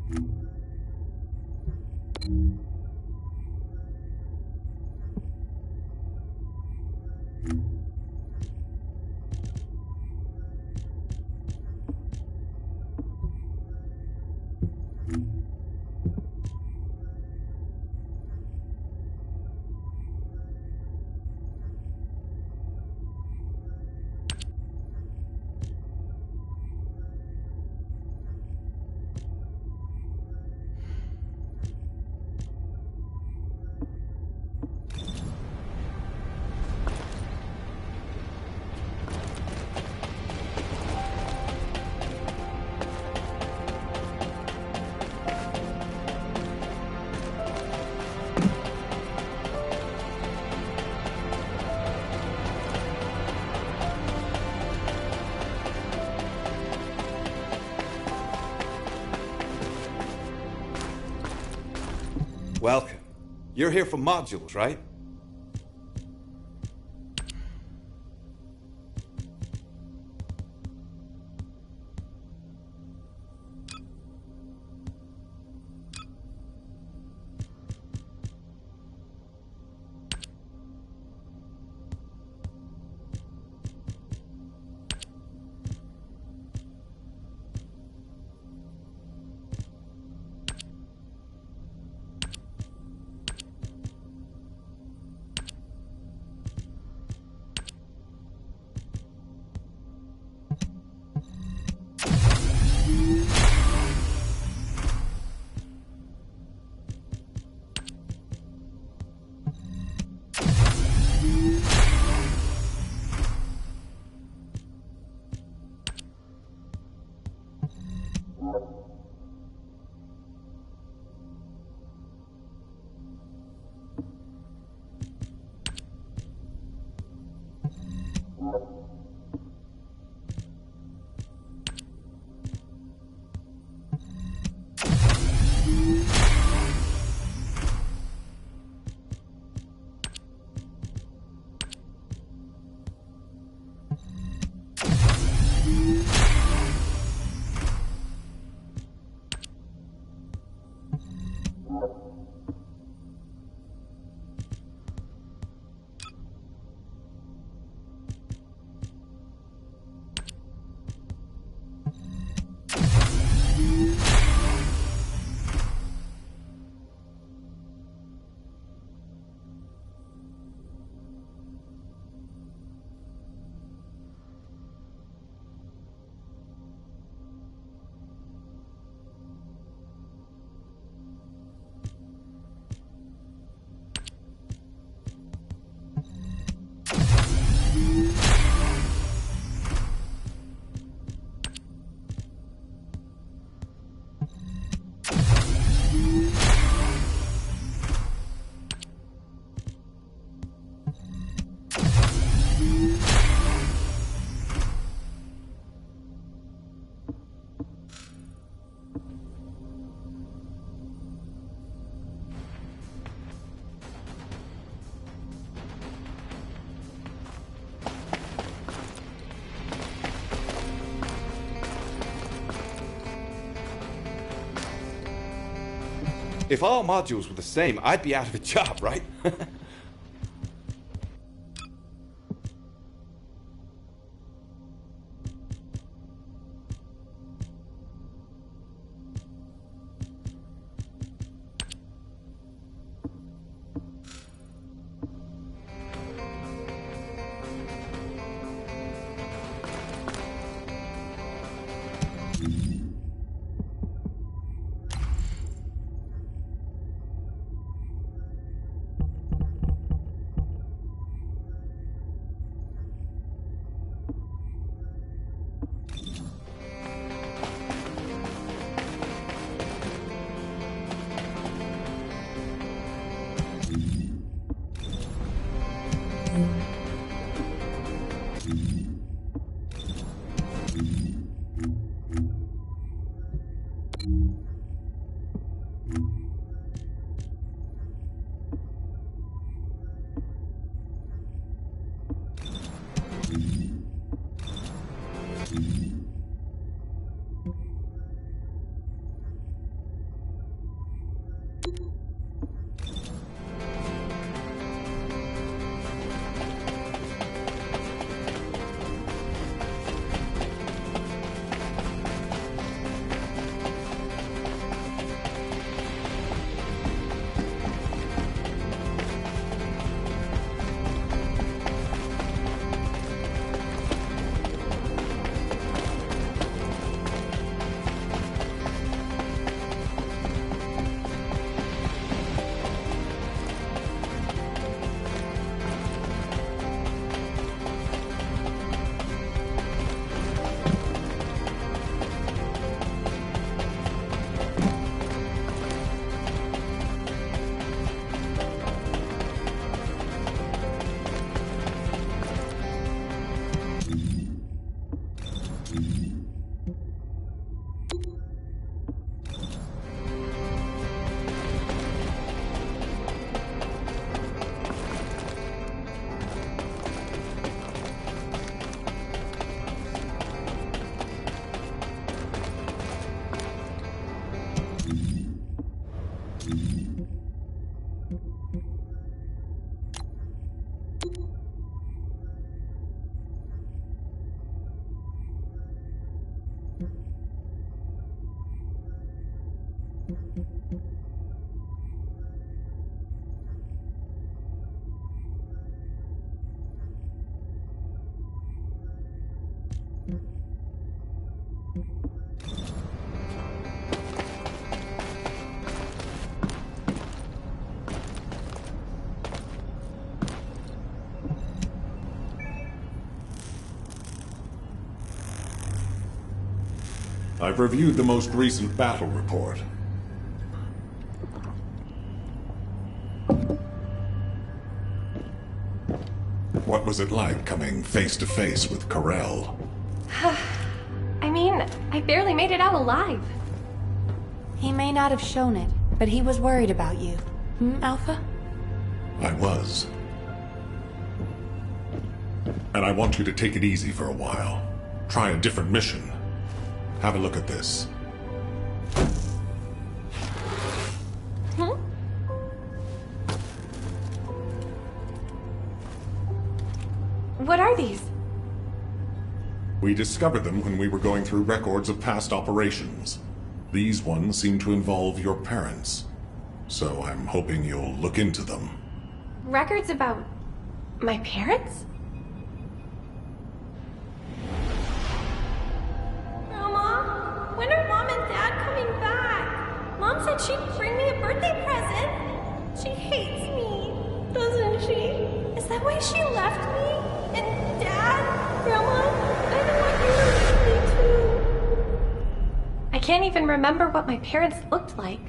Welcome. You're here for modules, right? If all modules were the same, I'd be out of a job, right? I've reviewed the most recent battle report. What was it like coming face to face with Corel? I mean, I barely made it out alive. He may not have shown it, but he was worried about you. Alpha? I was. And I want you to take it easy for a while. Try a different mission. Have a look at this. What are these? We discovered them when we were going through records of past operations. These ones seem to involve your parents. So I'm hoping you'll look into them. Records about my parents? Grandma, when are Mom and Dad coming back? Mom said she'd bring me a birthday present. She hates me, doesn't she? Is that why she left me? And Dad? Grandma, I don't want you to leave me too. I can't even remember what my parents looked like.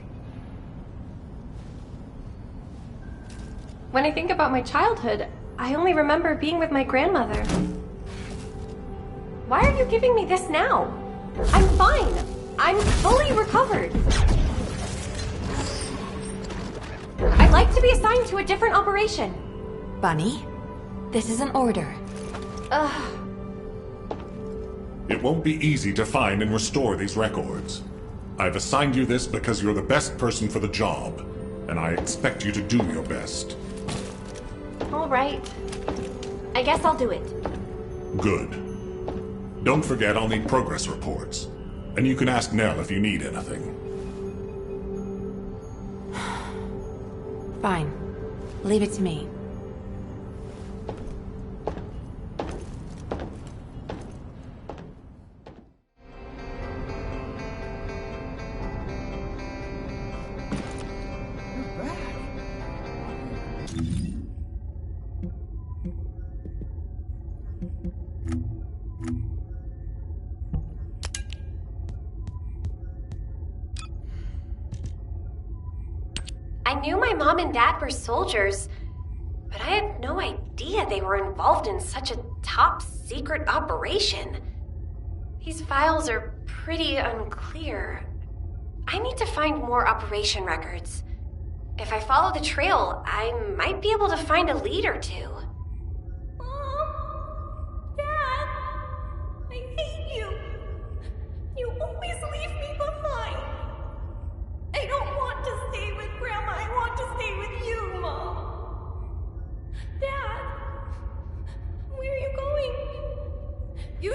When I think about my childhood, I only remember being with my grandmother. Why are you giving me this now? I'm fine. I'm fully recovered. I'd like to be assigned to a different operation. Bunny, this is an order. Ugh. It won't be easy to find and restore these records. I've assigned you this because you're the best person for the job, and I expect you to do your best. All right. I guess I'll do it. Good. Don't forget I'll need progress reports. And you can ask Nell if you need anything. Fine. Leave it to me. I knew my mom and dad were soldiers, but I had no idea they were involved in such a top-secret operation. These files are pretty unclear. I need to find more operation records. If I follow the trail, I might be able to find a lead or two. Mom! Dad! I hate you! You always leave me behind! I don't want to stay with Grandma. I want to stay with you, Mom. Dad, where are you going? You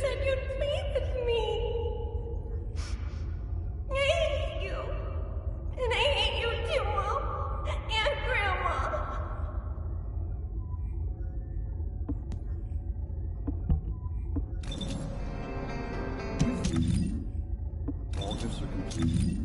said you'd play with me. I hate you. And I hate you too, Mom. And Grandma. All this circumstance.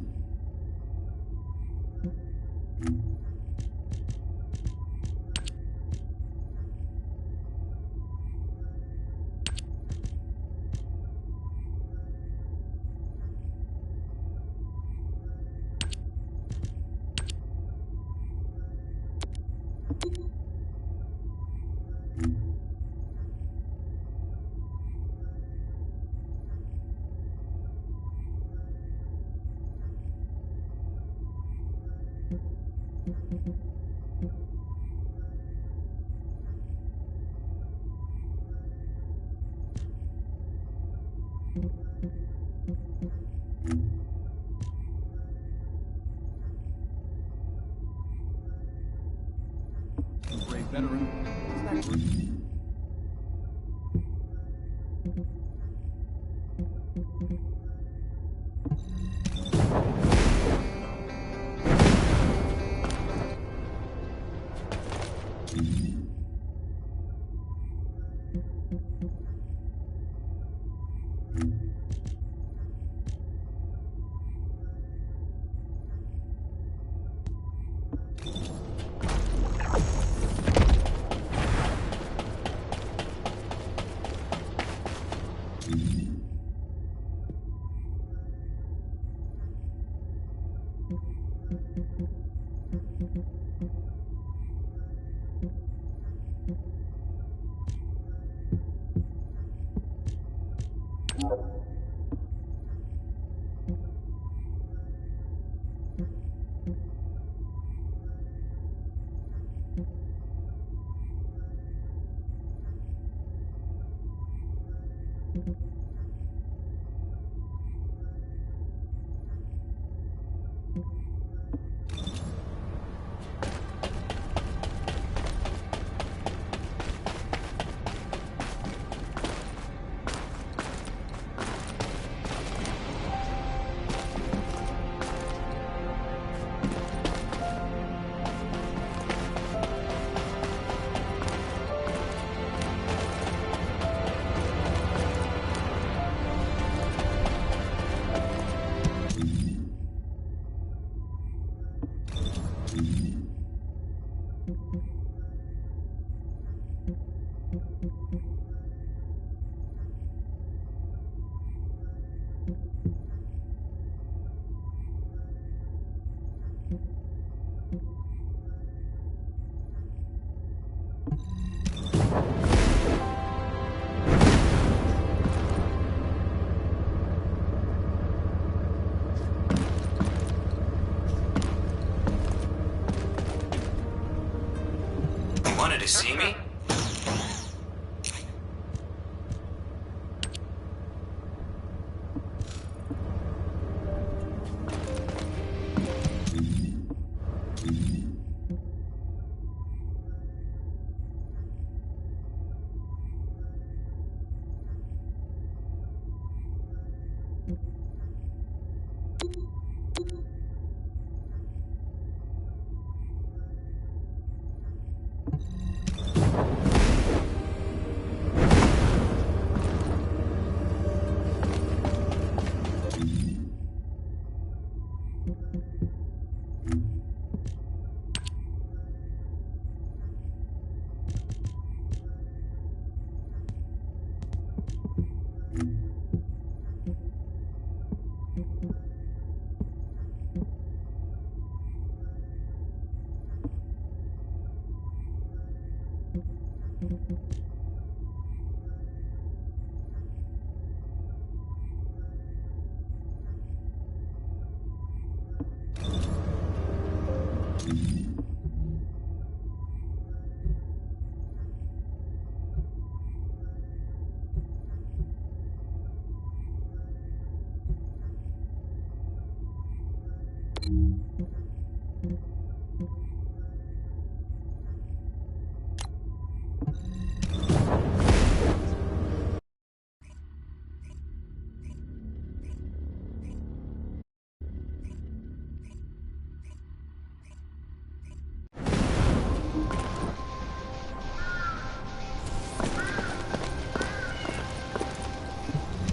Wanted to see me?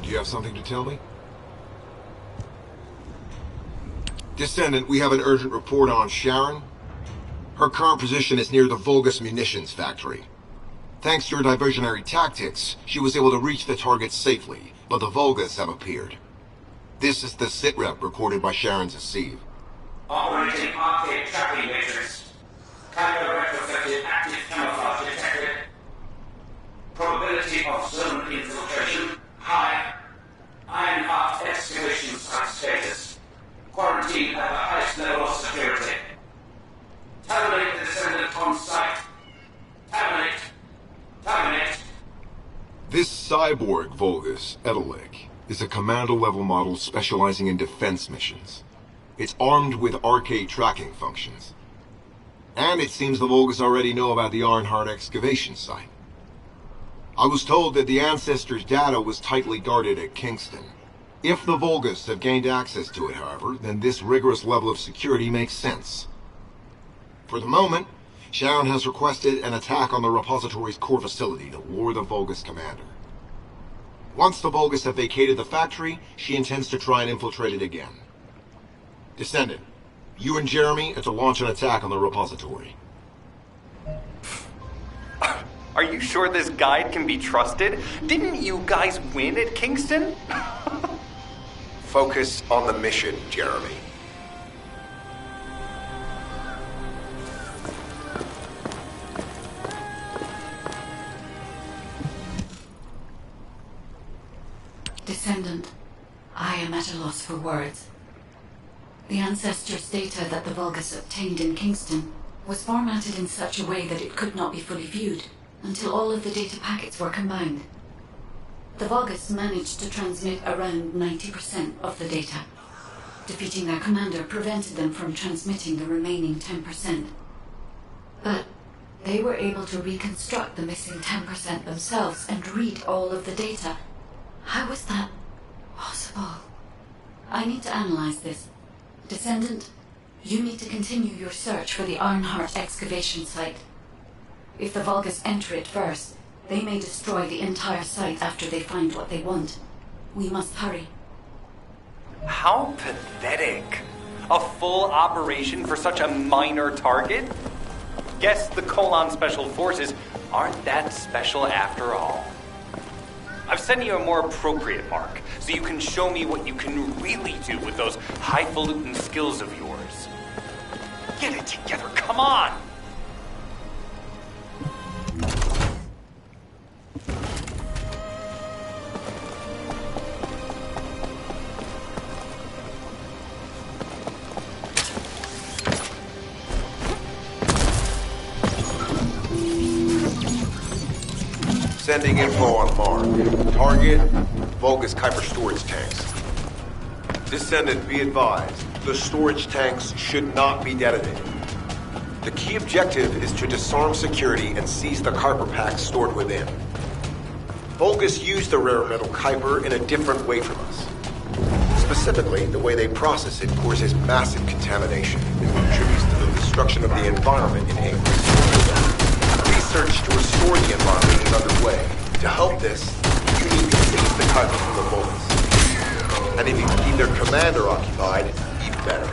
Do you have something to tell me? Descendant, we have an urgent report on Sharon. Her current position is near the Vulgus munitions factory. Thanks to your diversionary tactics, she was able to reach the target safely, but the Vulgus have appeared. This is the sitrep recorded by Sharon's Asive. Operating arcade tracking matrix. Camera retrofitted active camouflage detected. Probability of zone infiltration high. Ironheart excavation site status. Quarantine at the highest level of security. Terminate the descendant on site. Terminate. Terminate. This cyborg Vulgus, Edelek, is a commando-level model specializing in defense missions. It's armed with arcade tracking functions. And it seems the Vulgus already know about the Ironheart excavation site. I was told that the Ancestors' data was tightly guarded at Kingston. If the Vulgus have gained access to it, however, then this rigorous level of security makes sense. For the moment, Sharon has requested an attack on the repository's core facility to lure the Vulgus commander. Once the Vulgus have vacated the factory, she intends to try and infiltrate it again. Descendant, you and Jeremy are to launch an attack on the repository. Are you sure this guide can be trusted? Didn't you guys win at Kingston? Focus on the mission, Jeremy. Descendant, I am at a loss for words. The Ancestors' data that the Vulgus obtained in Kingston was formatted in such a way that it could not be fully viewed until all of the data packets were combined. The Vulgus managed to transmit around 90% of the data. Defeating their commander prevented them from transmitting the remaining 10%. But they were able to reconstruct the missing 10% themselves and read all of the data. How was that possible? I need to analyze this. Descendant, you need to continue your search for the Ironheart excavation site. If the Vulgus enter it first, they may destroy the entire site after they find what they want. We must hurry. How pathetic. A full operation for such a minor target? Guess the Colon Special Forces aren't that special after all. I've sent you a more appropriate mark, so you can show me what you can really do with those highfalutin skills of yours. Get it together, come on! Sending info on mark. Target, Vulgus Kuiper storage tanks. Descendant, be advised, the storage tanks should not be detonated. The key objective is to disarm security and seize the Kuiper packs stored within. Vulgus use the rare metal Kuiper in a different way from us. Specifically, the way they process it causes massive contamination and contributes to the destruction of the environment in England. Research to restore the environment is underway. To help this, you need to seize the Kuiper from the Vulgus. And if you can keep their commander occupied, even better.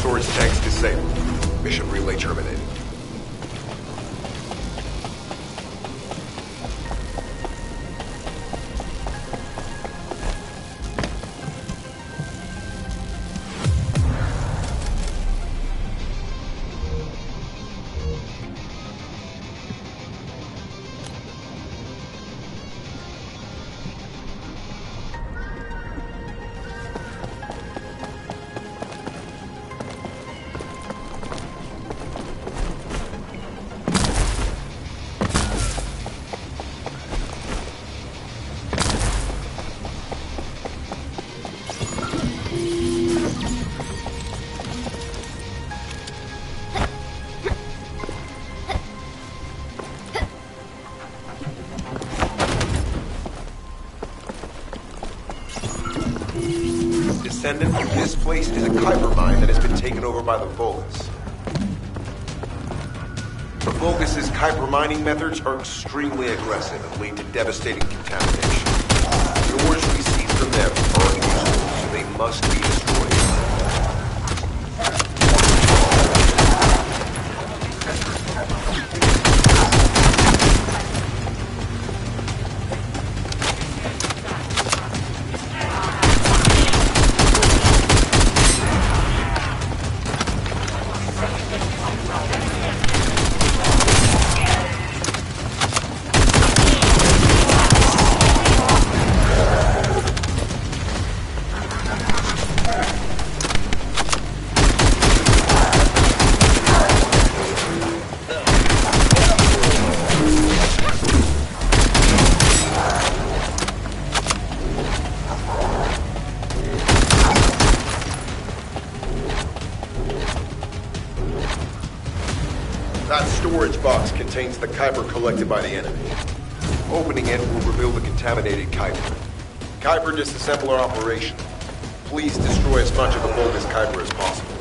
storage tanks disabled. Mission relay terminated. Descendant, this place is a Kuiper mine that has been taken over by the Vulgus. The Vulgus' Kuiper mining methods are extremely aggressive and lead to devastating contamination. The ores we seize from them are unusable, so they must be destroyed. That storage box contains the Kuiper collected by the enemy. Opening it will reveal the contaminated Kuiper. Kuiper disassembler operation. Please destroy as much of the Vulgus Kuiper as possible.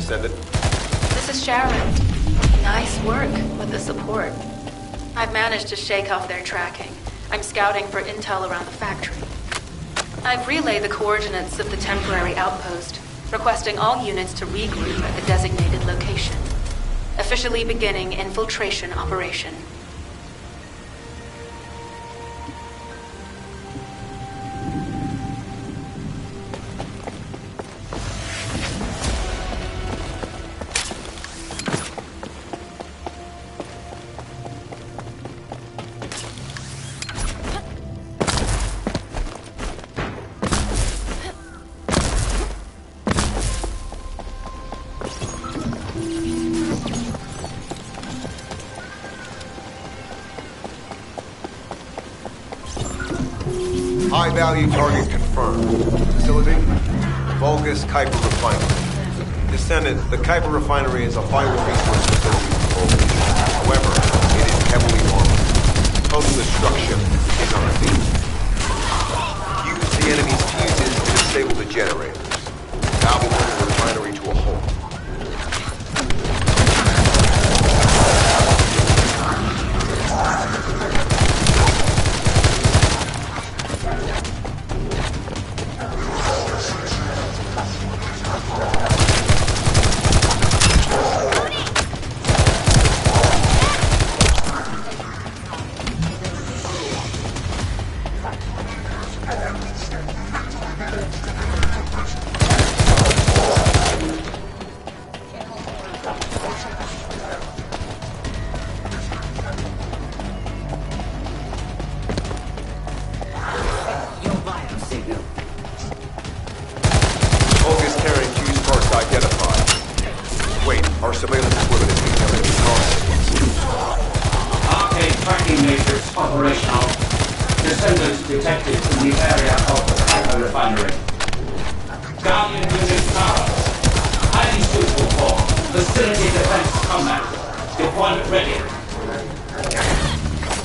Descendant. This is Sharon. Nice work with the support. I've managed to shake off their tracking. I'm scouting for intel around the factory. I've relayed the coordinates of the temporary outpost, requesting all units to regroup at the designated location. Officially beginning infiltration operation. High-value target confirmed. Facility? Vulgus Kuiper Refinery. Descendant, the Kuiper Refinery is a vital resource facility for Vulgus. However, it is heavily armored. Total destruction is on our feet. Use the enemy's fuses to disable the generators. That will bring the refinery to a halt.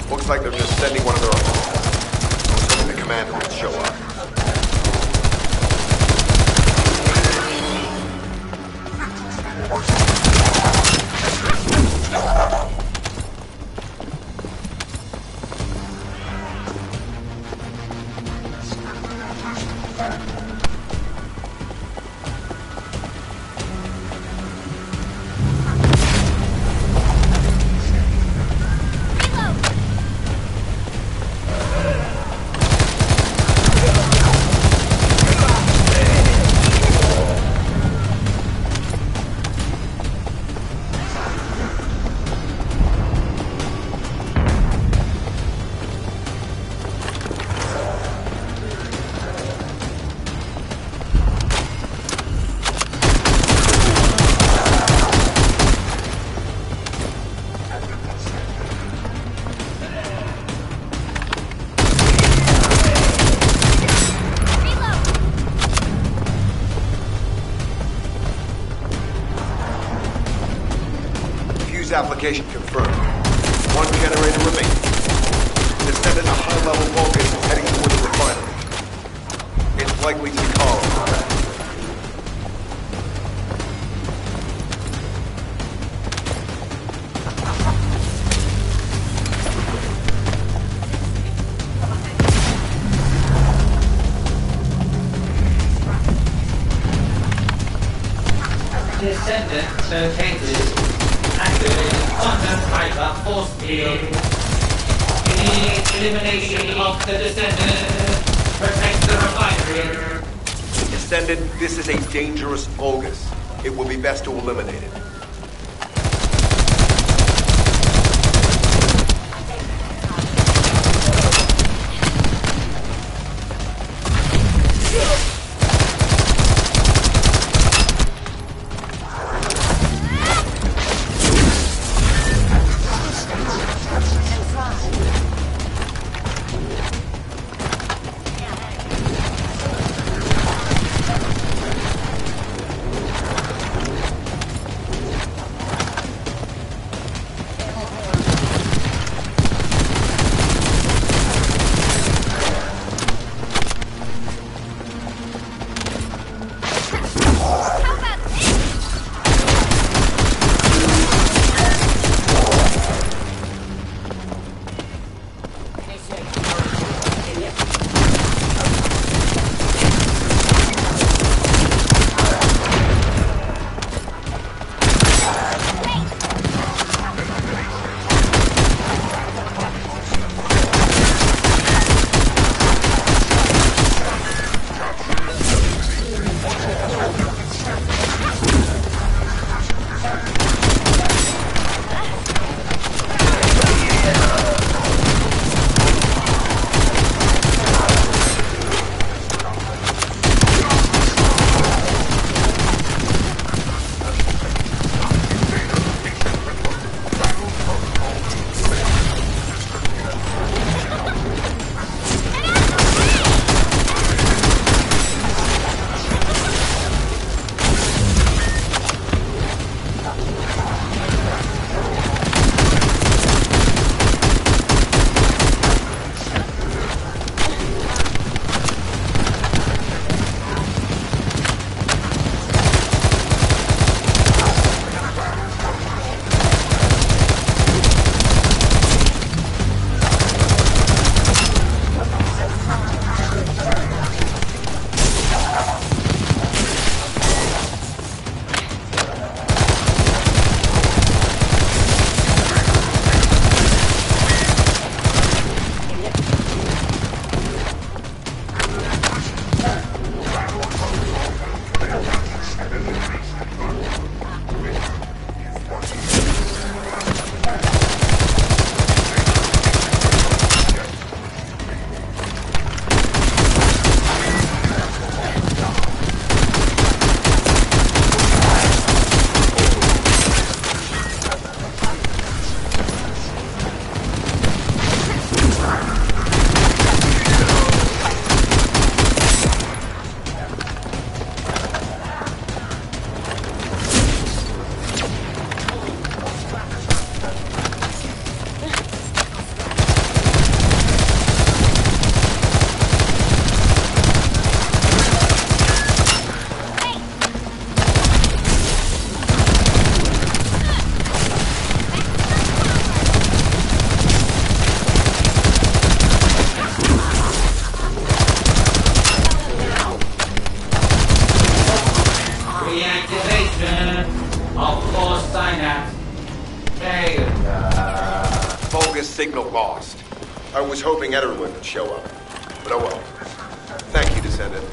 Looks like they're just sending one of their own. I was hoping the commander would show up. Application confirmed. One generator remaining. Descendant a high-level Vulgus heading toward the refinery. It's likely to be colonized. Descendant located. Activating quantum Kuiper force field. Elimination of the Descendant. Protect the refinery. Descendant, this is a dangerous Vulgus. It will be best to eliminate it. signal lost. I was hoping Ederlund would show up. But oh well. Thank you, Descendant.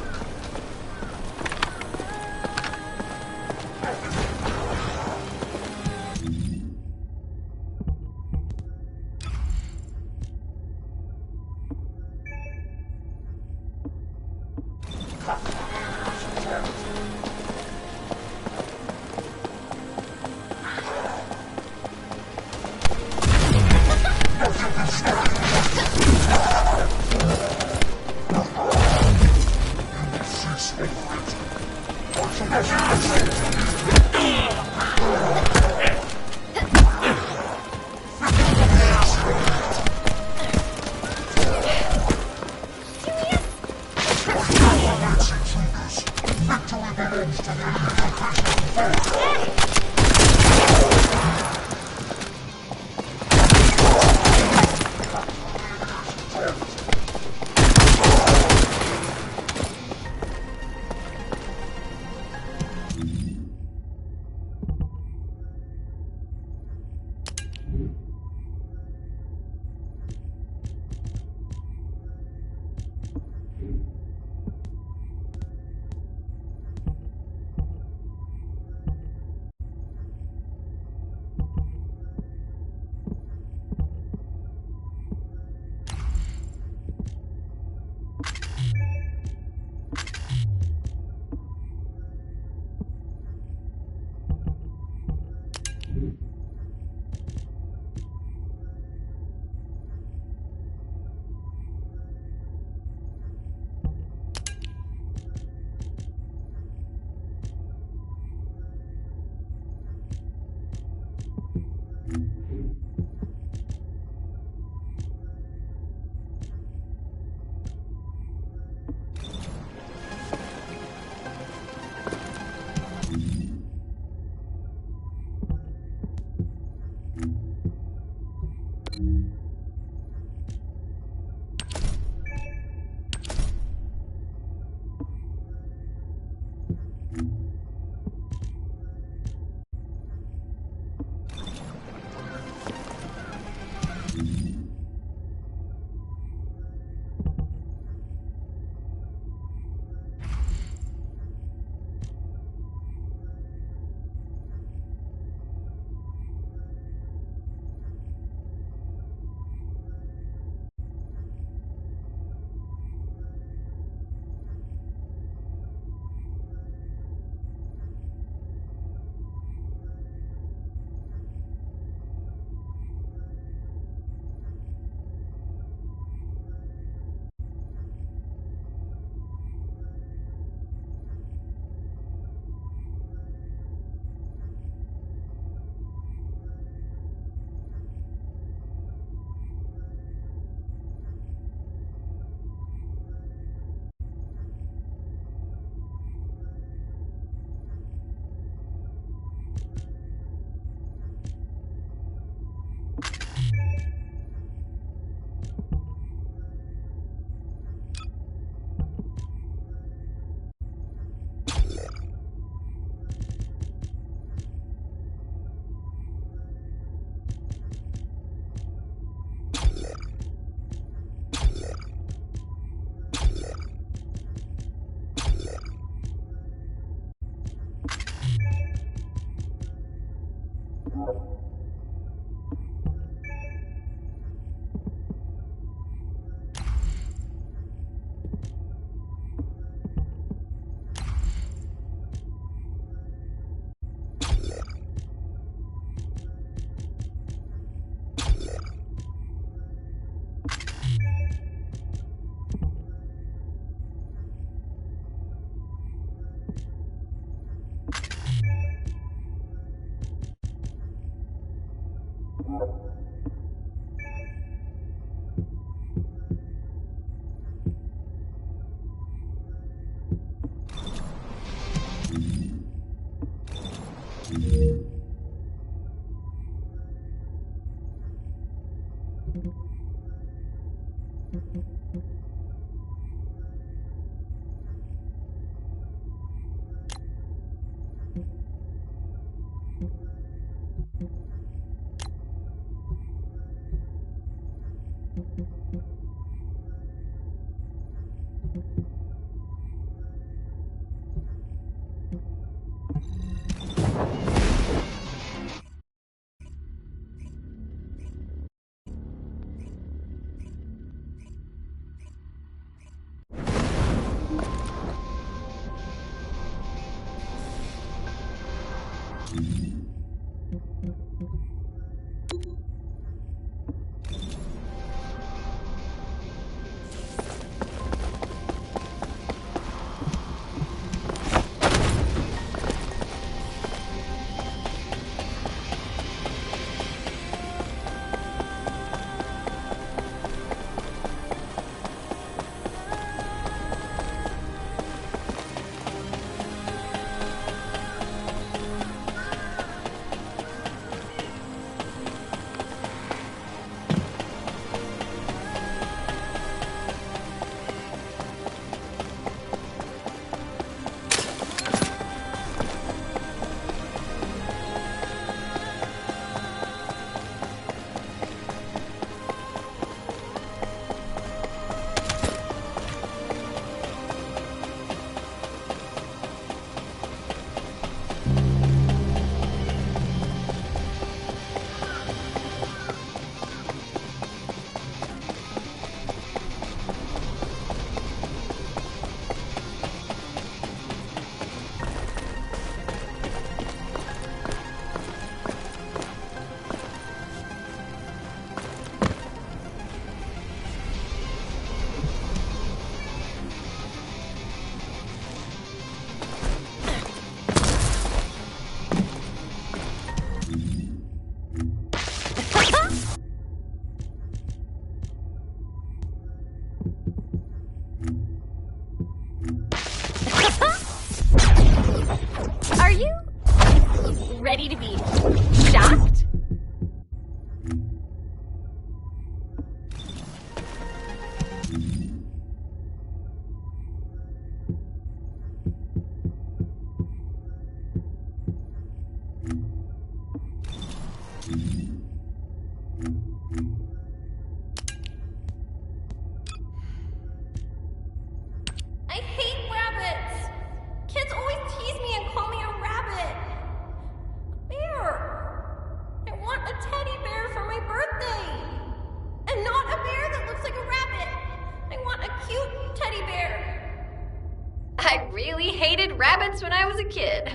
I was a kid.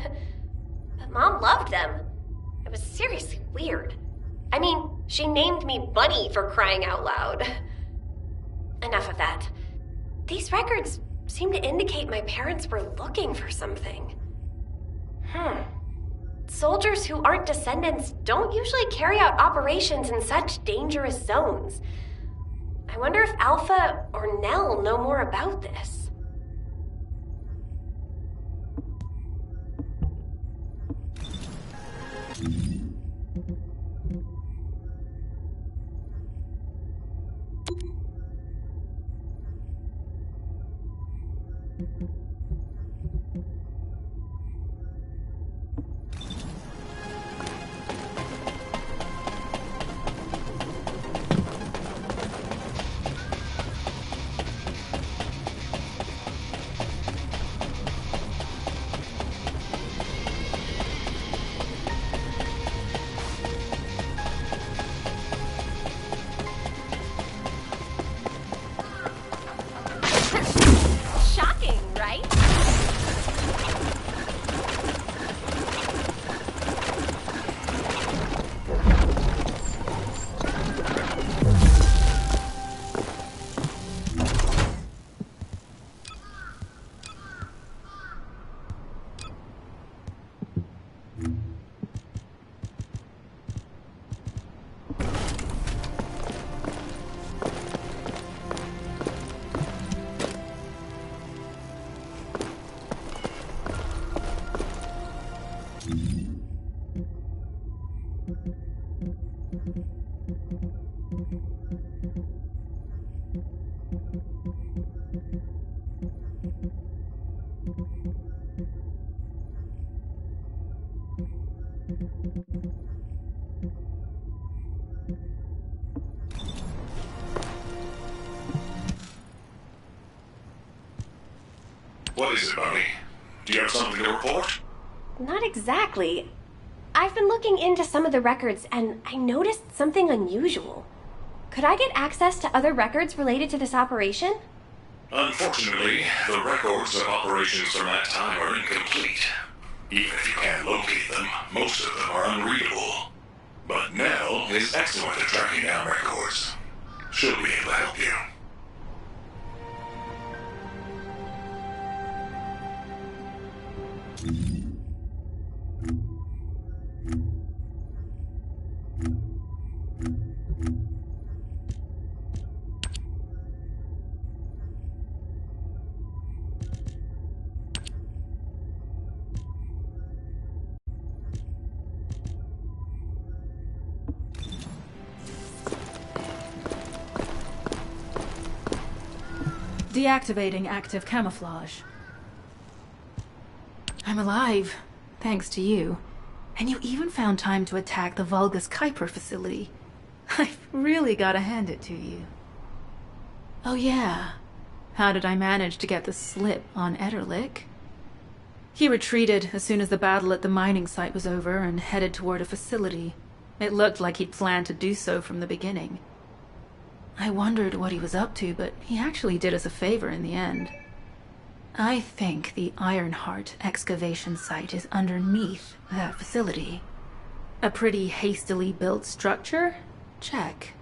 But Mom loved them. It was seriously weird. I mean, she named me Bunny for crying out loud. Enough of that. These records seem to indicate my parents were looking for something. Soldiers who aren't descendants don't usually carry out operations in such dangerous zones. I wonder if Alpha or Nell know more about this. Shocking, right? What is it, Bunny? Do you have something to report? Not exactly. I've been looking into some of the records and I noticed something unusual. Could I get access to other records related to this operation? Unfortunately, the records of operations from that time are incomplete. Even if you can locate them, most of them are unreadable. But Nell is excellent at tracking down records. She'll be able to help you. Deactivating active camouflage. I'm alive, thanks to you. And you even found time to attack the Vulgus Kuiper facility. I've really gotta hand it to you. Oh yeah, how did I manage to get the slip on Ederlich? He retreated as soon as the battle at the mining site was over and headed toward a facility. It looked like he'd planned to do so from the beginning. I wondered what he was up to, but he actually did us a favor in the end. I think the Ironheart excavation site is underneath that facility. A pretty hastily built structure? Check.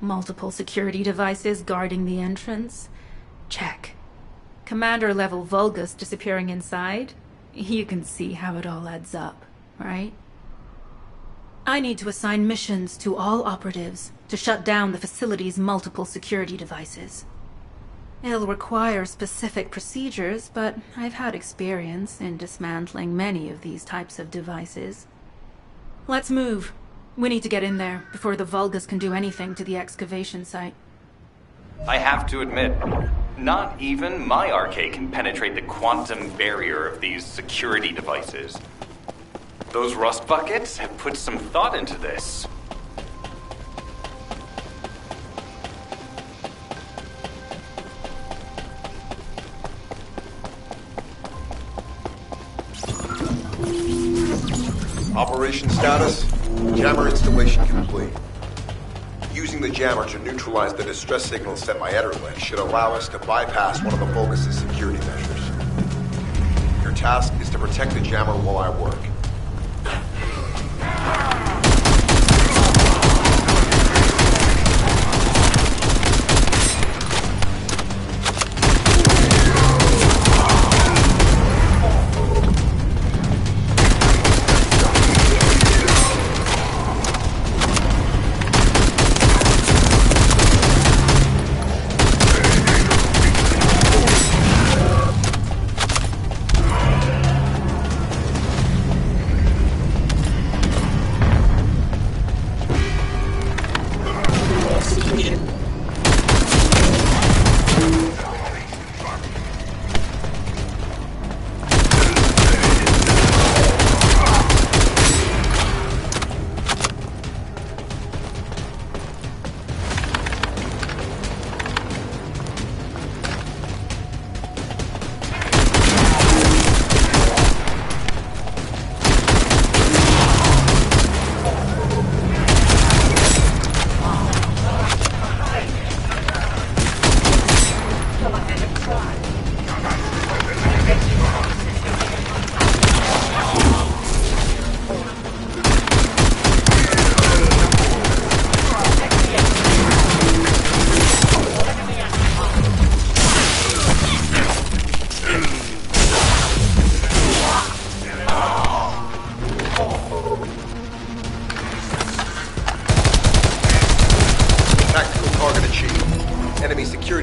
Multiple security devices guarding the entrance? Check. Commander-level Vulgus disappearing inside? You can see how it all adds up, right? I need to assign missions to all operatives to shut down the facility's multiple security devices. It'll require specific procedures, but I've had experience in dismantling many of these types of devices. Let's move. We need to get in there before the Vulgus can do anything to the excavation site. I have to admit, not even my arcade can penetrate the quantum barrier of these security devices. Those rust buckets have put some thought into this. Operation status, jammer installation complete. Using the jammer to neutralize the distress signal sent by Ederlich should allow us to bypass one of the Vulgus' security measures. Your task is to protect the jammer while I work.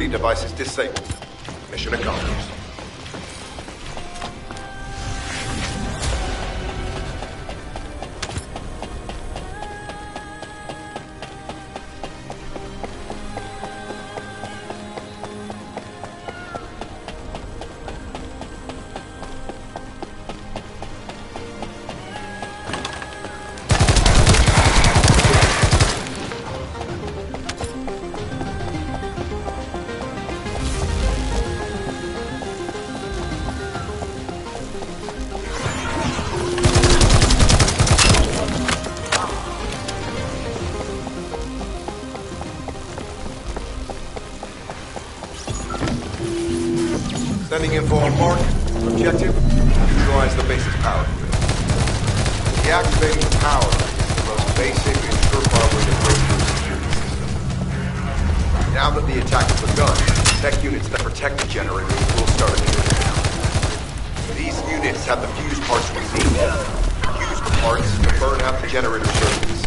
Devices disabled. Mission accomplished. Sending info on mark. Objective, neutralize the base's power grid. Deactivating the power is the most basic and surefire way to break through the security system. Now that the attack has begun, tech units that protect the generators will start appearing. These units have the fuse parts we need. Use the parts to burn out the generator circuits.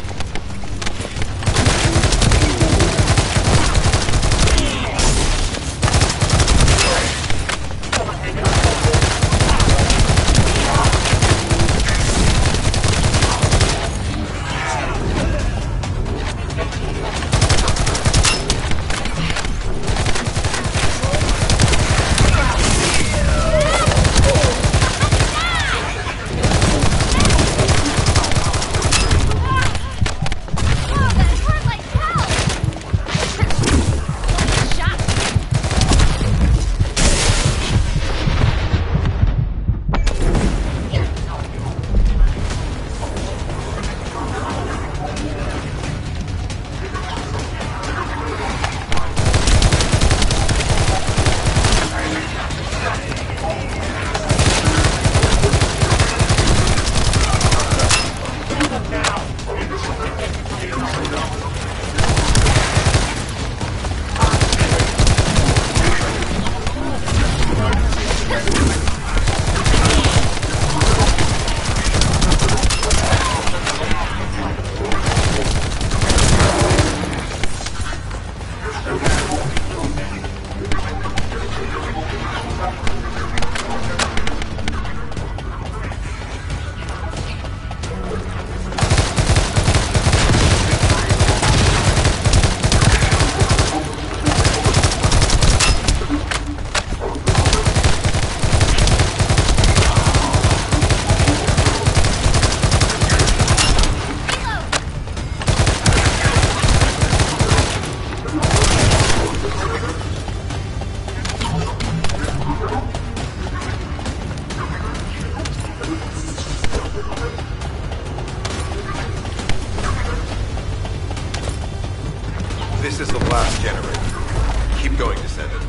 This is the last generator. Keep going, Descendant.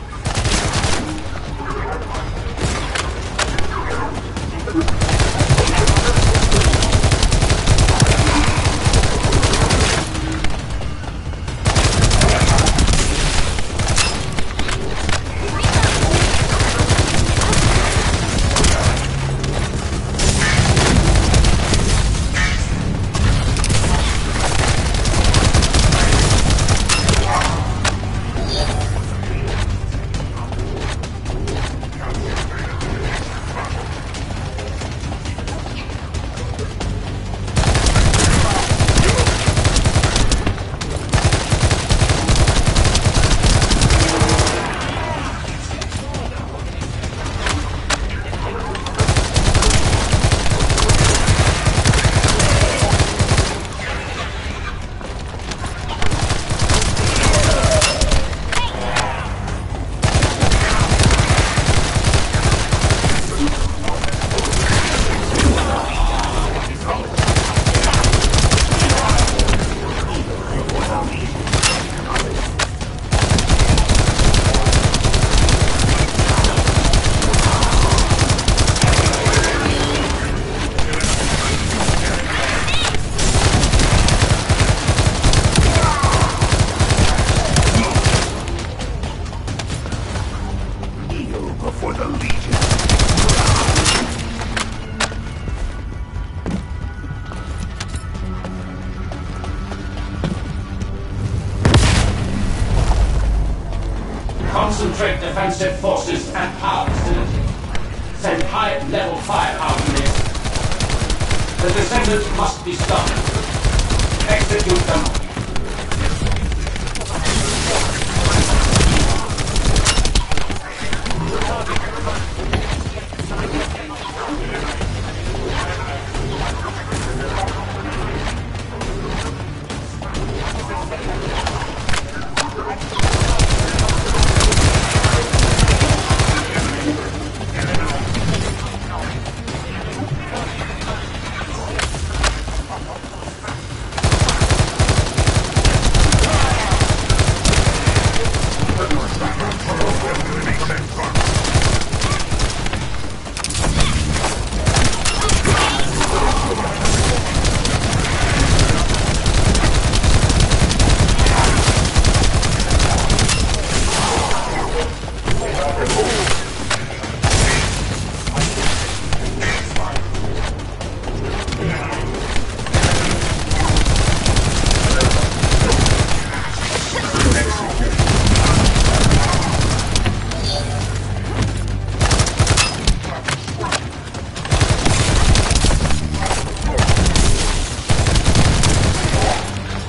Concentrate defensive forces and power facility. Send high-level firepower to this. The Descendants must be stopped. Execute them.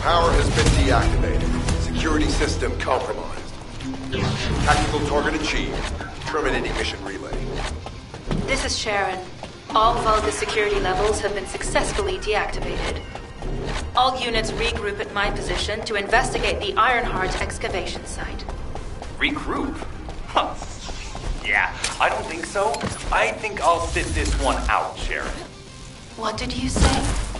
Power has been deactivated. Security system compromised. Tactical target achieved. Terminating mission relay. This is Sharon. All Vulgus security levels have been successfully deactivated. All units regroup at my position to investigate the Ironheart excavation site. Regroup? Huh. Yeah, I don't think so. I think I'll sit this one out, Sharon. What did you say?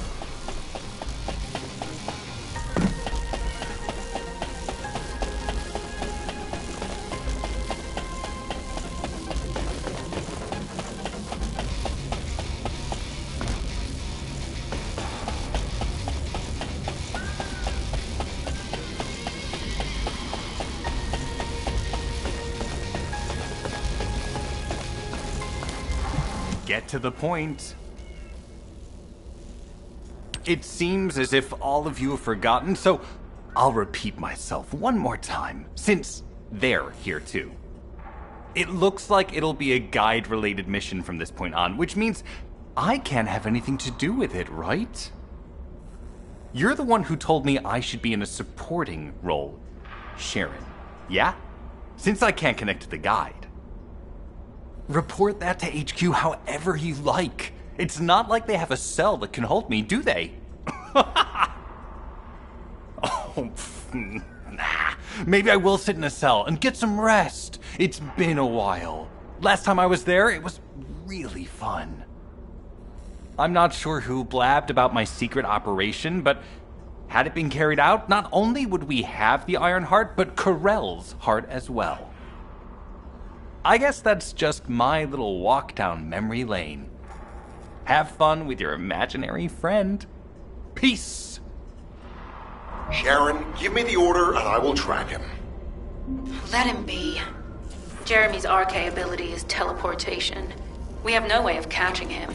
Get to the point. It seems as if all of you have forgotten, so I'll repeat myself one more time, since they're here too. It looks like it'll be a guide-related mission from this point on, which means I can't have anything to do with it, right? You're the one who told me I should be in a supporting role, Sharon. Yeah? Since I can't connect to the guide. Report that to HQ however you like. It's not like they have a cell that can hold me, do they? Nah. Maybe I will sit in a cell and get some rest. It's been a while. Last time I was there, it was really fun. I'm not sure who blabbed about my secret operation, but had it been carried out, not only would we have the Iron Heart, but Corell's heart as well. I guess that's just my little walk down memory lane. Have fun with your imaginary friend. Peace! Sharon, give me the order and I will track him. Let him be. Jeremy's RK ability is teleportation. We have no way of catching him.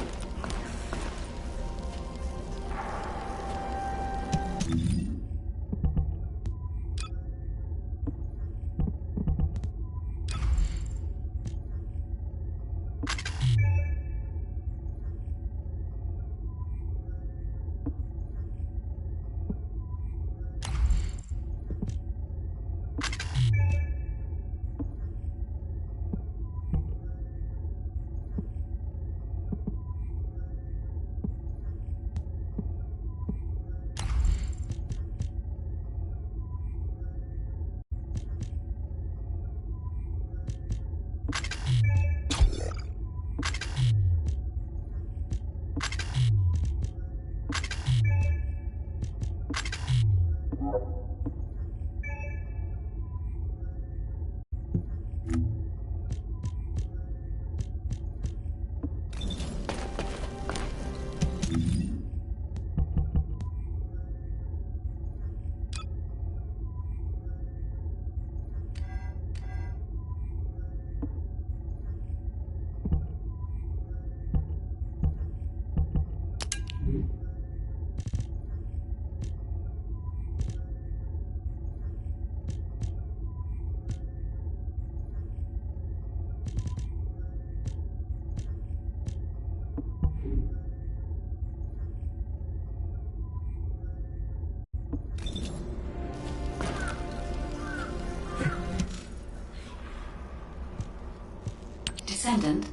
Descendant,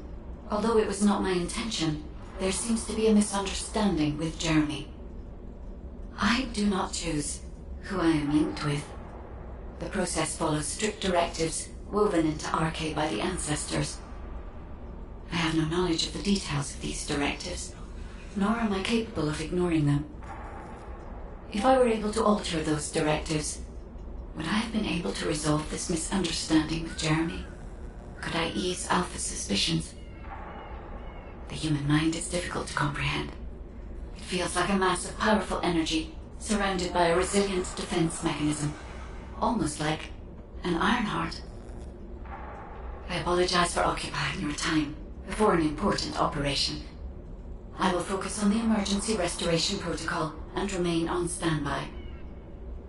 although it was not my intention, there seems to be a misunderstanding with Jeremy. I do not choose who I am linked with. The process follows strict directives woven into RK by the ancestors. I have no knowledge of the details of these directives, nor am I capable of ignoring them. If I were able to alter those directives, would I have been able to resolve this misunderstanding with Jeremy? Could I ease Alpha's suspicions? The human mind is difficult to comprehend. It feels like a mass of powerful energy surrounded by a resilient defense mechanism, almost like an Ironheart. I apologize for occupying your time before an important operation. I will focus on the emergency restoration protocol and remain on standby.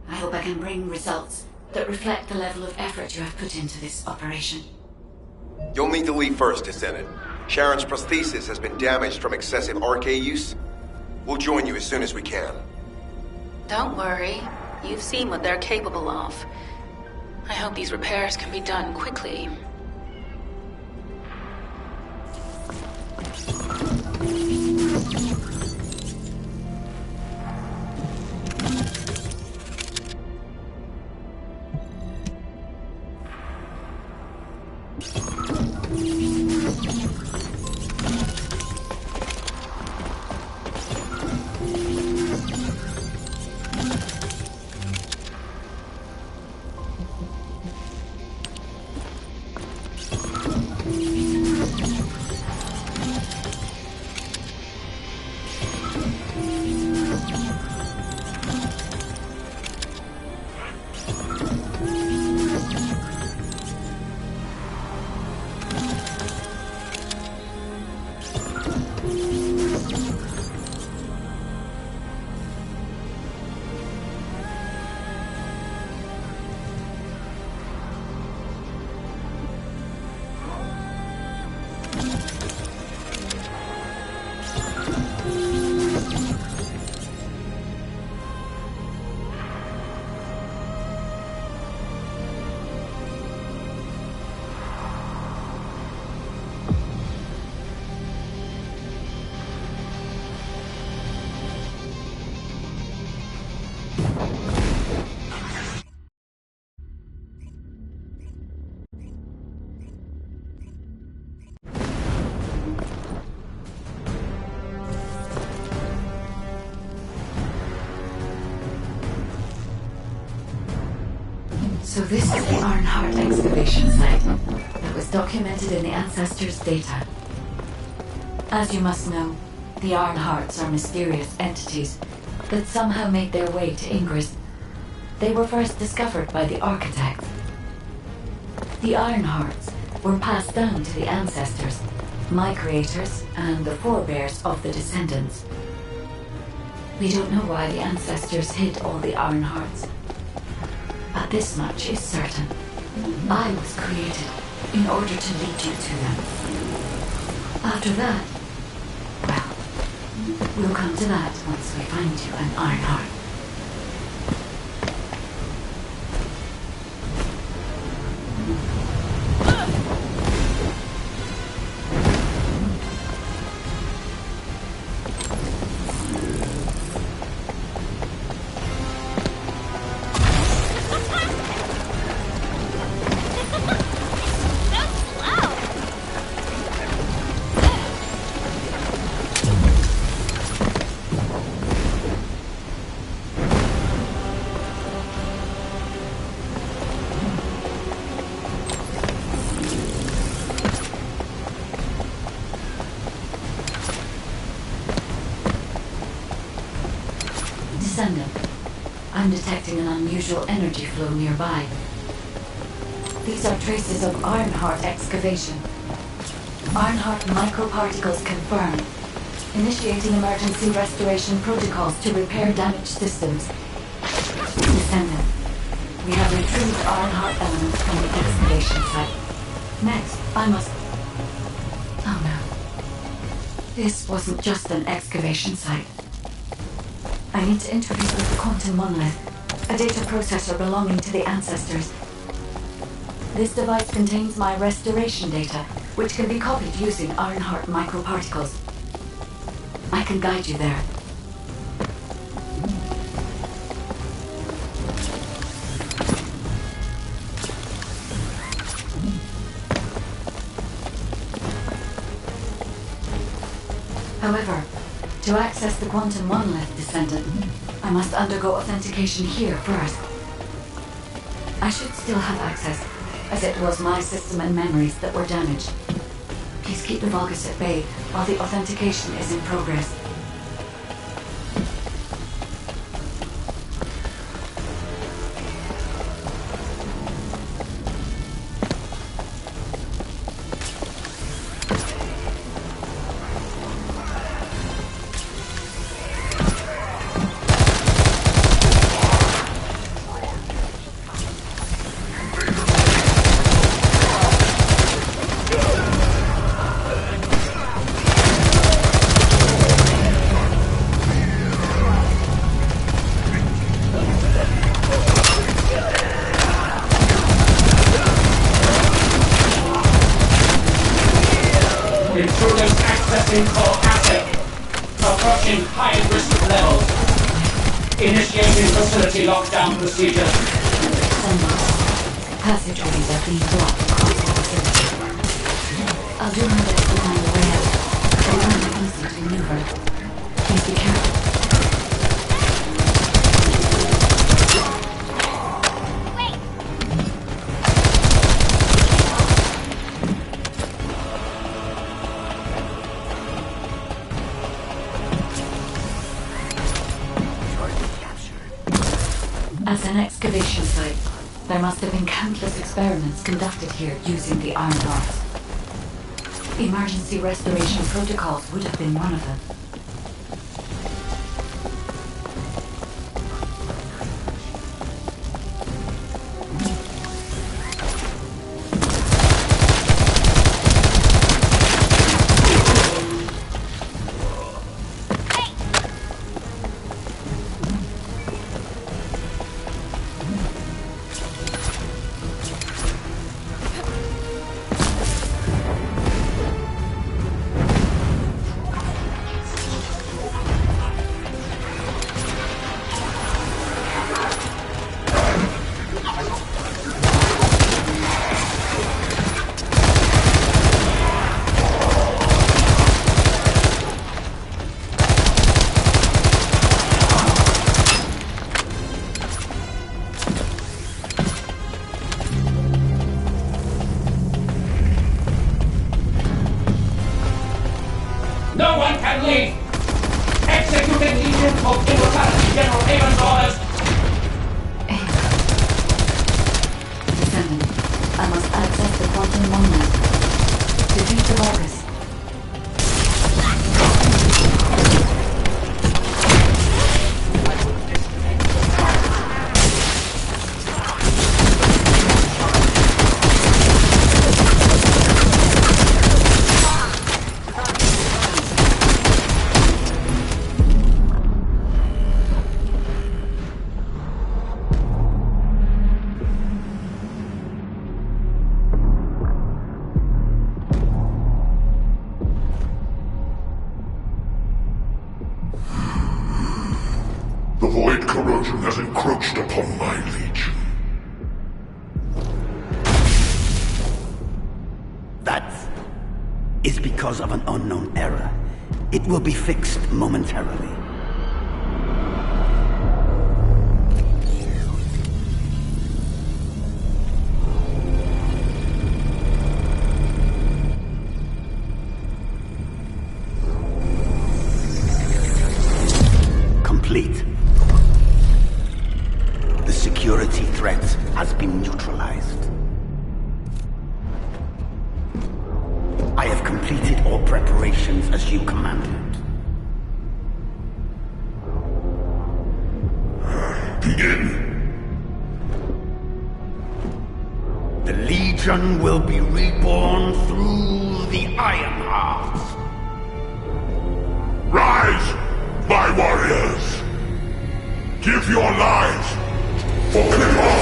I hope I can bring results that reflect the level of effort you have put into this operation. You'll need to leave first, Descendant. Sharon's prosthesis has been damaged from excessive RK use. We'll join you as soon as we can. Don't worry. You've seen what they're capable of. I hope these repairs can be done quickly. So this is the Ironheart excavation site that was documented in the Ancestors' data. As you must know, The Ironhearts are mysterious entities that somehow made their way to Ingress. They were first discovered by the Architects. The Ironhearts were passed down to the ancestors, my creators, and the forebears of the descendants. We don't know why the ancestors hid all the Ironhearts, but this much is certain. I was created in order to lead you to them. After that, well, we'll come to that once we find you an Ironheart. Descendant, I'm detecting an unusual energy flow nearby. These are traces of Ironheart excavation. Ironheart microparticles confirmed. Initiating emergency restoration protocols to repair damaged systems. Descendant, we have retrieved Ironheart elements from the excavation site. Next, I must... Oh no. This wasn't just an excavation site. I need to interface with the Quantum Monolith, a data processor belonging to the ancestors. This device contains my restoration data, which can be copied using Ironheart microparticles. I can guide you there. However, to access the Quantum Monolith, Descendant, I must undergo authentication here first. I should still have access, as it was my system and memories that were damaged. Please keep the Vulgus at bay while the authentication is in progress. Intruders accessing core asset. Approaching high risk levels. Initiating facility lockdown procedure. Passageways are being blocked across the facility. I'll do my best to find a way out. They aren't easy to maneuver. Please be careful. As an excavation site, there must have been countless experiments conducted here using the Ironhearts. Emergency restoration protocols would have been one of them. encroached upon my legion. That is because of an unknown error. It will be fixed momentarily. Complete. The security threat has been neutralized. I have completed all preparations as you commanded. Begin. The Legion will be reborn through the Ironheart. Rise, my warriors! Give your lives for Clipper!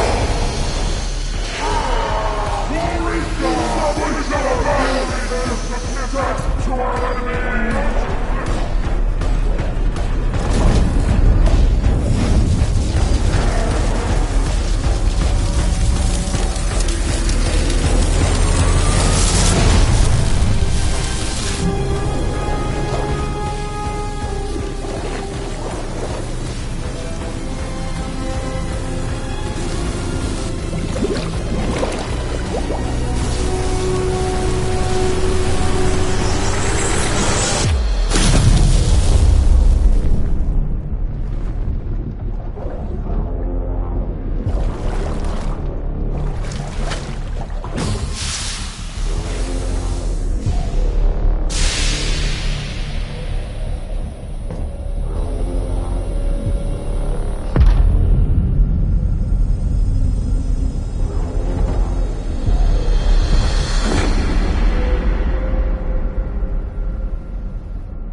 To our enemy!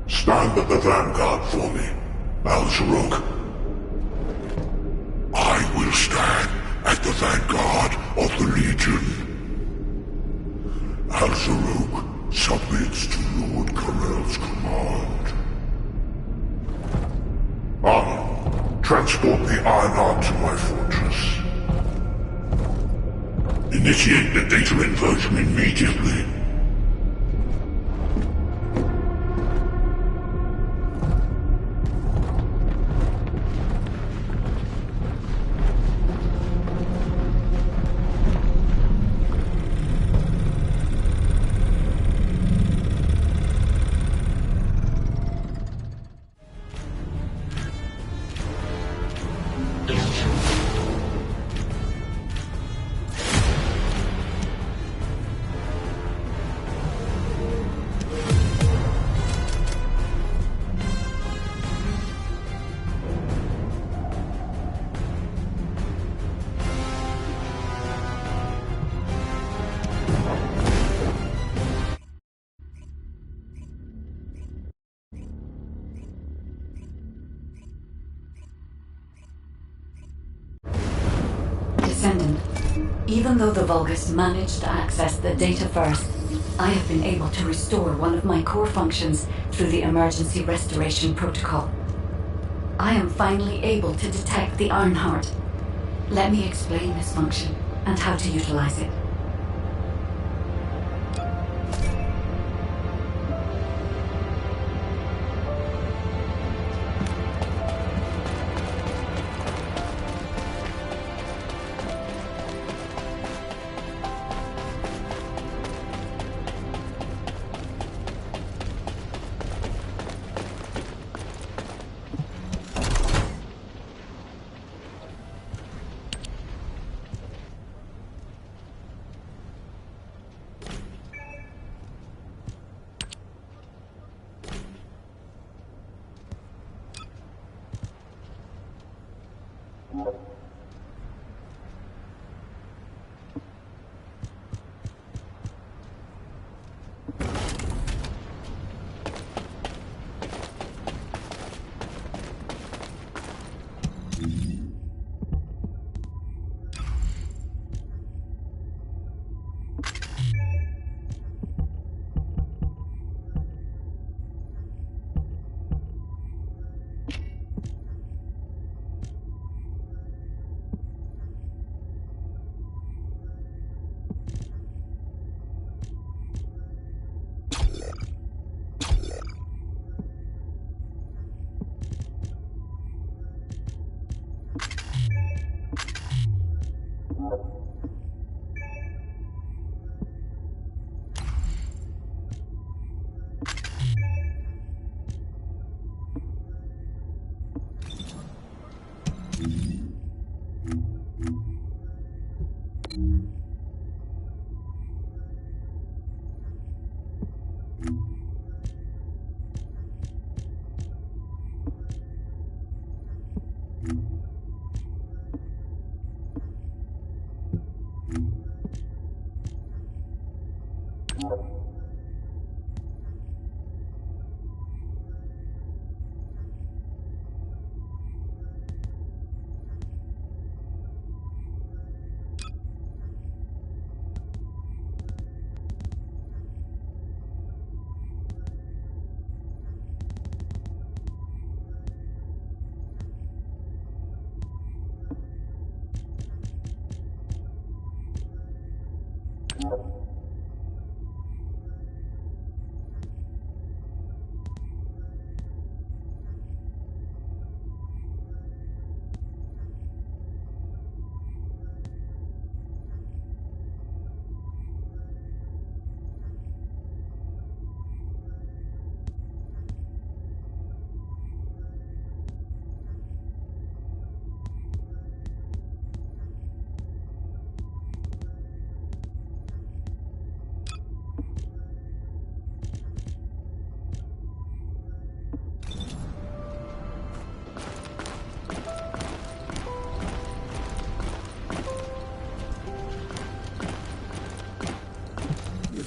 Stand at the vanguard for me, Al-Zaruk. I will stand at the vanguard of the Legion. Al-Zaruk submits to Lord Karel's command. Arnold, transport the Ironheart to my fortress. Initiate the data inversion immediately. Descendant, even though the Vulgus managed to access the data first, I have been able to restore one of my core functions through the emergency restoration protocol. I am finally able to detect the Ironheart. Let me explain this function and how to utilize it.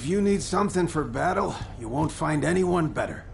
If you need something for battle, you won't find anyone better.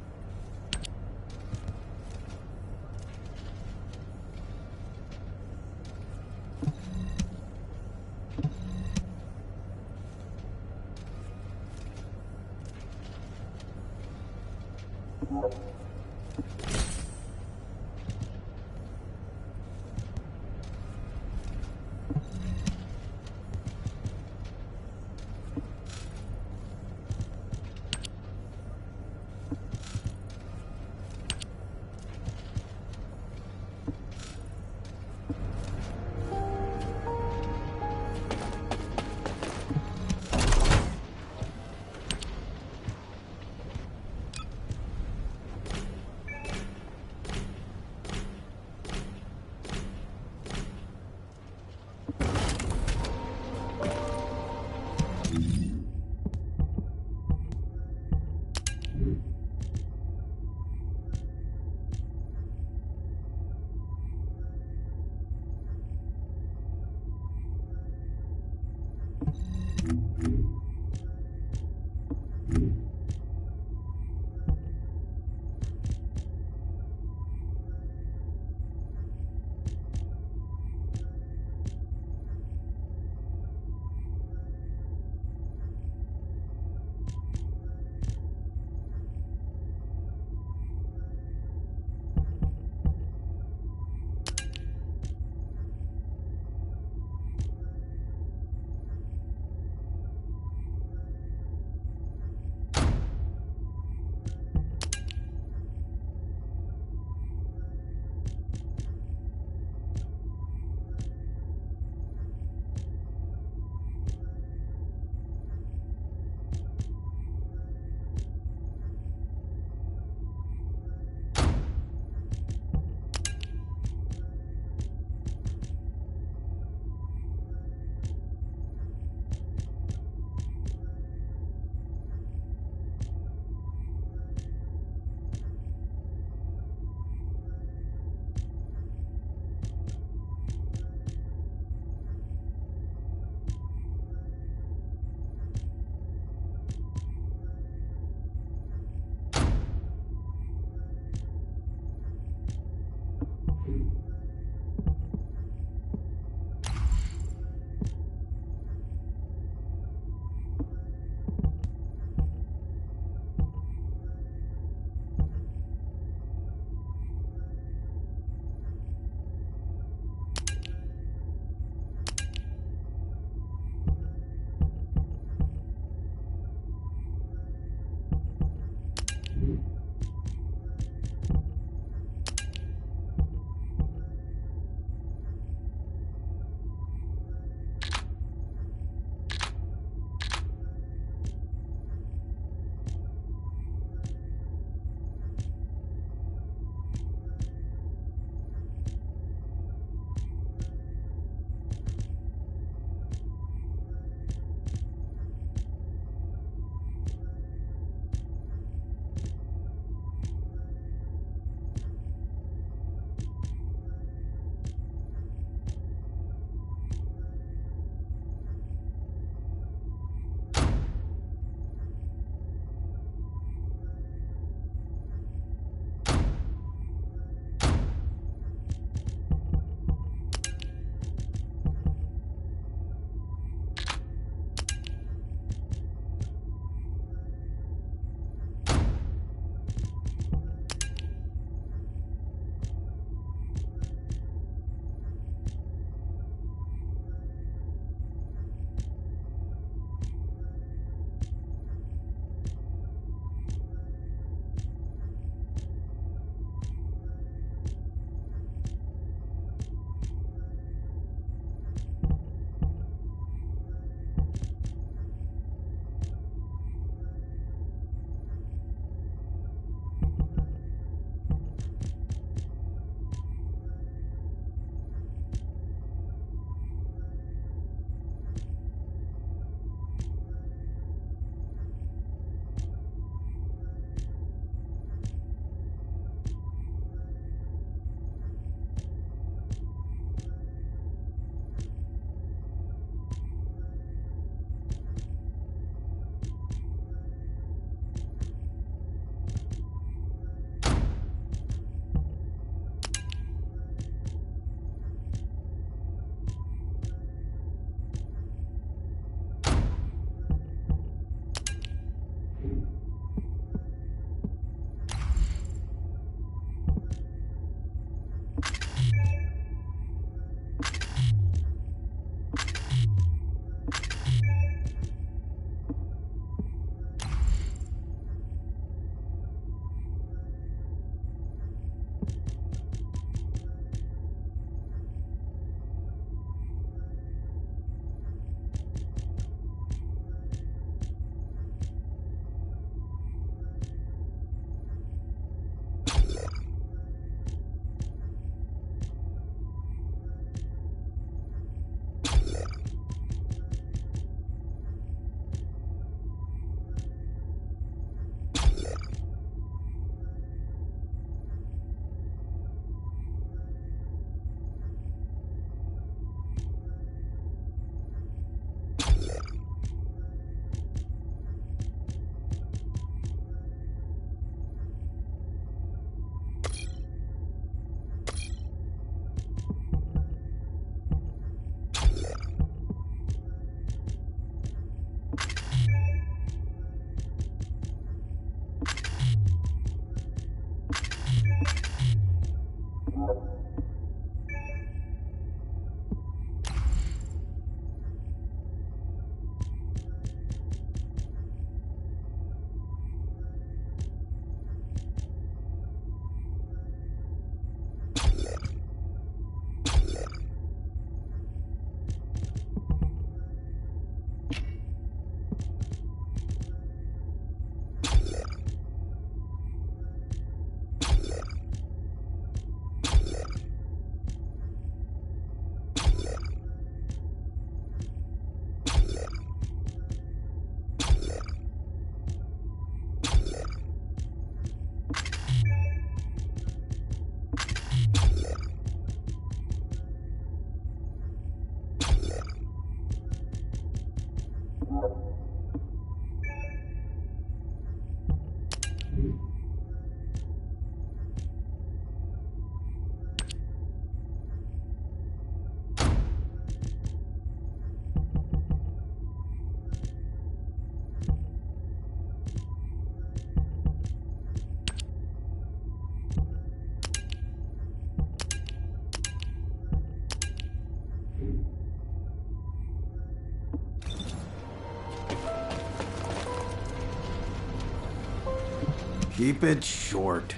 Keep it short.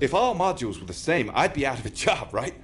If all modules were the same, I'd be out of a job, right?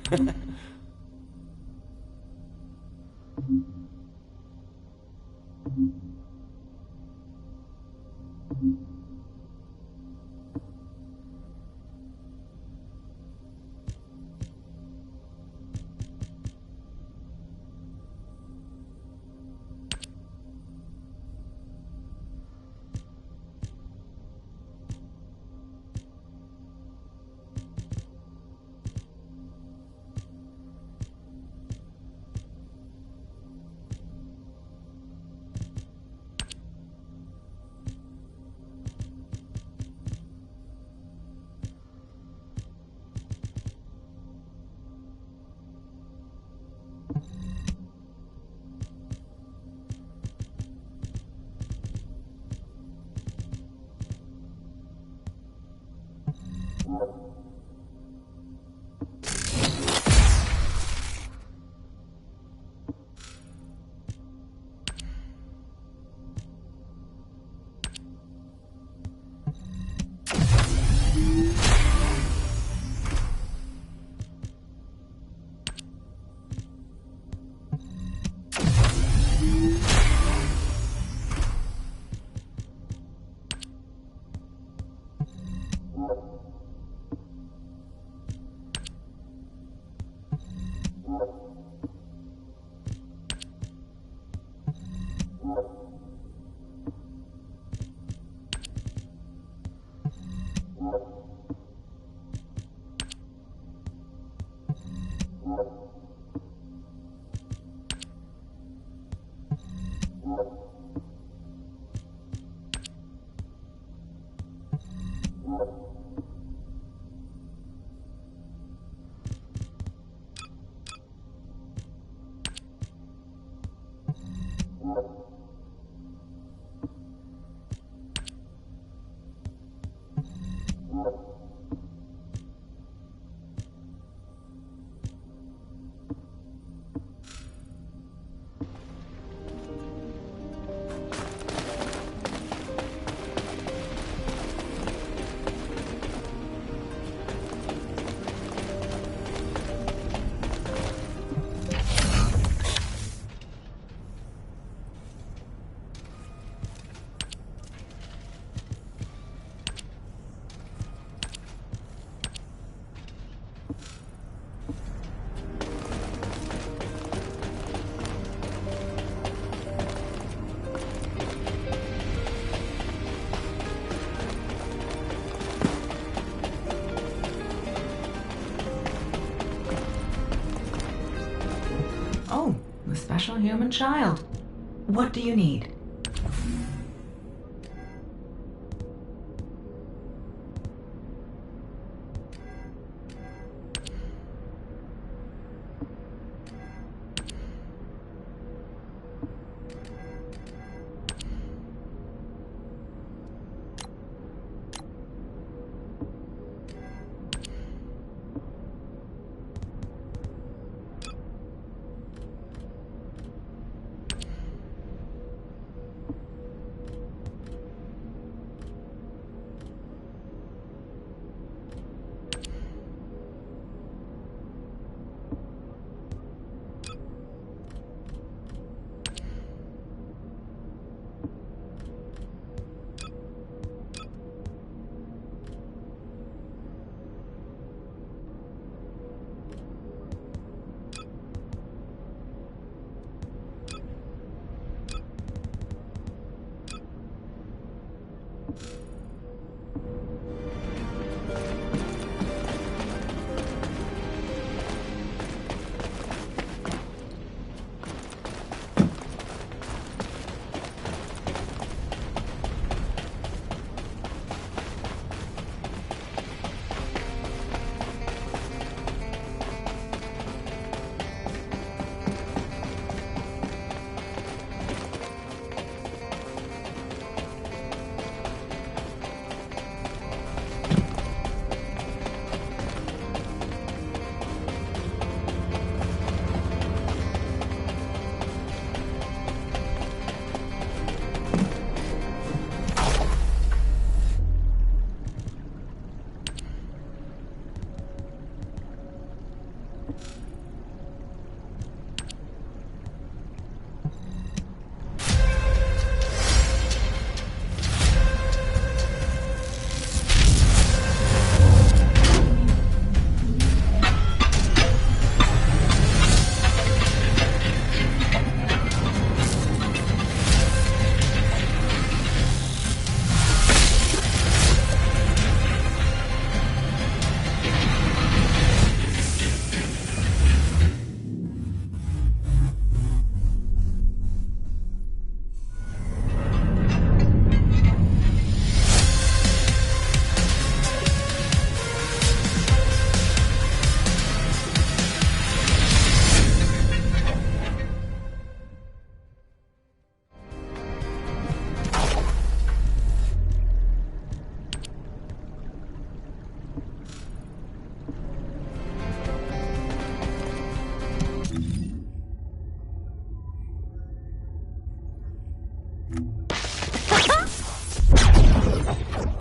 Oh, the special human child. What do you need?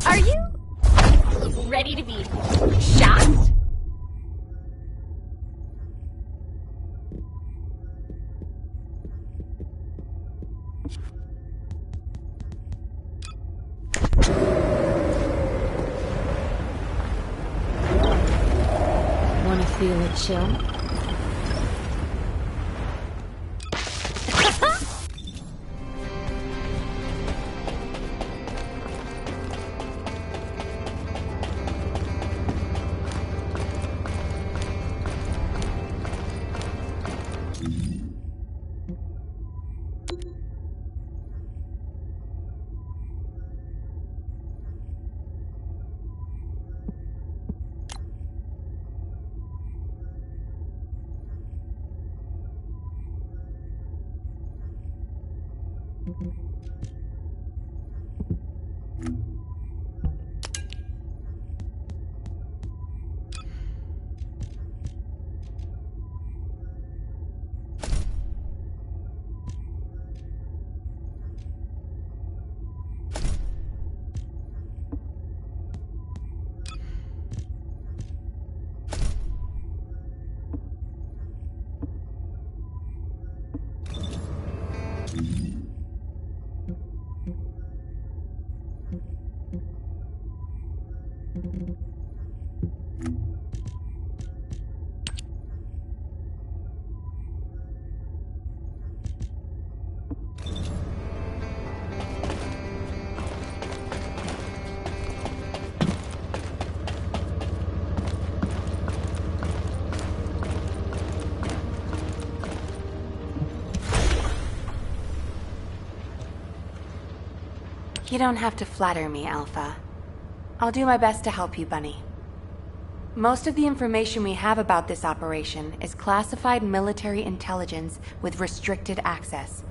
Are you ready to be shocked? Wanna feel a chill? You don't have to flatter me, Alpha. I'll do my best to help you, Bunny. Most of the information we have about this operation is classified military intelligence with restricted access.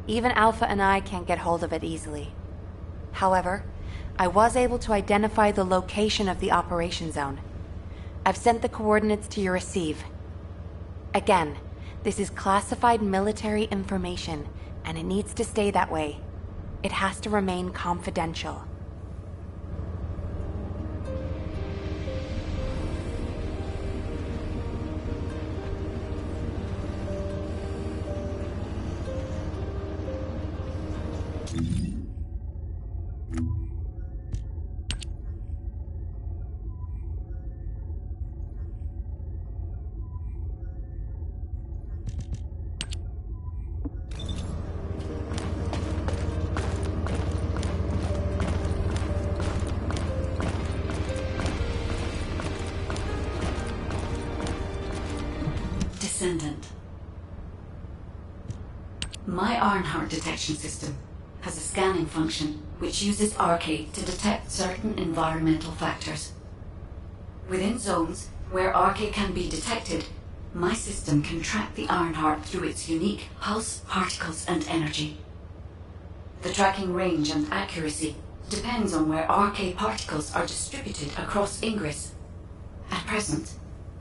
Even Alpha and I can't get hold of it easily. However, I was able to identify the location of the operation zone. I've sent the coordinates to your receive. Again, this is classified military information, and it needs to stay that way. It has to remain confidential. Descendant. My Ironheart detection system has a scanning function which uses Arcade to detect certain environmental factors. Within zones where Arcade can be detected, my system can track the Ironheart through its unique pulse, particles, and energy. The tracking range and accuracy depends on where Arcade particles are distributed across Ingress. At present,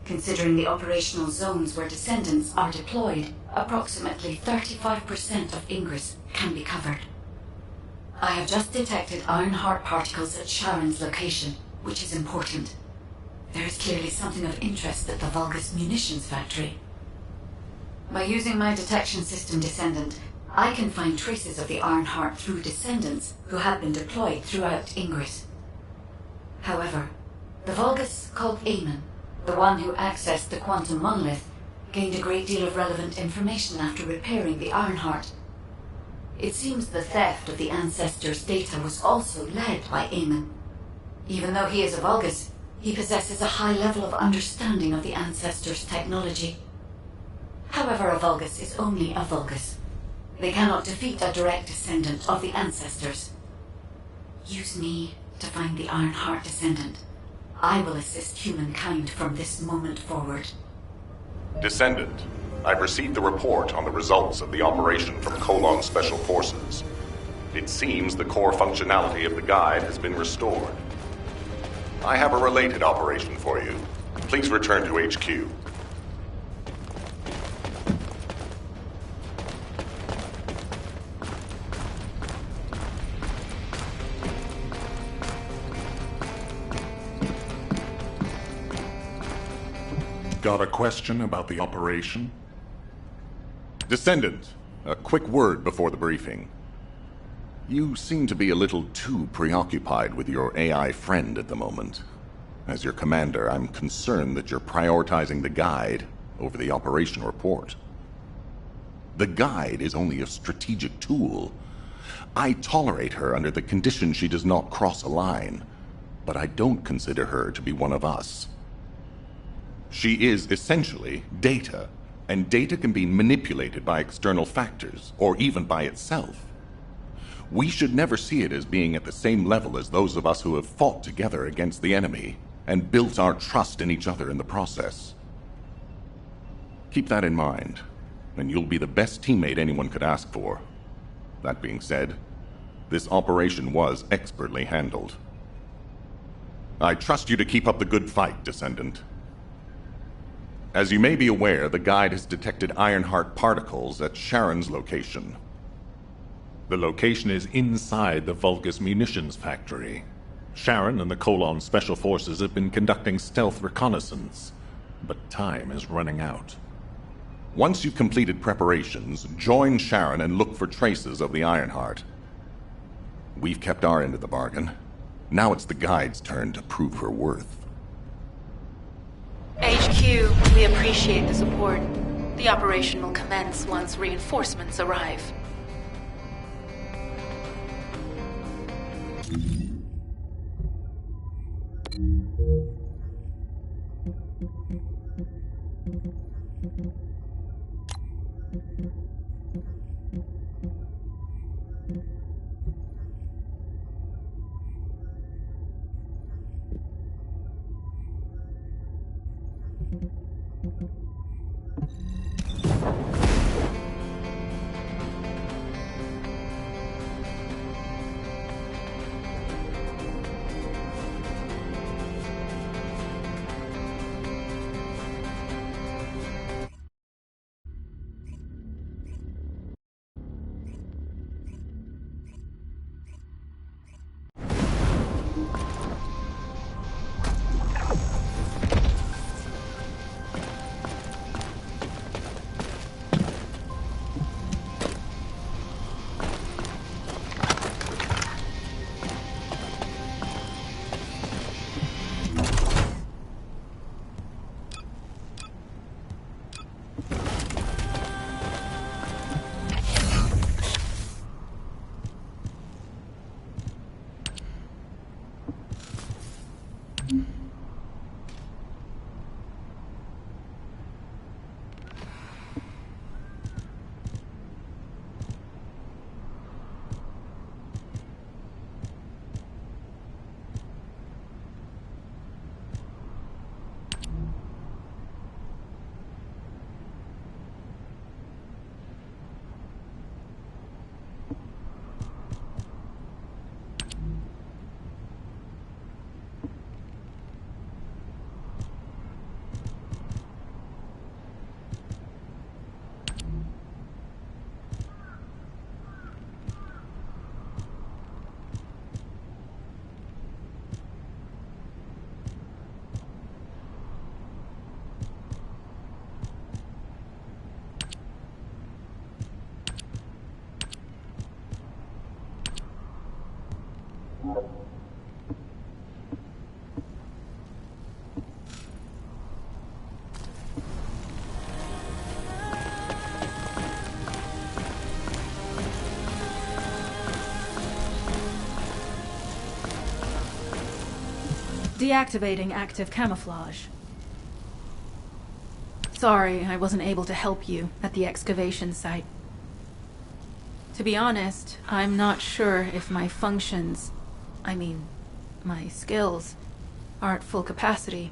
considering the operational zones where Descendants are deployed, approximately 35% of Ingress can be covered. I have just detected Ironheart particles at Sharon's location, which is important. There is clearly something of interest at the Vulgus munitions factory. By using my detection system, Descendant, I can find traces of the Ironheart through descendants who have been deployed throughout Ingress. However, the Vulgus called Eamon, the one who accessed the quantum monolith, gained a great deal of relevant information after repairing the Ironheart. It seems the theft of the Ancestors' data was also led by Eamon. Even though he is a Vulgus, he possesses a high level of understanding of the Ancestors' technology. However, a Vulgus is only a Vulgus. They cannot defeat a direct descendant of the Ancestors. Use me to find the Ironheart, Descendant. I will assist humankind from this moment forward. Descendant, I've received the report on the results of the operation from Colon Special Forces. It seems the core functionality of the guide has been restored. I have a related operation for you. Please return to HQ. Got a question about the operation? Descendant, a quick word before the briefing. You seem to be a little too preoccupied with your AI friend at the moment. As your commander, I'm concerned that you're prioritizing the guide over the operation report. The guide is only a strategic tool. I tolerate her under the condition she does not cross a line, but I don't consider her to be one of us. She is essentially data, and data can be manipulated by external factors, or even by itself. We should never see it as being at the same level as those of us who have fought together against the enemy, and built our trust in each other in the process. Keep that in mind, and you'll be the best teammate anyone could ask for. That being said, this operation was expertly handled. I trust you to keep up the good fight, Descendant. As you may be aware, the guide has detected Ironheart particles at Sharon's location. The location is inside the Vulgus munitions factory. Sharon and the Colon Special Forces have been conducting stealth reconnaissance, but time is running out. Once you've completed preparations, join Sharon and look for traces of the Ironheart. We've kept our end of the bargain. Now it's the guide's turn to prove her worth. HQ, we appreciate the support. The operation will commence once reinforcements arrive. Deactivating active camouflage. Sorry, I wasn't able to help you at the excavation site. To be honest, I'm not sure if my functions, my skills, are at full capacity.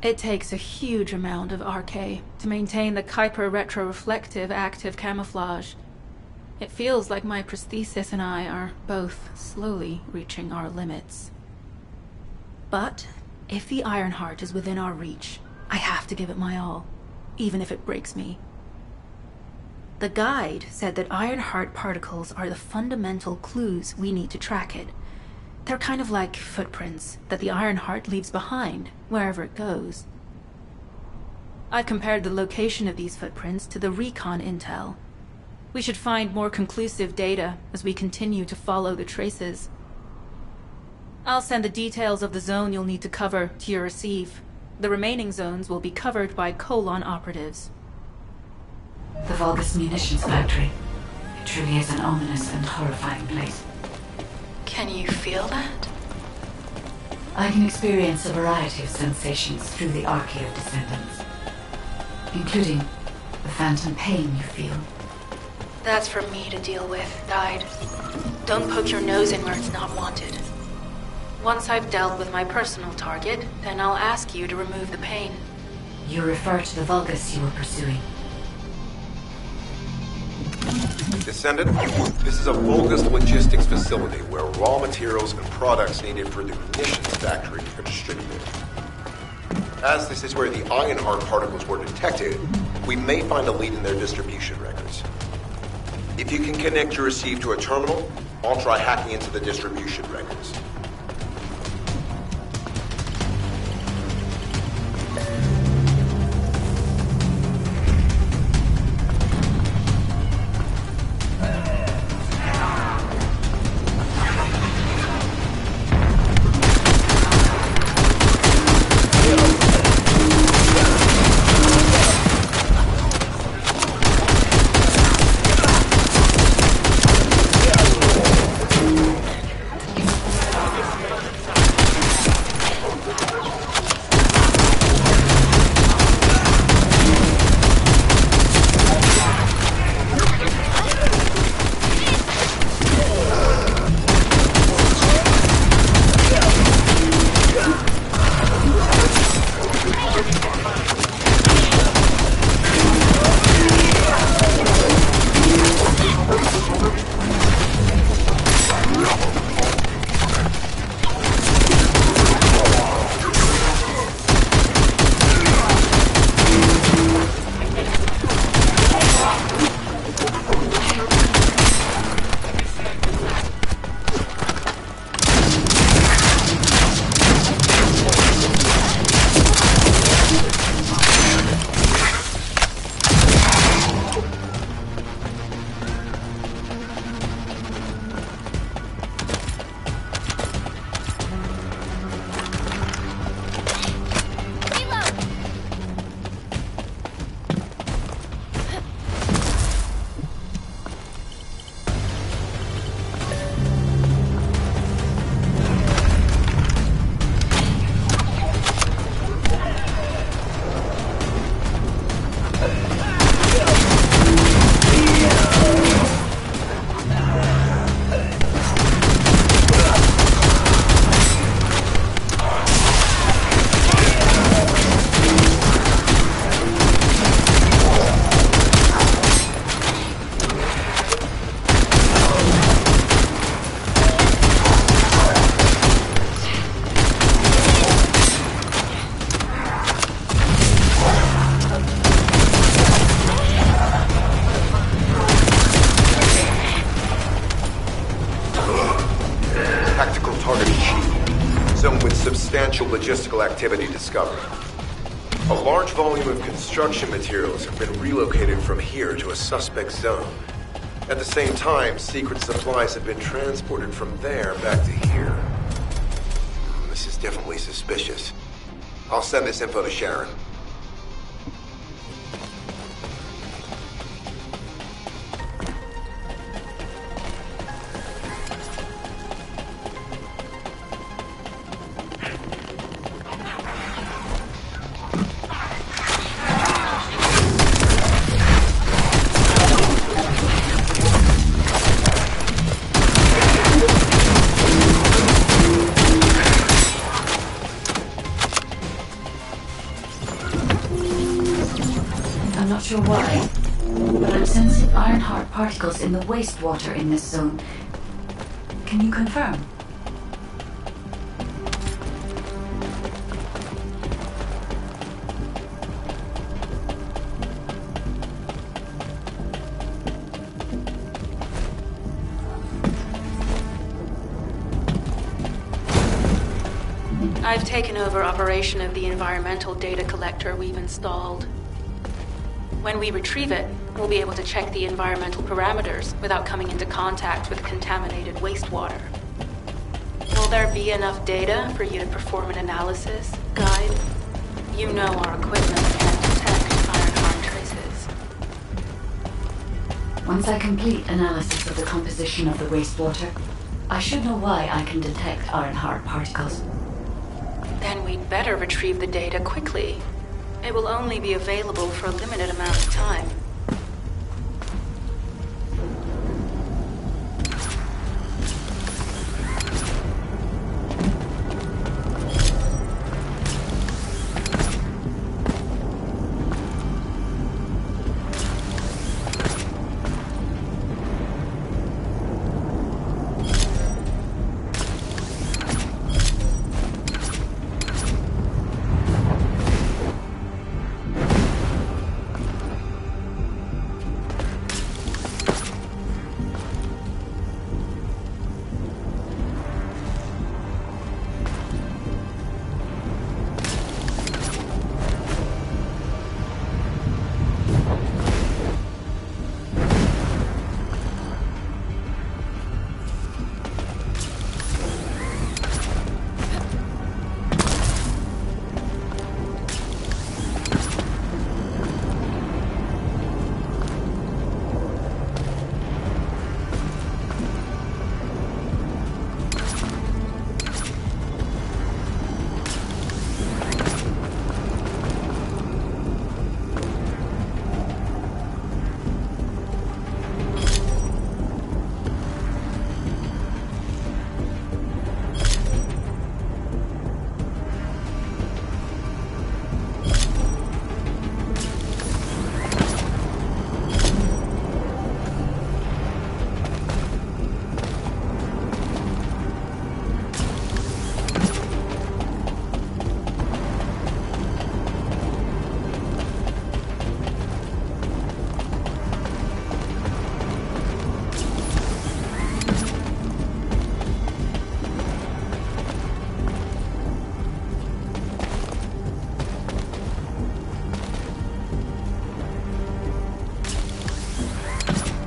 It takes a huge amount of RK to maintain the Kuiper retroreflective active camouflage. It feels like my prosthesis and I are both slowly reaching our limits. But if the Ironheart is within our reach, I have to give it my all, even if it breaks me. The guide said that Ironheart particles are the fundamental clues we need to track it. They're kind of like footprints that the Ironheart leaves behind, wherever it goes. I compared the location of these footprints to the recon intel. We should find more conclusive data as we continue to follow the traces. I'll send the details of the zone you'll need to cover to your receive. The remaining zones will be covered by Colon operatives. The Vulgus Munitions Factory. It truly is an ominous and horrifying place. Can you feel that? I can experience a variety of sensations through the Archaea of Descendants, including the phantom pain you feel. That's for me to deal with, Guide. Don't poke your nose in where it's not wanted. Once I've dealt with my personal target, then I'll ask you to remove the pain. You refer to the Vulgus you were pursuing. Descendant, this is a Vulgus logistics facility where raw materials and products needed for the munitions factory are distributed. As this is where the Ironheart particles were detected, we may find a lead in their distribution records. If you can connect your receive to a terminal, I'll try hacking into the distribution records. Logistical activity discovered. A large volume of construction materials have been relocated from here to a suspect zone. At the same time, secret supplies have been transported from there back to here. This is definitely suspicious. I'll send this info to Sharon. I'm not sure why, but I'm sensing Ironheart particles in the wastewater in this zone. Can you confirm? I've taken over operation of the environmental data collector we've installed. When we retrieve it, we'll be able to check the environmental parameters without coming into contact with contaminated wastewater. Will there be enough data for you to perform an analysis, Guide? You know our equipment can detect Ironheart traces. Once I complete analysis of the composition of the wastewater, I should know why I can detect Ironheart particles. Then we'd better retrieve the data quickly. It will only be available for a limited amount of time.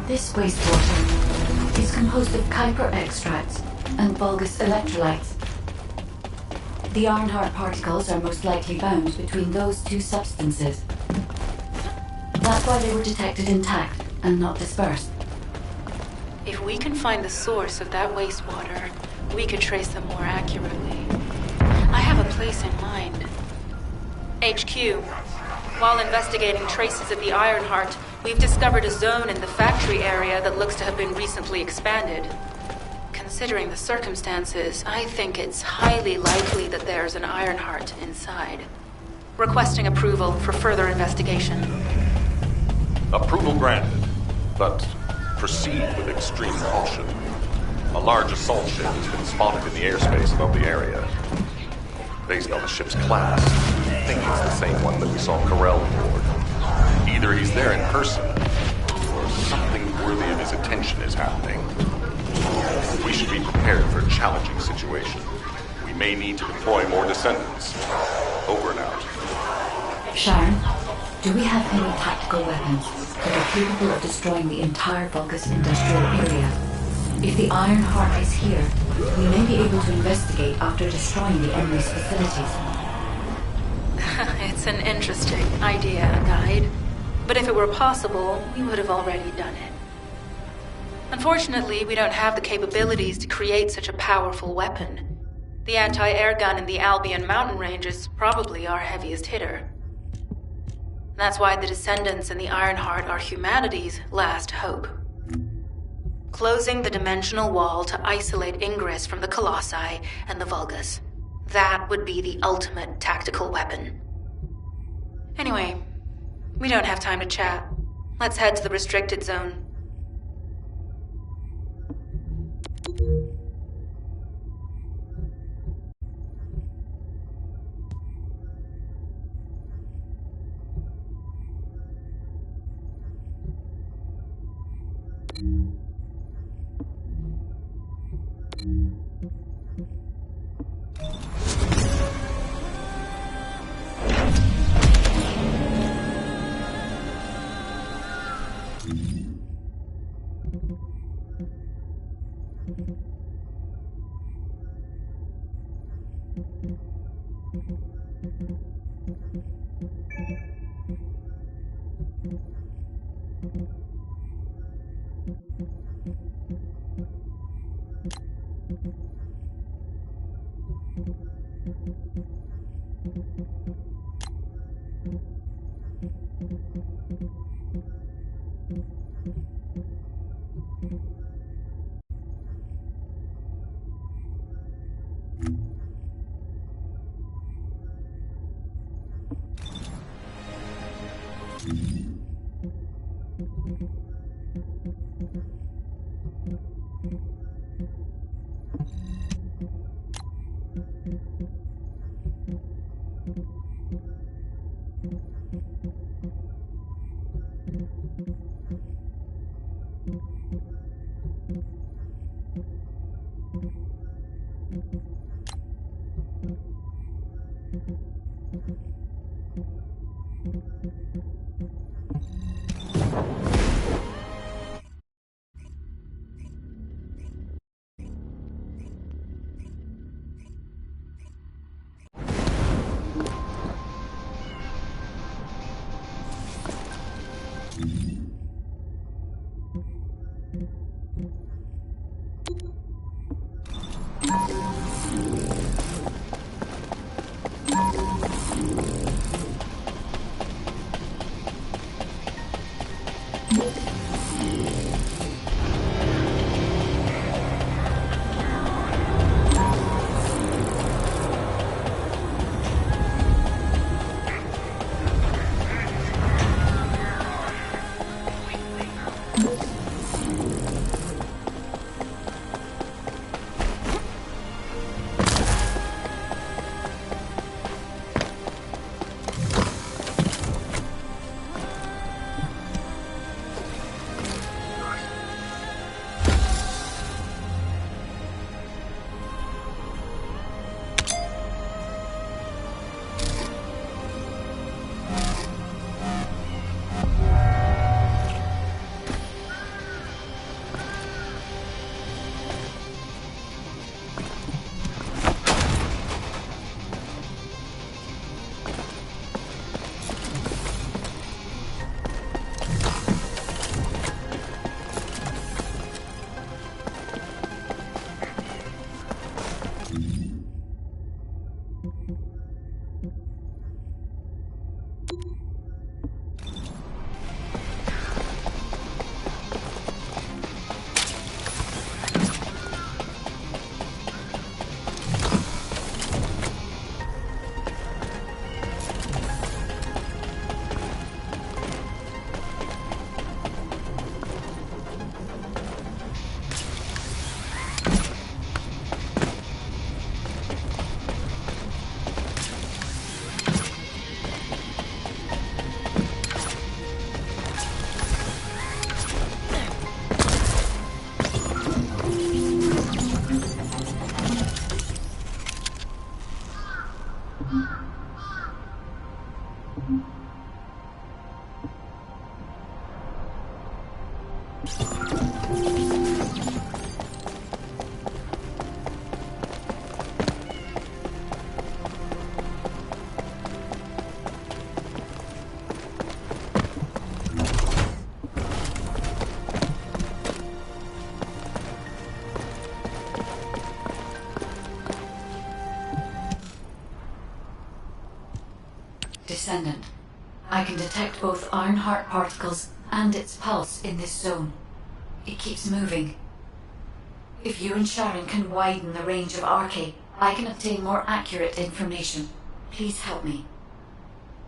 This wastewater is composed of Kuiper extracts and Vulgus electrolytes. The Ironheart particles are most likely bound between those two substances. That's why they were detected intact and not dispersed. If we can find the source of that wastewater, we could trace them more accurately. I have a place in mind. HQ. While investigating traces of the Ironheart, we've discovered a zone in the factory area that looks to have been recently expanded. Considering the circumstances, I think it's highly likely that there's an Ironheart inside. Requesting approval for further investigation. Approval granted, but proceed with extreme caution. A large assault ship has been spotted in the airspace above the area. Based on the ship's class, I think it's the same one that we saw Corell aboard. Either he's there in person, or something worthy of his attention is happening. We should be prepared for a challenging situation. We may need to deploy more descendants. Over and out. Sharon, do we have any tactical weapons that are capable of destroying the entire Vulgus industrial area? If the Ironheart is here, we may be able to investigate after destroying the enemy's facilities. It's an interesting idea, Guide. But if it were possible, we would have already done it. Unfortunately, we don't have the capabilities to create such a powerful weapon. The anti-air gun in the Albion mountain range is probably our heaviest hitter. That's why the Descendants and the Ironheart are humanity's last hope. Closing the dimensional wall to isolate Ingress from the Colossi and the Vulgus. That would be the ultimate tactical weapon. Anyway, We don't have time to chat. Let's head to the restricted zone. Descendant, I can detect both Ironheart particles and its pulse in this zone. It keeps moving. If you and Sharon can widen the range of Arche, I can obtain more accurate information. Please help me.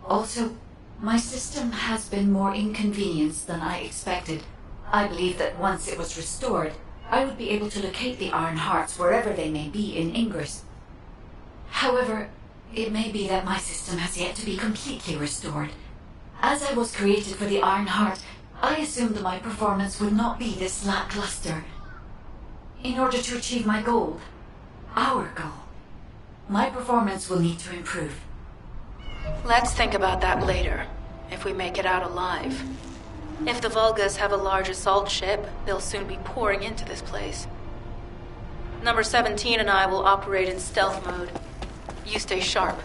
Also, My system has been more inconvenienced than I expected. I believe that once it was restored, I would be able to locate the Iron Hearts wherever they may be in Ingress. However, it may be that my system has yet to be completely restored. As I was created for the Iron Heart, I assumed that my performance would not be this lackluster. In order to achieve my goal, our goal, my performance will need to improve. Let's think about that later, if we make it out alive. If the Vulgus have a large assault ship, they'll soon be pouring into this place. Number 17 and I will operate in stealth mode. You stay sharp.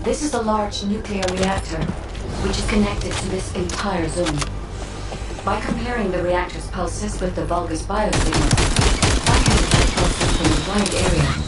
This is a large nuclear reactor, which is connected to this entire zone. By comparing the reactor's pulses with the Vulgus biosignals, I can detect pulses from a wide area.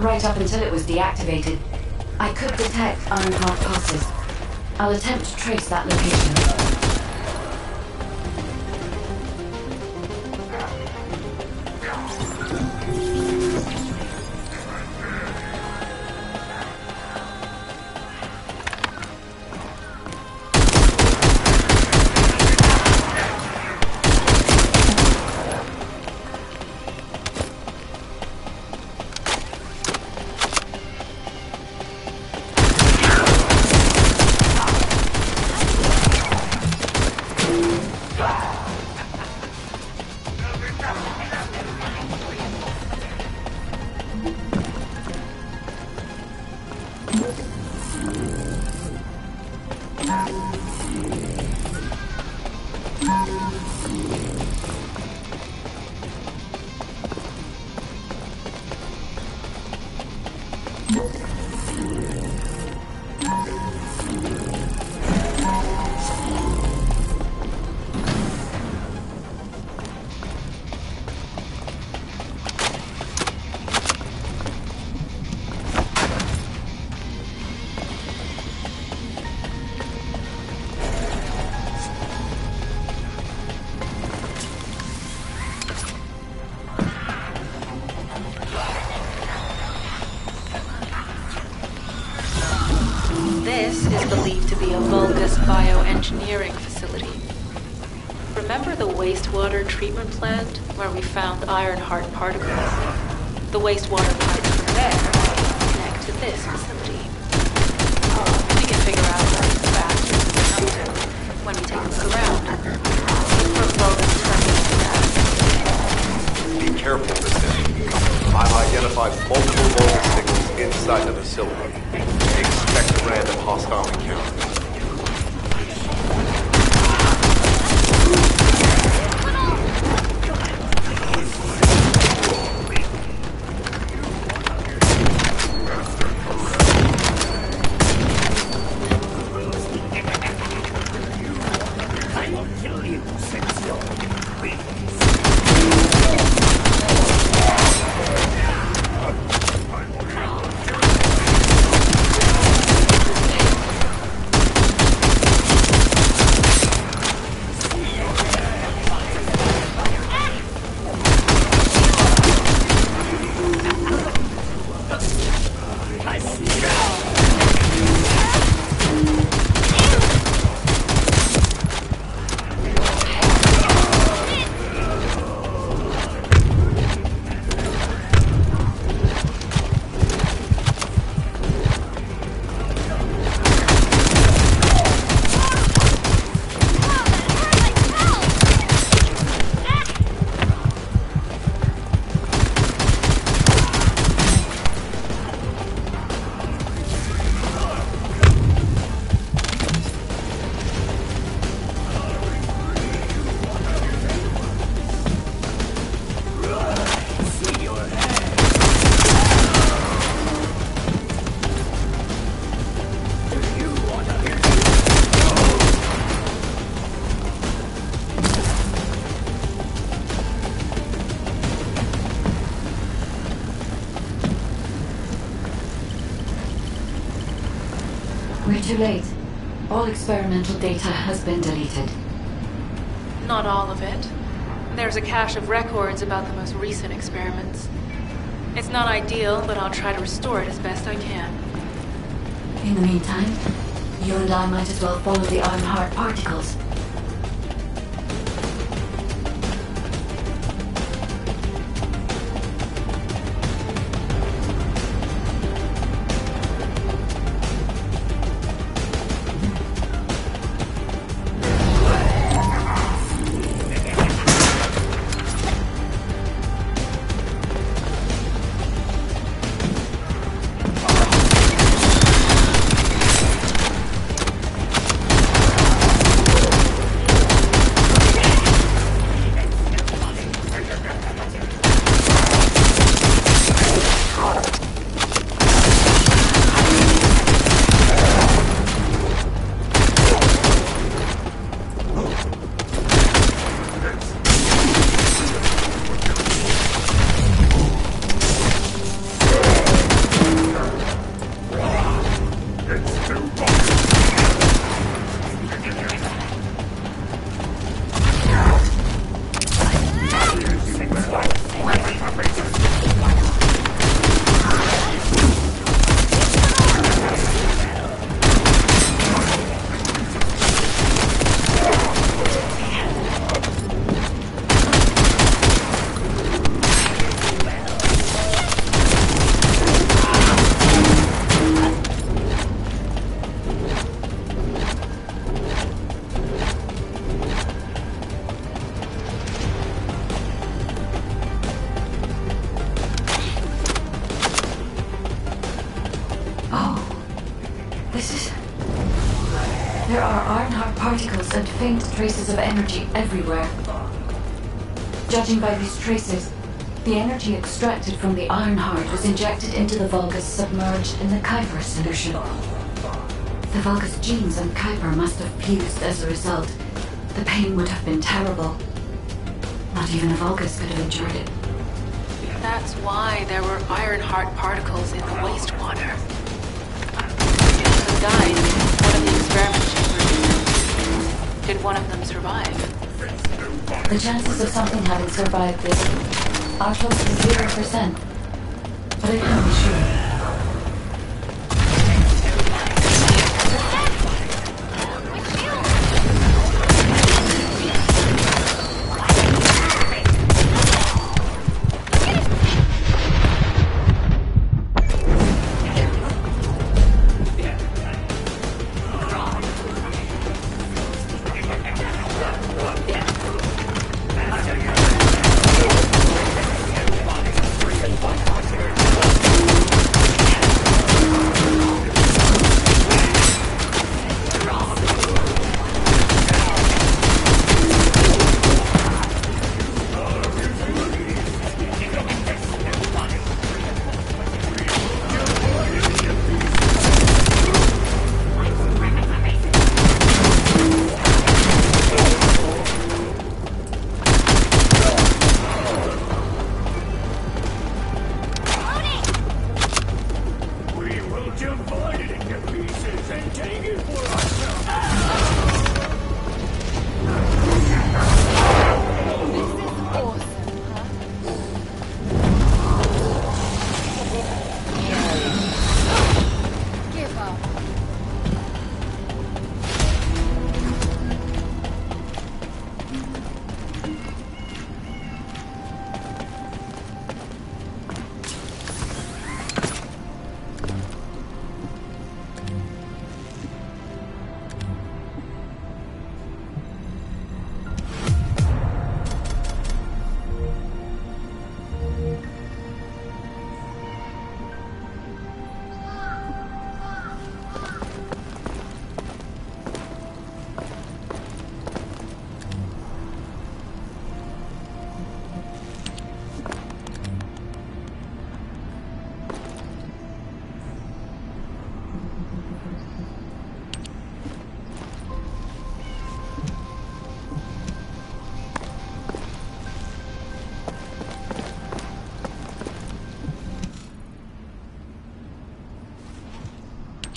Right up until it was deactivated, I could detect Iron Heart pulses. I'll attempt to trace that location. This is believed to be a Vulgus bioengineering facility. Remember the wastewater treatment plant where we found Ironheart particles? The wastewater pipes from there connect to this facility. We can figure out what these bastards are up to when we take a look around. Look for Vulgus terminal. Be careful, Descendant. I've identified multiple Vulgus signals inside the facility. Expect a random hostile encounter. We're too late. All experimental data has been deleted. Not all of it. There's a cache of records about the most recent experiments. It's not ideal, but I'll try to restore it as best I can. In the meantime, you and I might as well follow the Ironheart particles. There are Ironheart particles and faint traces of energy everywhere. Judging by these traces, the energy extracted from the Ironheart was injected into the Vulgus submerged in the Kuiper solution. The Vulgus genes and Kuiper must have fused as a result. The pain would have been terrible. Not even a Vulgus could have endured it. That's why there were Ironheart particles in the wastewater. The died in one of the experiment chambers. Did one of them survive? The chances of something having survived this are close to 0%, but I can't be sure.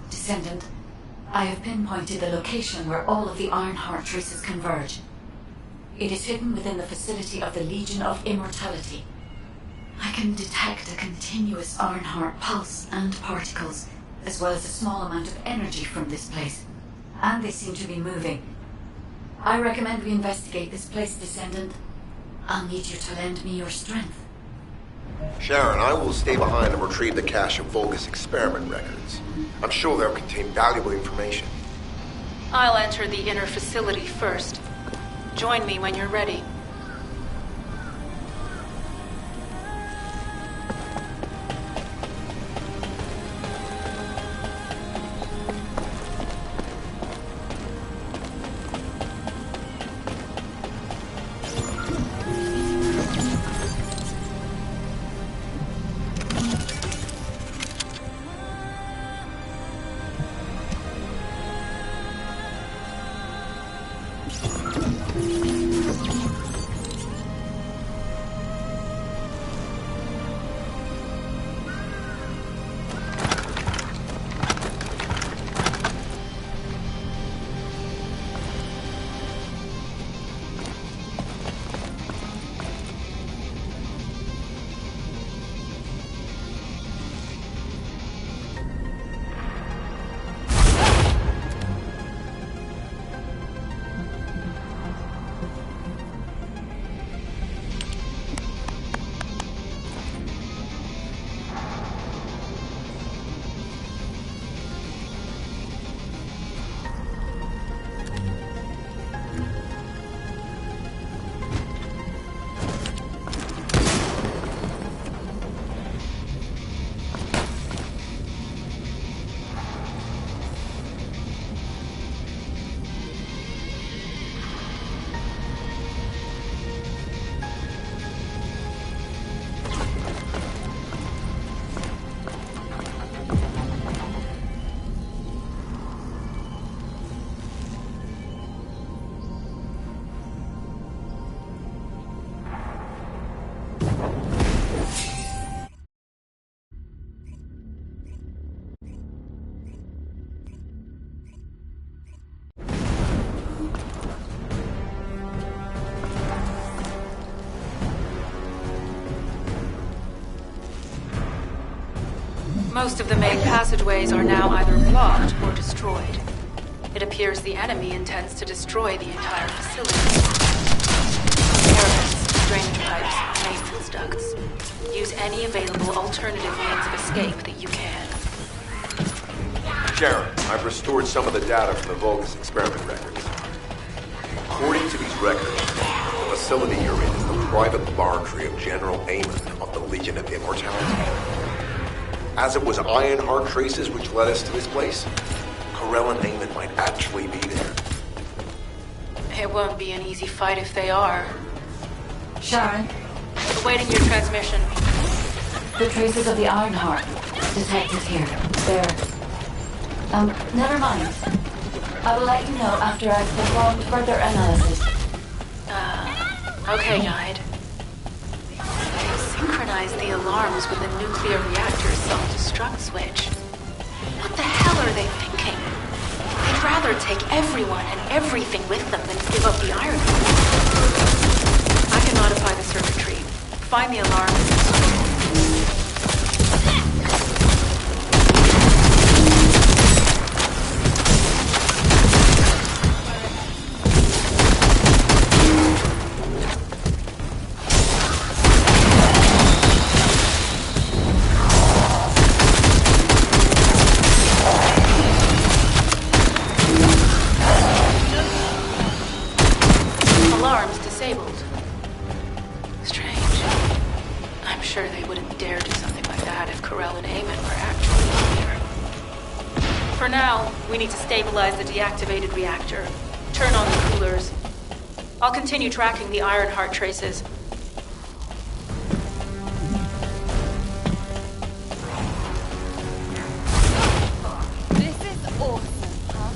Descendant, I have pinpointed the location where all of the Ironheart traces converge. It is hidden within the facility of the Legion of Immortality. I can detect a continuous Ironheart pulse and particles, as well as a small amount of energy from this place. And they seem to be moving. I recommend we investigate this place, Descendant. I'll need you to lend me your strength. Sharon, I will stay behind and retrieve the cache of Vulgus experiment records. I'm sure they'll contain valuable information. I'll enter the inner facility first. Join me when you're ready. Most of the main passageways are now either blocked or destroyed. It appears the enemy intends to destroy the entire facility. Parapets, drainage pipes, maintenance ducts. Use any available alternative means of escape that you can. Sharon, I've restored some of the data from the Vulgus experiment records. According to these records, the facility you're in is the private laboratory of General Amon of the Legion of Immortality. As it was Ironheart traces which led us to this place, Corell and Amon might actually be there. It won't be an easy fight if they are. Sharon? Awaiting your transmission. The traces of the Ironheart detected here. They're... never mind. I will let you know after I've performed further analysis. Okay, Guide. Synchronize the alarms with the nuclear reactor's self-destruct switch. What the hell are they thinking? take everyone and everything with them than give up the iron. I can modify the circuitry, find the alarm. Alarms disabled. Strange. I'm sure they wouldn't dare do something like that if Corell and Eamon were actually here. For now, we need to stabilize the deactivated reactor, turn on the coolers. I'll continue tracking the Ironheart traces. This is awesome, huh?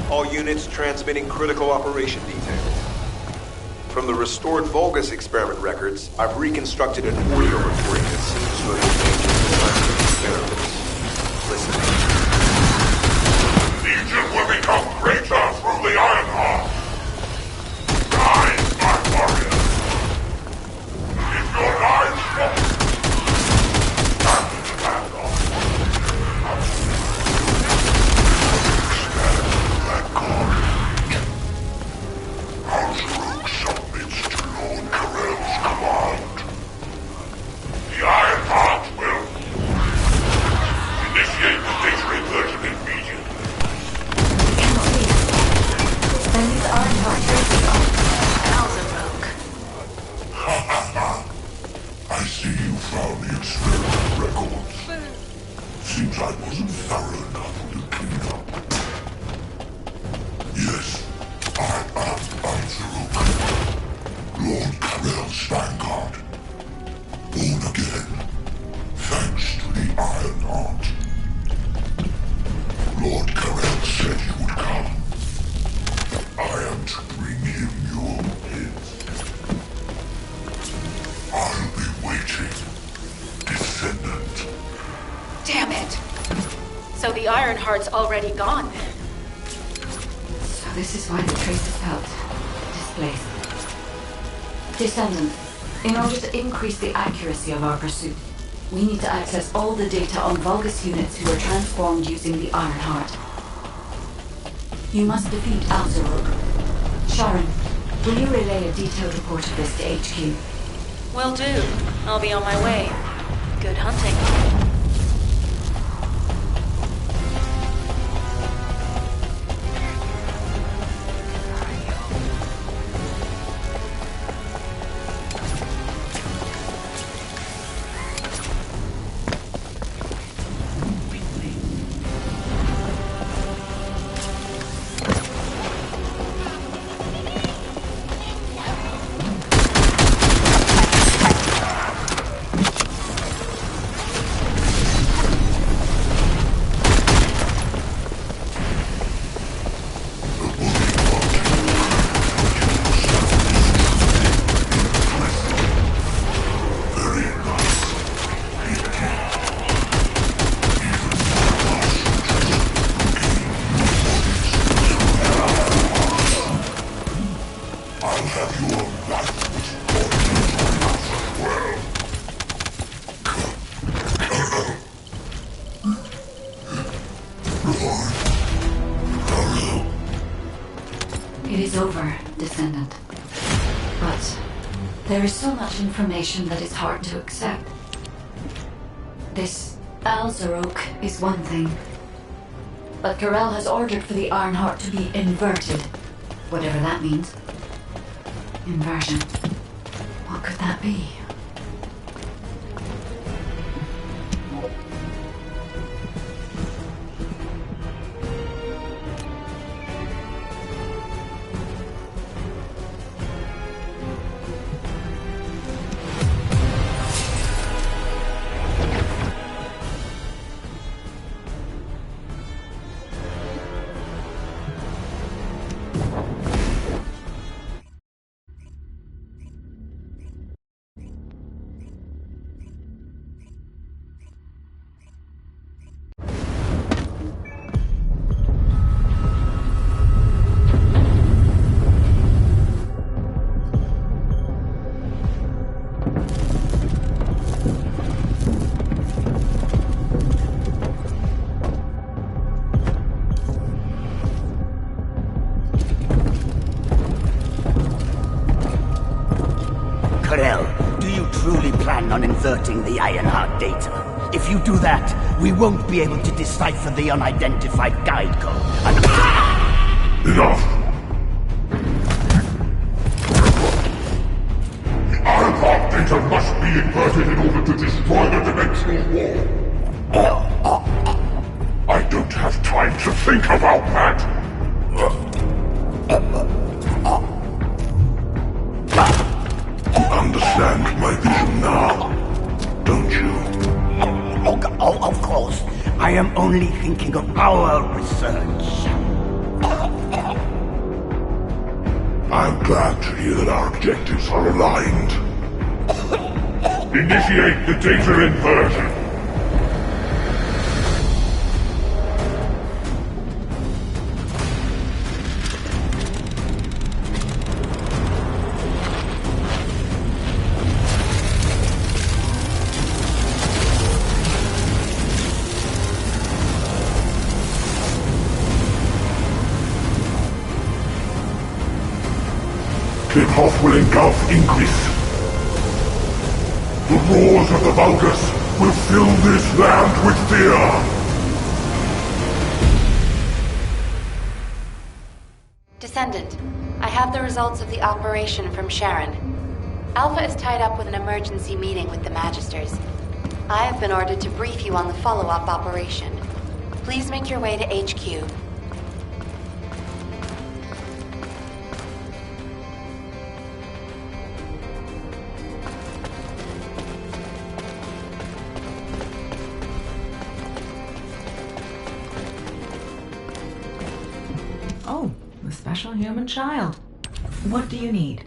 All units transmitting critical operation details. From the restored Vulgus experiment records, I've reconstructed an audio recording that seems to have been made during the experiments. Listen. Legion will become greater through the Ironheart. Rise, my warrior. If your lives fall, stand in the battle. Hansruk submits to Lord Corell's command. The Ironheart will initiate the data reversion immediately. Then these Ironheart traces are... I see you found the experiment records. Seems I wasn't thorough enough to clean up. Yes, I am Hansruk, Lord Corell's vanguard. Born again, thanks to the Ironheart. Lord Corell said he would come. I am to bring him your hits. I'll be waiting, Descendant. Damn it! So the Ironheart's already gone then. So this is why the traces felt displaced. Descendant, in order to increase the accuracy of our pursuit, we need to access all the data on Vulgus units who were transformed using the Ironheart. You must defeat Alzaruk. Sharon, will you relay a detailed report of this to HQ? Will do. I'll be on my way. Good hunting. is over, Descendant. But there is so much information that is hard to accept. This Alzarok is one thing. But Karel has ordered for the Ironheart to be inverted. Whatever that means. Inversion. What could that be? On inverting the Ironheart data. If you do that, we won't be able to decipher the unidentified guide code. Enough! The Ironheart data must be inverted in order to destroy the dimensional wall. I don't have time to think about that! You understand my vision now, don't you? Oh, of course. I am only thinking of our research. I'm glad to hear that our objectives are aligned. Initiate the data inversion. Klimhoff will engulf Ingris. The roars of the Vulgus will fill this land with fear. Descendant, I have the results of the operation from Sharon. Alpha is tied up with an emergency meeting with the Magisters. I have been ordered to brief you on the follow-up operation. Please make your way to HQ. Oh, the special human child. What do you need?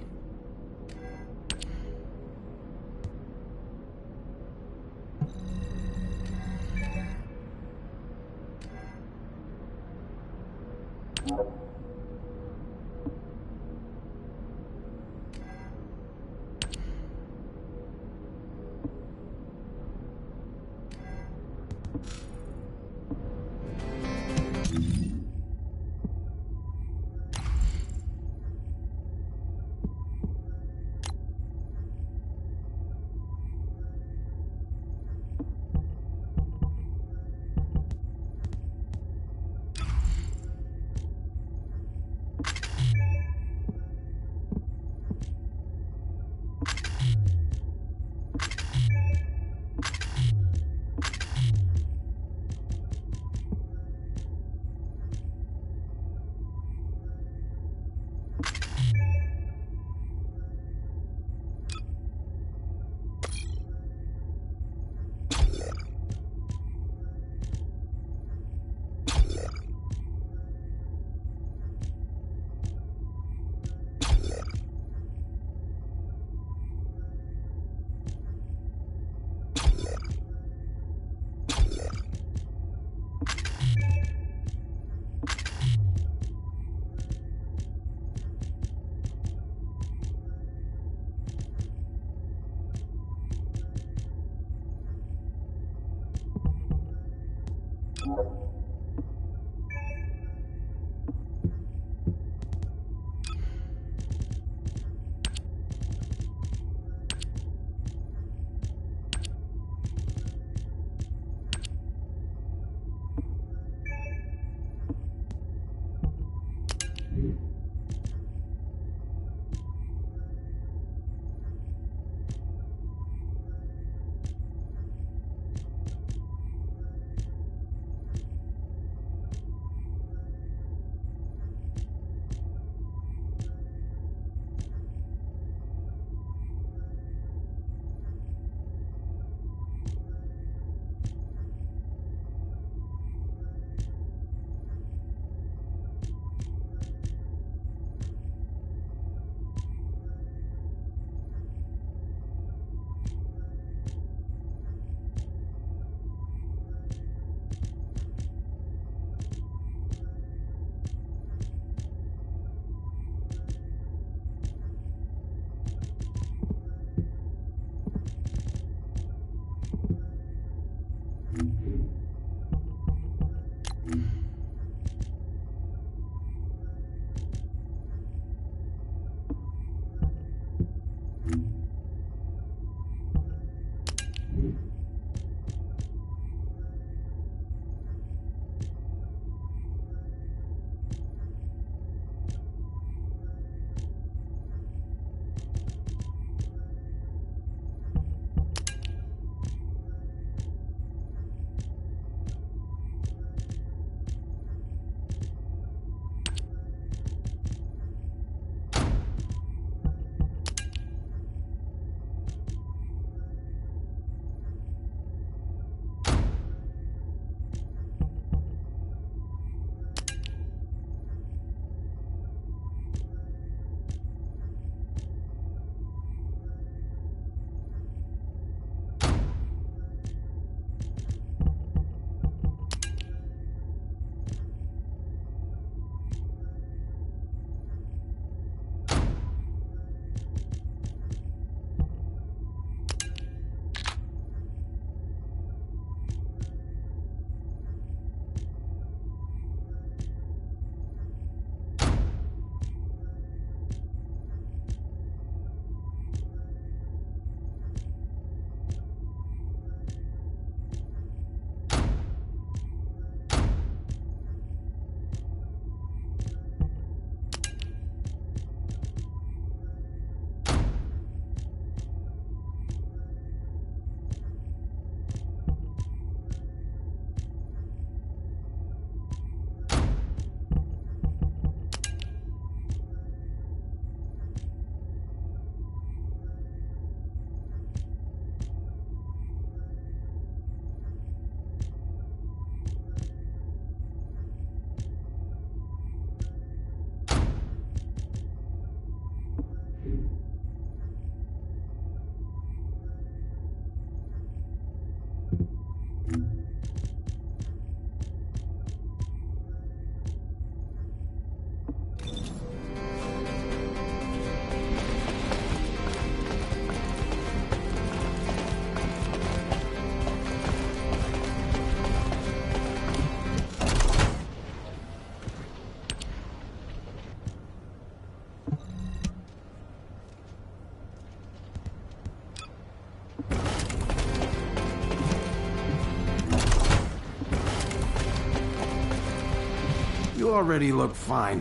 You already look fine,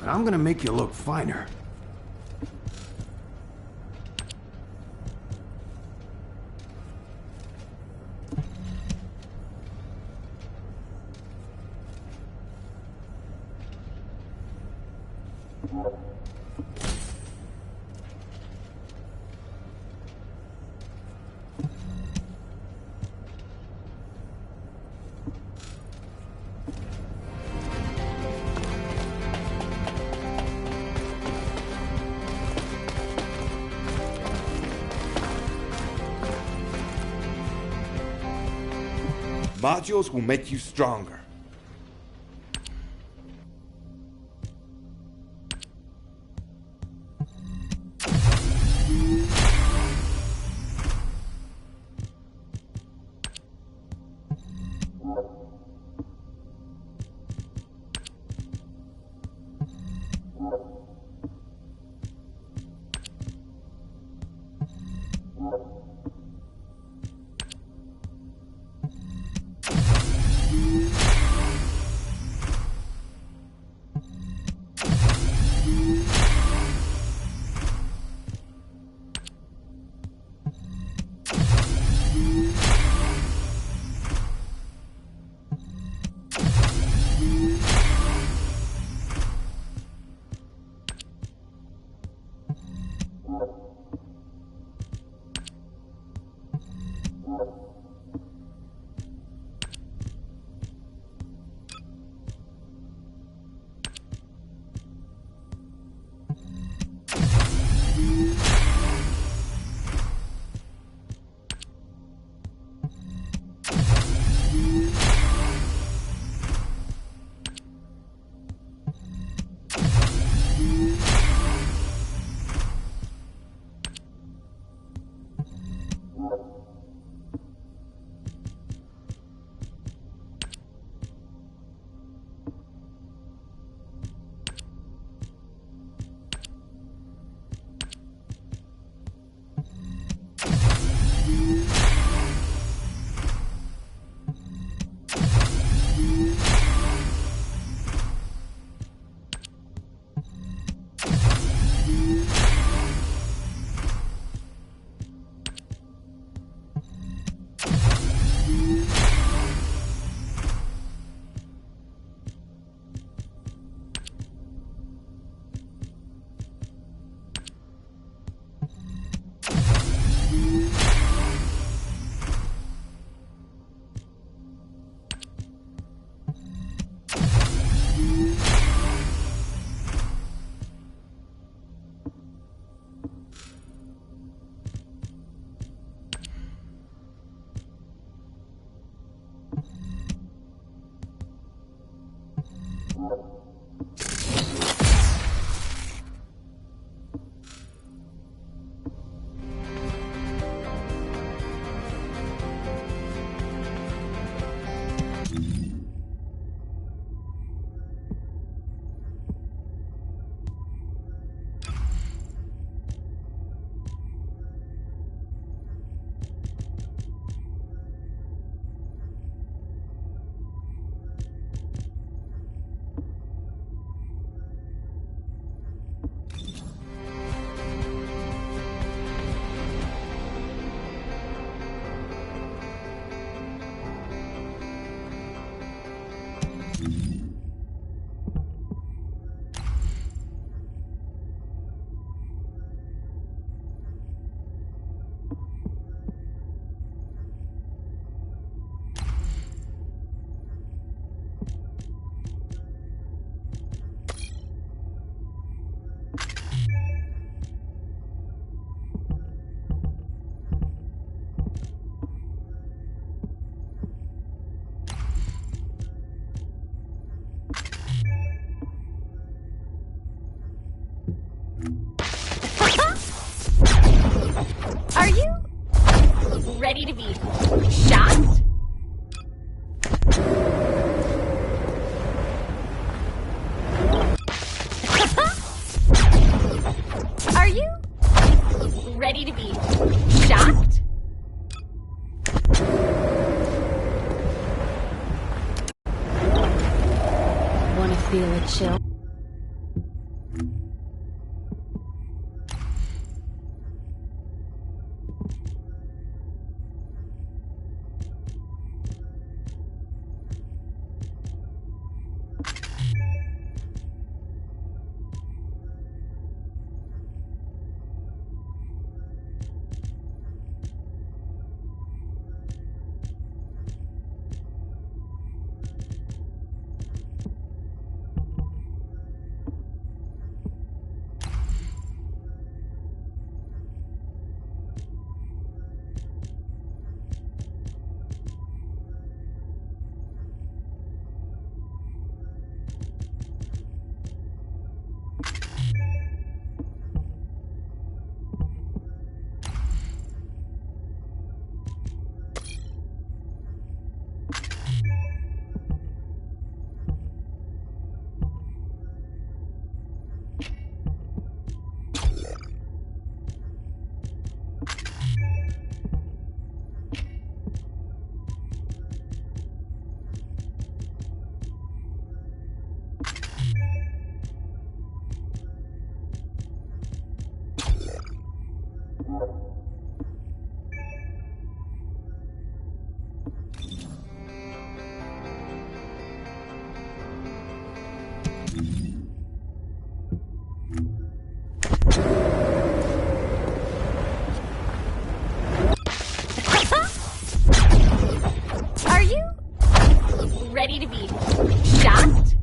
but I'm gonna make you look finer. Modules will make you stronger. feel a chill. Are you ready to be shocked?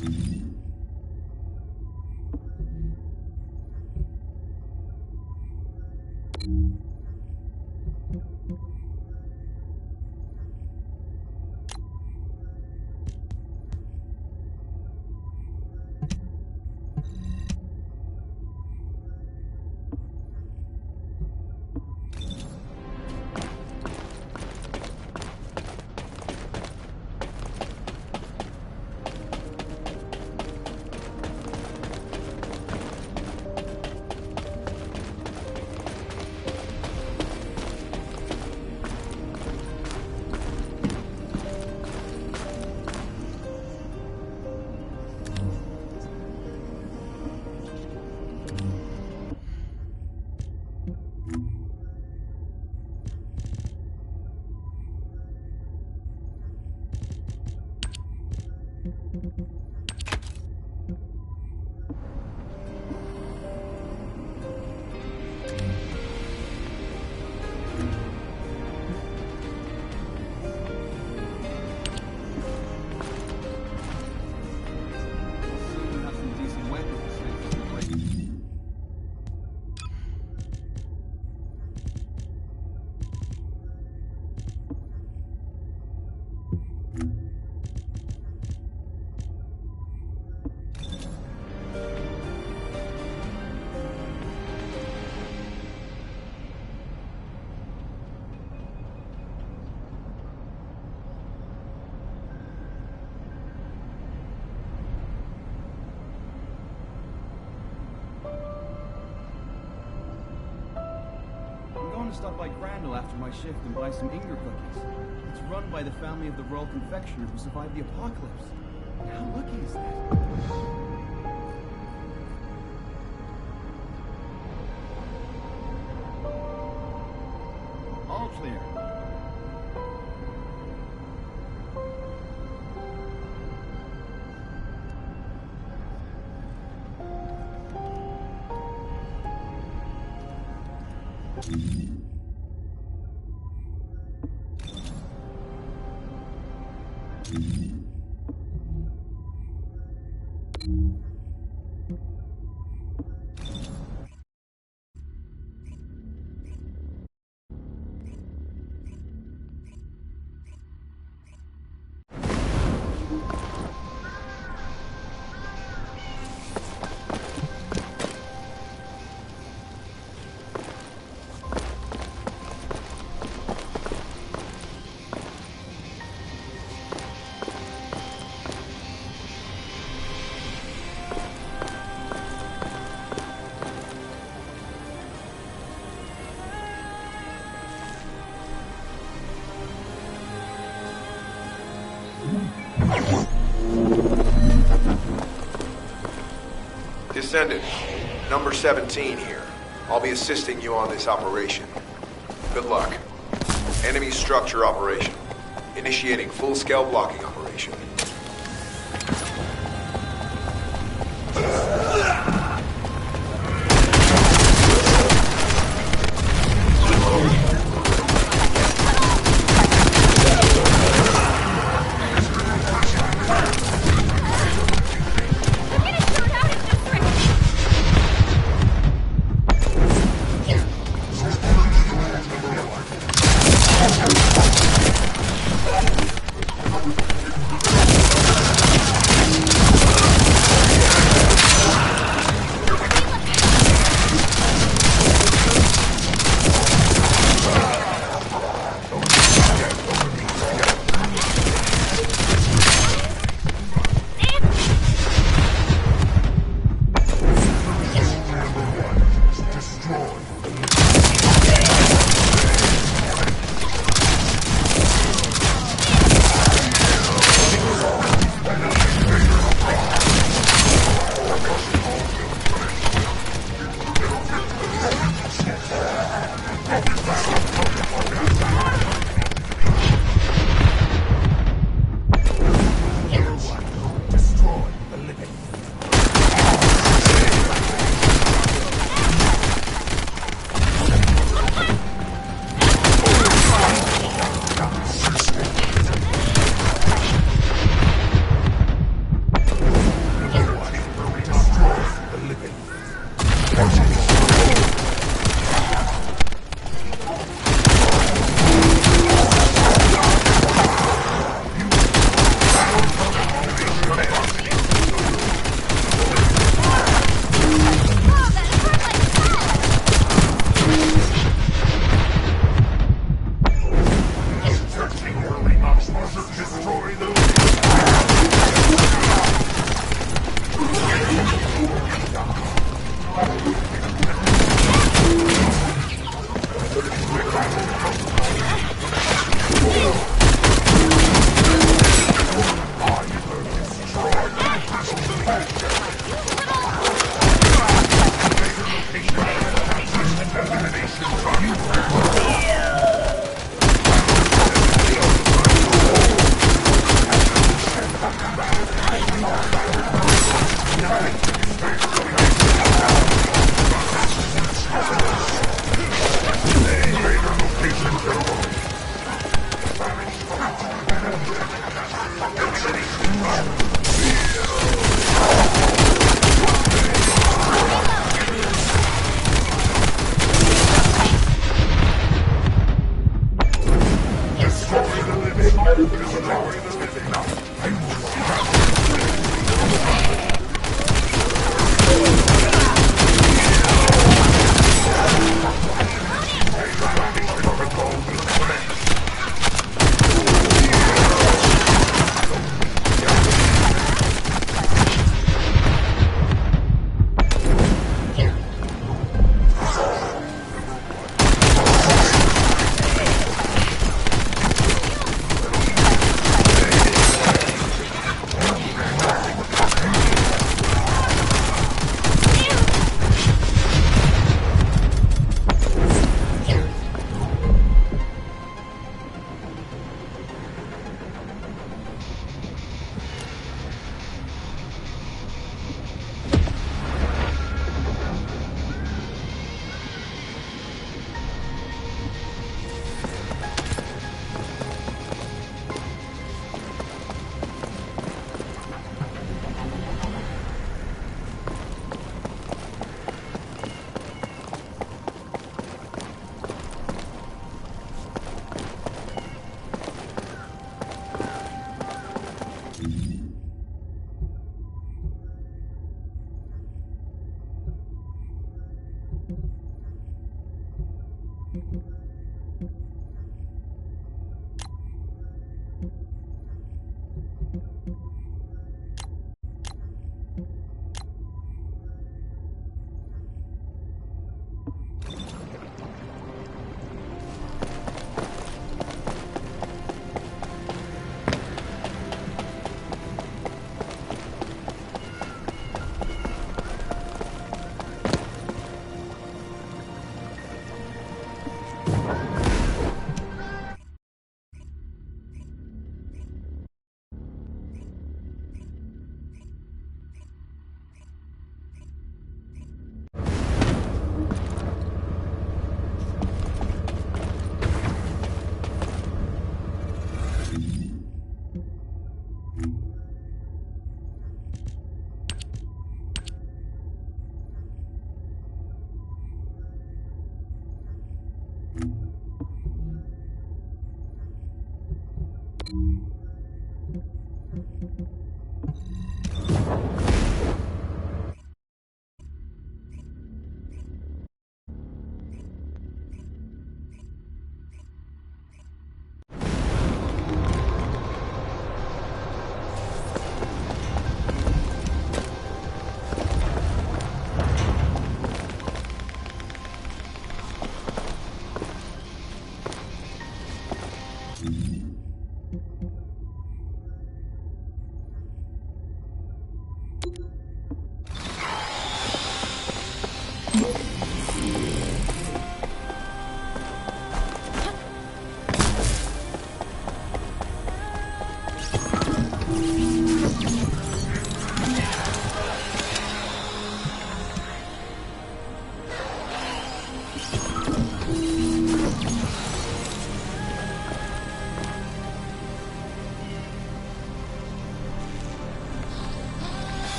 To stop by Crandall after my shift and buy some Inger cookies. It's run by the family of the Royal Confectioner who survived the apocalypse. How lucky is that? All clear. Descendant, number 17 here. I'll be assisting you on this operation. Good luck. Enemy structure operation. Initiating full-scale blocking operation.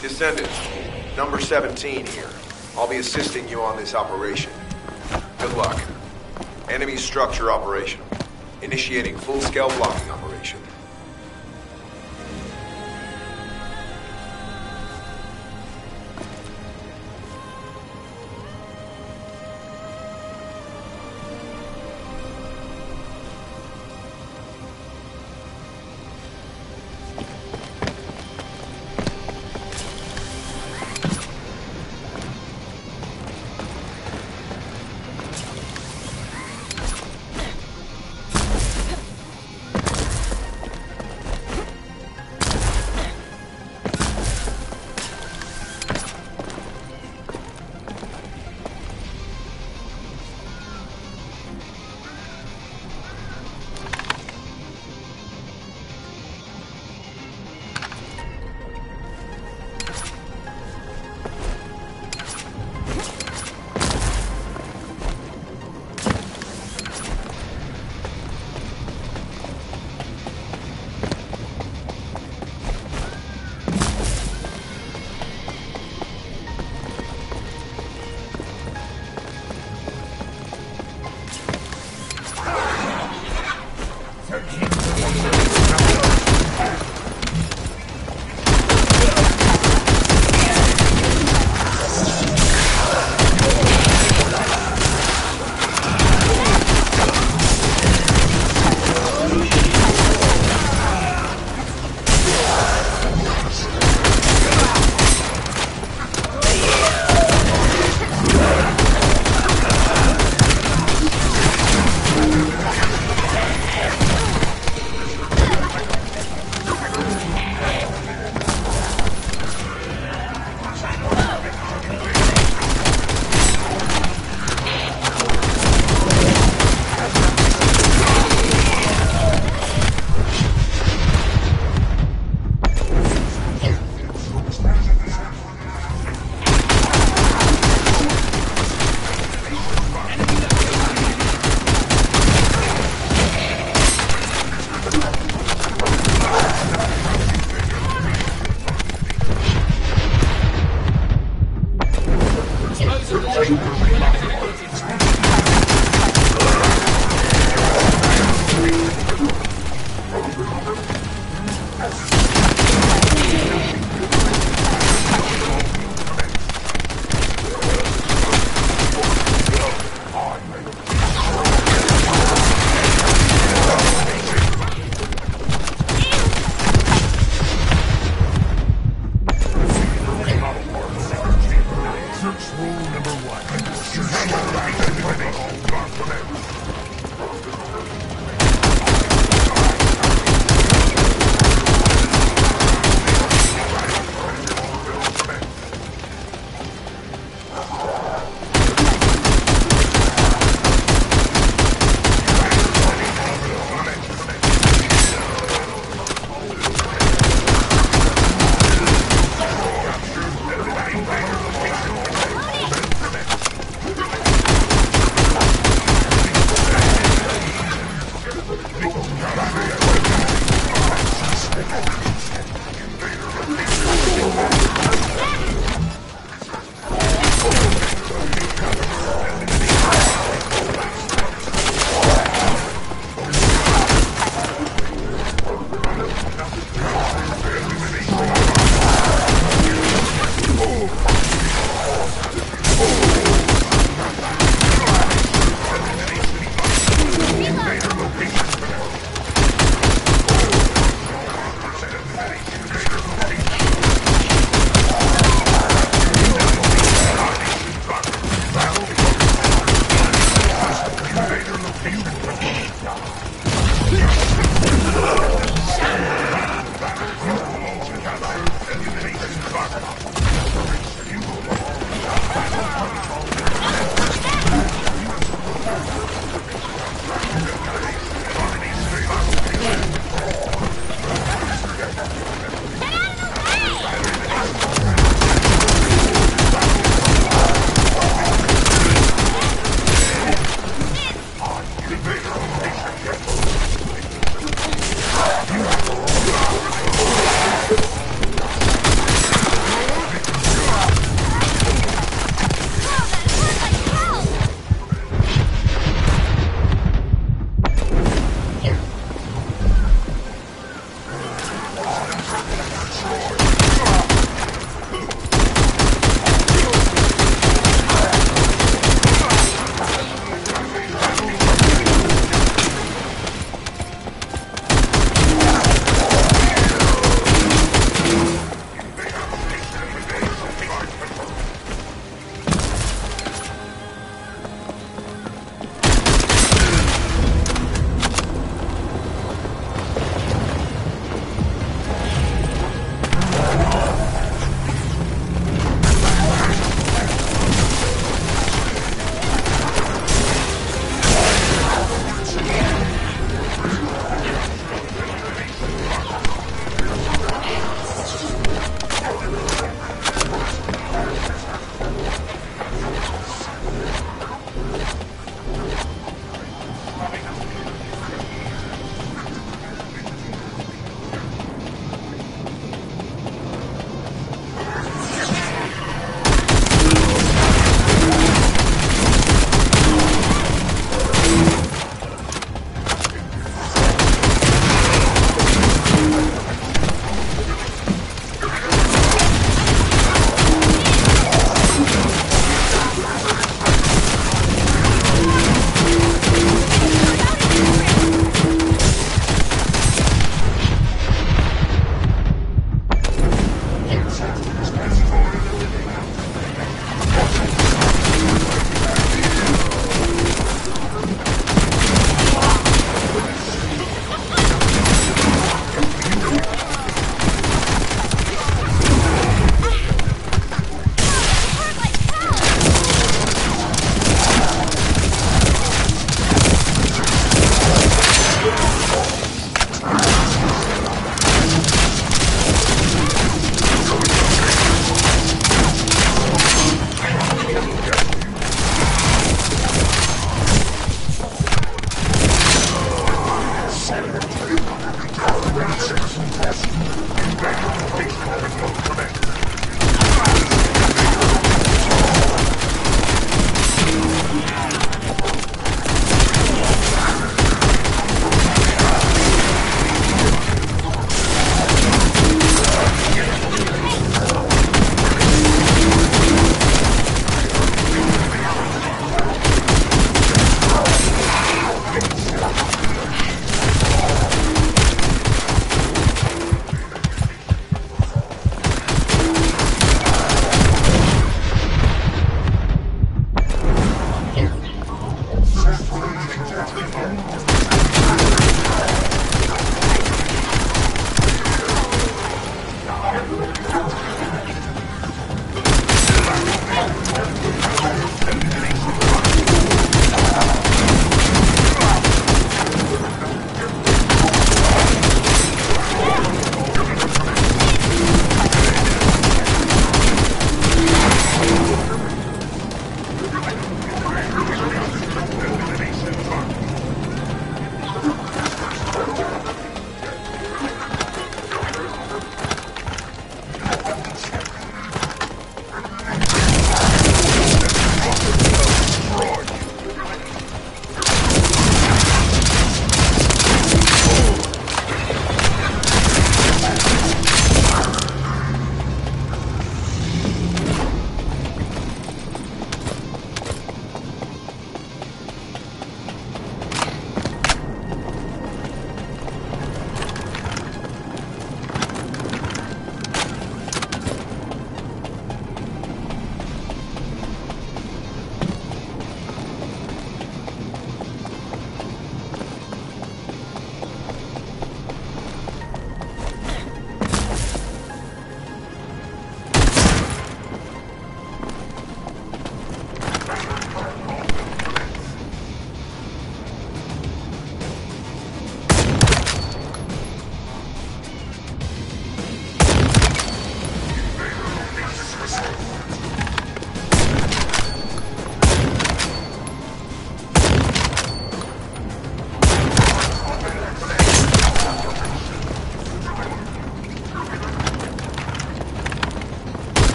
Descendant, number 17 here. I'll be assisting you on this operation. Good luck. Enemy structure operational. Initiating full-scale blocking operation.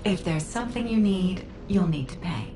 If there's something you need, you'll need to pay.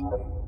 Welcome.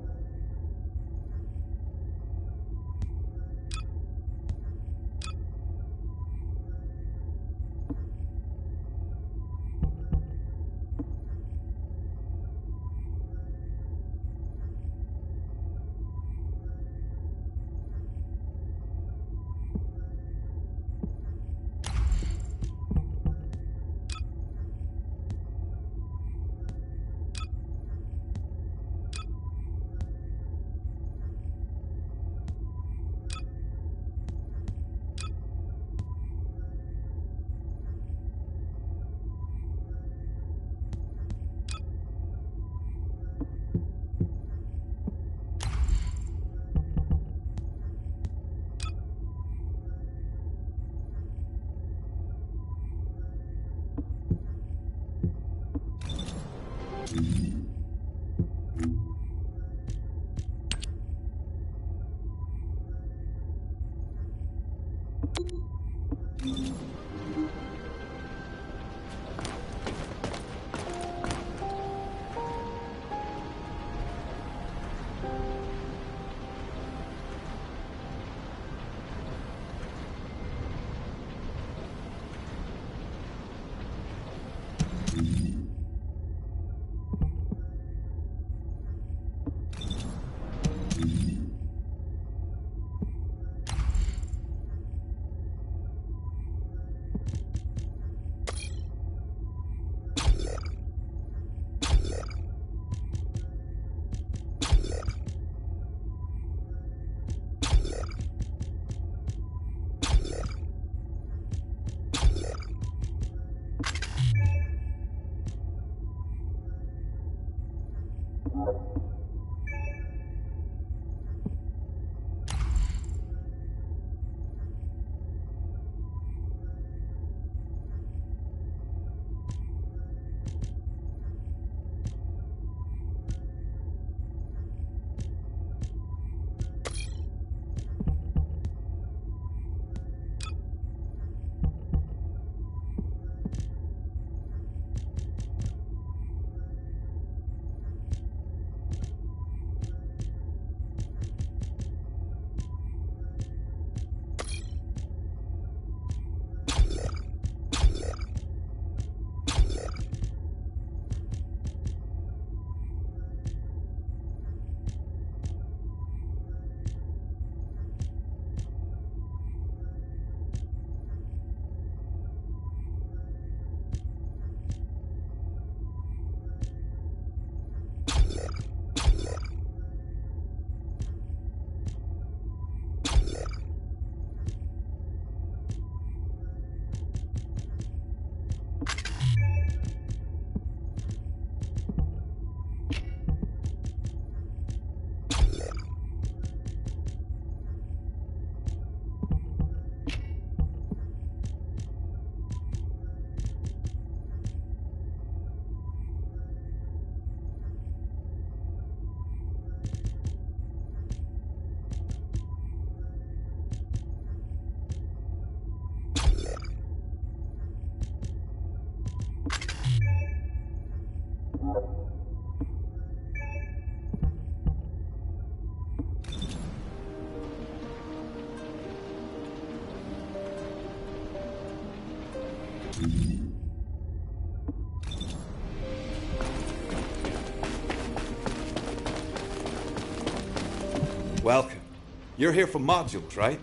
You're here for modules, right?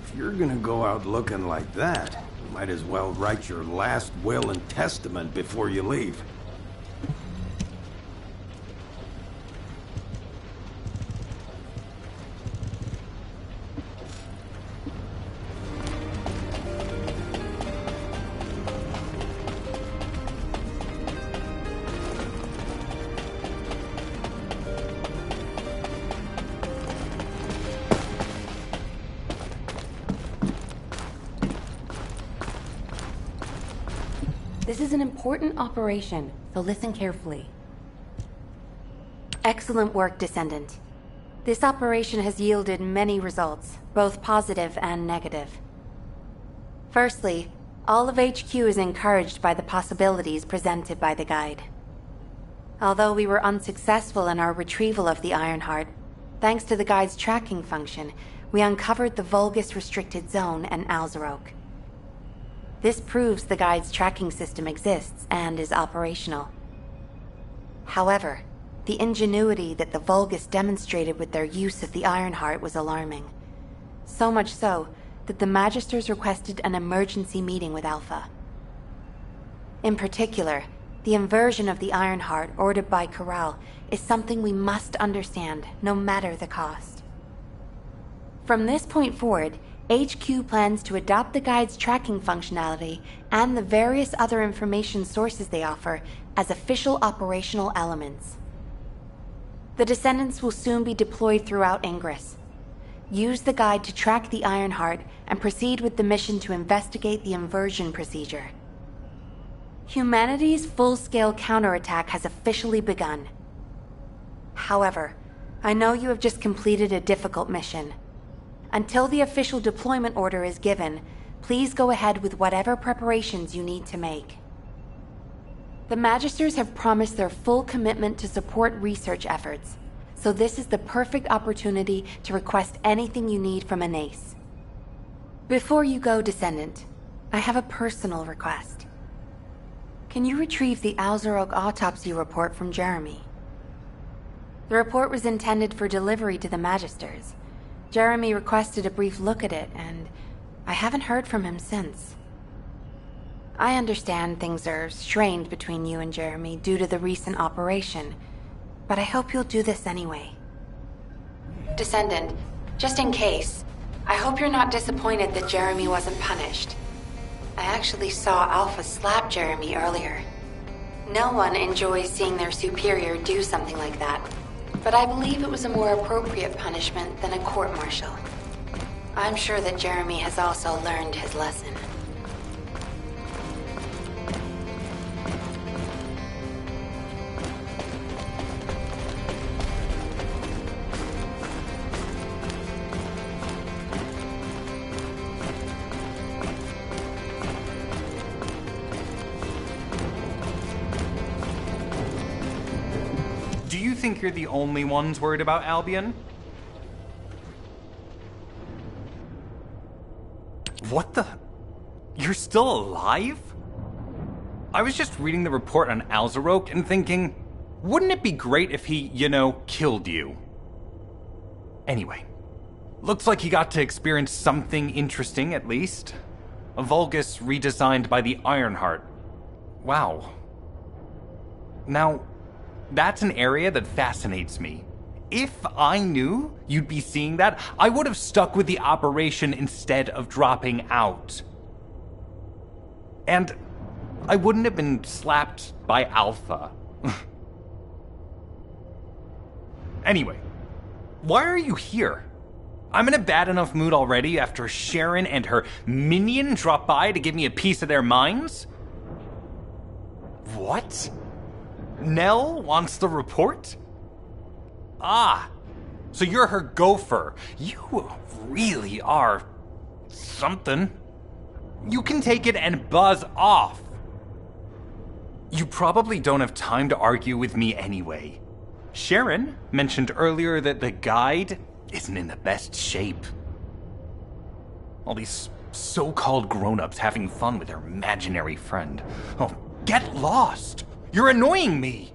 If you're gonna go out looking like that, you might as well write your last will and testament before you leave. This is an important operation, so listen carefully. Excellent work, Descendant. This operation has yielded many results, both positive and negative. Firstly, all of HQ is encouraged by the possibilities presented by the guide. Although we were unsuccessful in our retrieval of the Ironheart, thanks to the guide's tracking function, we uncovered the Vulgus Restricted Zone and Alzarok. This proves the guide's tracking system exists and is operational. However, the ingenuity that the Vulgus demonstrated with their use of the Ironheart was alarming. So much so that the Magisters requested an emergency meeting with Alpha. In particular, the inversion of the Ironheart ordered by Corral is something we must understand, no matter the cost. From this point forward, HQ plans to adopt the guide's tracking functionality and the various other information sources they offer as official operational elements. The Descendants will soon be deployed throughout Ingress. Use the guide to track the Ironheart and proceed with the mission to investigate the inversion procedure. Humanity's full-scale counterattack has officially begun. However, I know you have just completed a difficult mission. Until the official deployment order is given, please go ahead with whatever preparations you need to make. The Magisters have promised their full commitment to support research efforts, so this is the perfect opportunity to request anything you need from Anais. Before you go, Descendant, I have a personal request. Can you retrieve the Alzarok autopsy report from Jeremy? The report was intended for delivery to the Magisters. Jeremy requested a brief look at it, and I haven't heard from him since. I understand things are strained between you and Jeremy due to the recent operation, but I hope you'll do this anyway. Descendant, just in case, I hope you're not disappointed that Jeremy wasn't punished. I actually saw Alpha slap Jeremy earlier. No one enjoys seeing their superior do something like that. But I believe it was a more appropriate punishment than a court-martial. I'm sure that Jeremy has also learned his lesson. Do you think you're the only ones worried about Albion? What the? You're still alive? I was just reading the report on Alzarok and thinking, wouldn't it be great if he, killed you? Anyway, looks like he got to experience something interesting at least. A Vulgus redesigned by the Ironheart. Wow. Now, That's an area that fascinates me. If I knew you'd be seeing that, I would have stuck with the operation instead of dropping out. And I wouldn't have been slapped by Alpha. Anyway, why are you here? I'm in a bad enough mood already after Sharon and her minion drop by to give me a piece of their minds? What? Nell wants the report? Ah, so you're her gopher. You really are something. You can take it and buzz off. You probably don't have time to argue with me anyway. Sharon mentioned earlier that the guide isn't in the best shape. All these so-called grown-ups having fun with their imaginary friend. Oh, get lost! You're annoying me!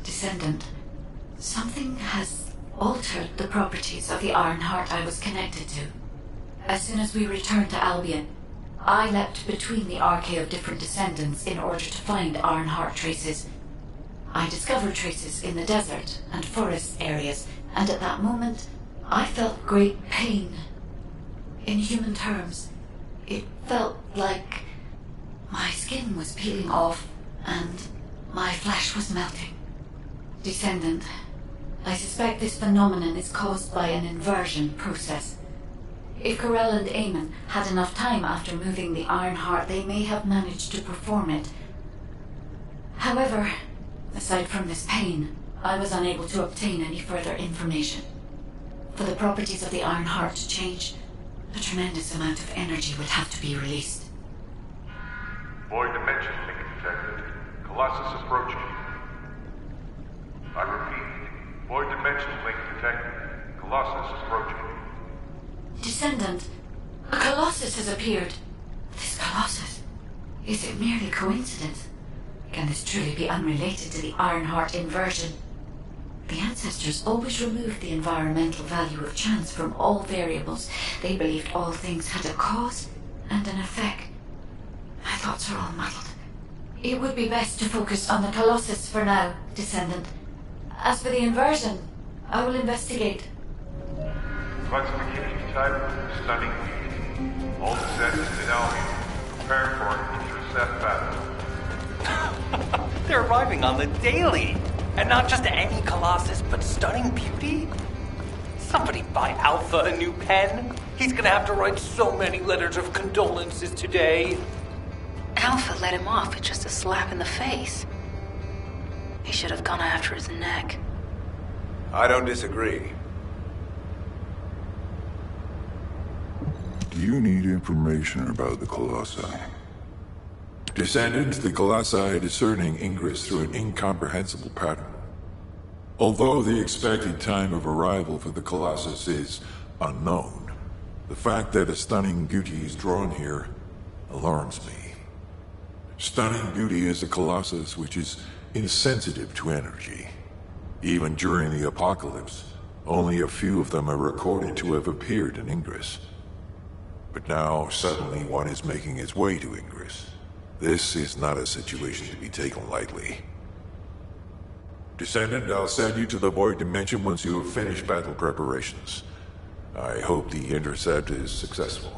Descendant, something has altered the properties of the Ironheart I was connected to. As soon as we returned to Albion, I leapt between the arcade of different descendants in order to find Ironheart traces. I discovered traces in the desert and forest areas, and at that moment, I felt great pain. In human terms, it felt like my skin was peeling off and my flesh was melting. Descendant, I suspect this phenomenon is caused by an inversion process. If Corell and Eamon had enough time after moving the Ironheart, they may have managed to perform it. However, aside from this pain, I was unable to obtain any further information. For the properties of the Ironheart to change, a tremendous amount of energy would have to be released. Void dimension link detected. Colossus approaching. I repeat, void dimension link detected. Colossus approaching. Descendant, a Colossus has appeared. This Colossus, is it merely coincidence? Can this truly be unrelated to the Ironheart inversion? The ancestors always removed the environmental value of chance from all variables. They believed all things had a cause and an effect. My thoughts are all muddled. It would be best to focus on the Colossus for now, Descendant. As for the inversion, I will investigate. Classification type, stunning beauty. All descendants in Albion. Prepare for an intercept battle. They're arriving on the daily! And not just any Colossus, but stunning beauty? Somebody buy Alpha a new pen. He's gonna have to write so many letters of condolences today. Alpha let him off with just a slap in the face. He should have gone after his neck. I don't disagree. Do you need information about the Colossi? Descendants, the Colossi are discerning Ingress through an incomprehensible pattern. Although the expected time of arrival for the Colossus is unknown, the fact that a stunning beauty is drawn here alarms me. Stunning beauty is a Colossus which is insensitive to energy. Even during the apocalypse, only a few of them are recorded to have appeared in Ingress. But now, suddenly one is making its way to Ingress. This is not a situation to be taken lightly. Descendant, I'll send you to the Void Dimension once you have finished battle preparations. I hope the intercept is successful.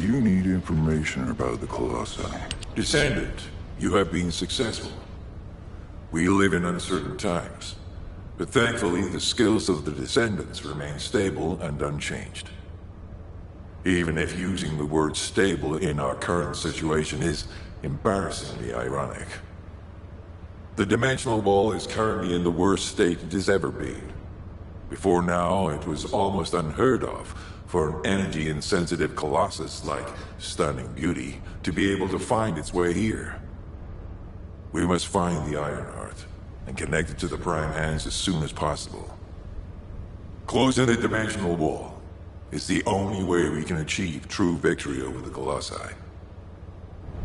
You need information about the Colossi. Descendant, you have been successful. We live in uncertain times, but thankfully the skills of the Descendants remain stable and unchanged. Even if using the word stable in our current situation is embarrassingly ironic. The Dimensional Wall is currently in the worst state it has ever been. Before now, it was almost unheard of for an energy-insensitive colossus like Stunning Beauty to be able to find its way here. We must find the Ironheart and connect it to the Prime Hands as soon as possible. Closing the Dimensional Wall is the only way we can achieve true victory over the Colossi.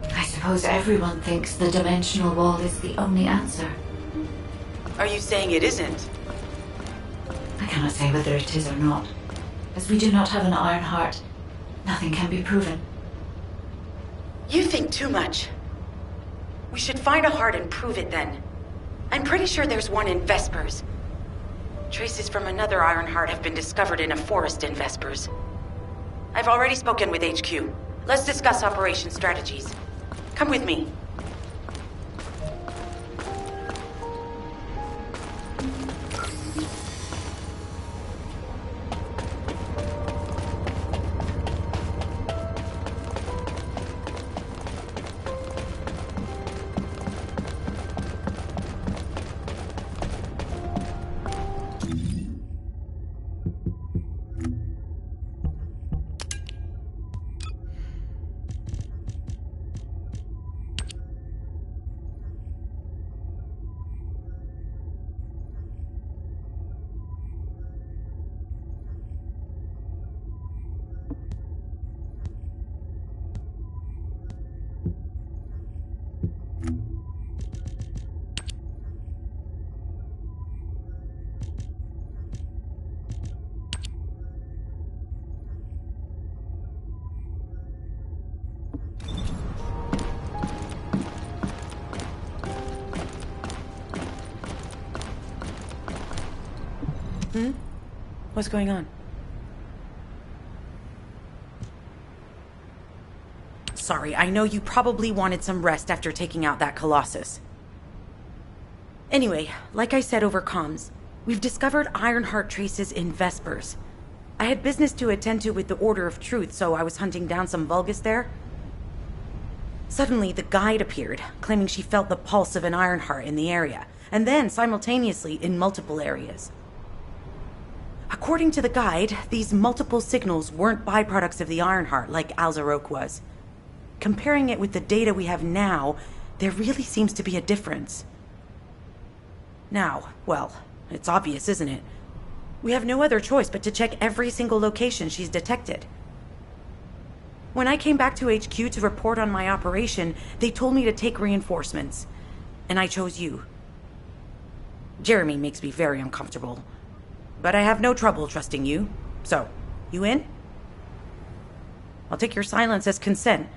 I suppose everyone thinks the Dimensional Wall is the only answer. Are you saying it isn't? I cannot say whether it is or not. As we do not have an Ironheart, nothing can be proven. You think too much. We should find a heart and prove it then. I'm pretty sure there's one in Vespers. Traces from another Ironheart have been discovered in a forest in Vespers. I've already spoken with HQ. Let's discuss operation strategies. Come with me. What's going on? Sorry, I know you probably wanted some rest after taking out that Colossus. Anyway, like I said over comms, we've discovered Ironheart traces in Vespers. I had business to attend to with the Order of Truth, so I was hunting down some Vulgus there. Suddenly, the guide appeared, claiming she felt the pulse of an Ironheart in the area, and then simultaneously in multiple areas. According to the guide, these multiple signals weren't byproducts of the Ironheart like Alzarok was. Comparing it with the data we have now, there really seems to be a difference. Now, well, it's obvious, isn't it? We have no other choice but to check every single location she's detected. When I came back to HQ to report on my operation, they told me to take reinforcements, and I chose you. Jeremy makes me very uncomfortable. But I have no trouble trusting you. So, you in? I'll take your silence as consent.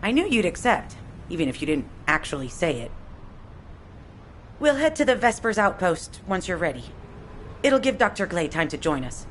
I knew you'd accept, even if you didn't actually say it. We'll head to the Vespers outpost once you're ready. It'll give Dr. Glay time to join us.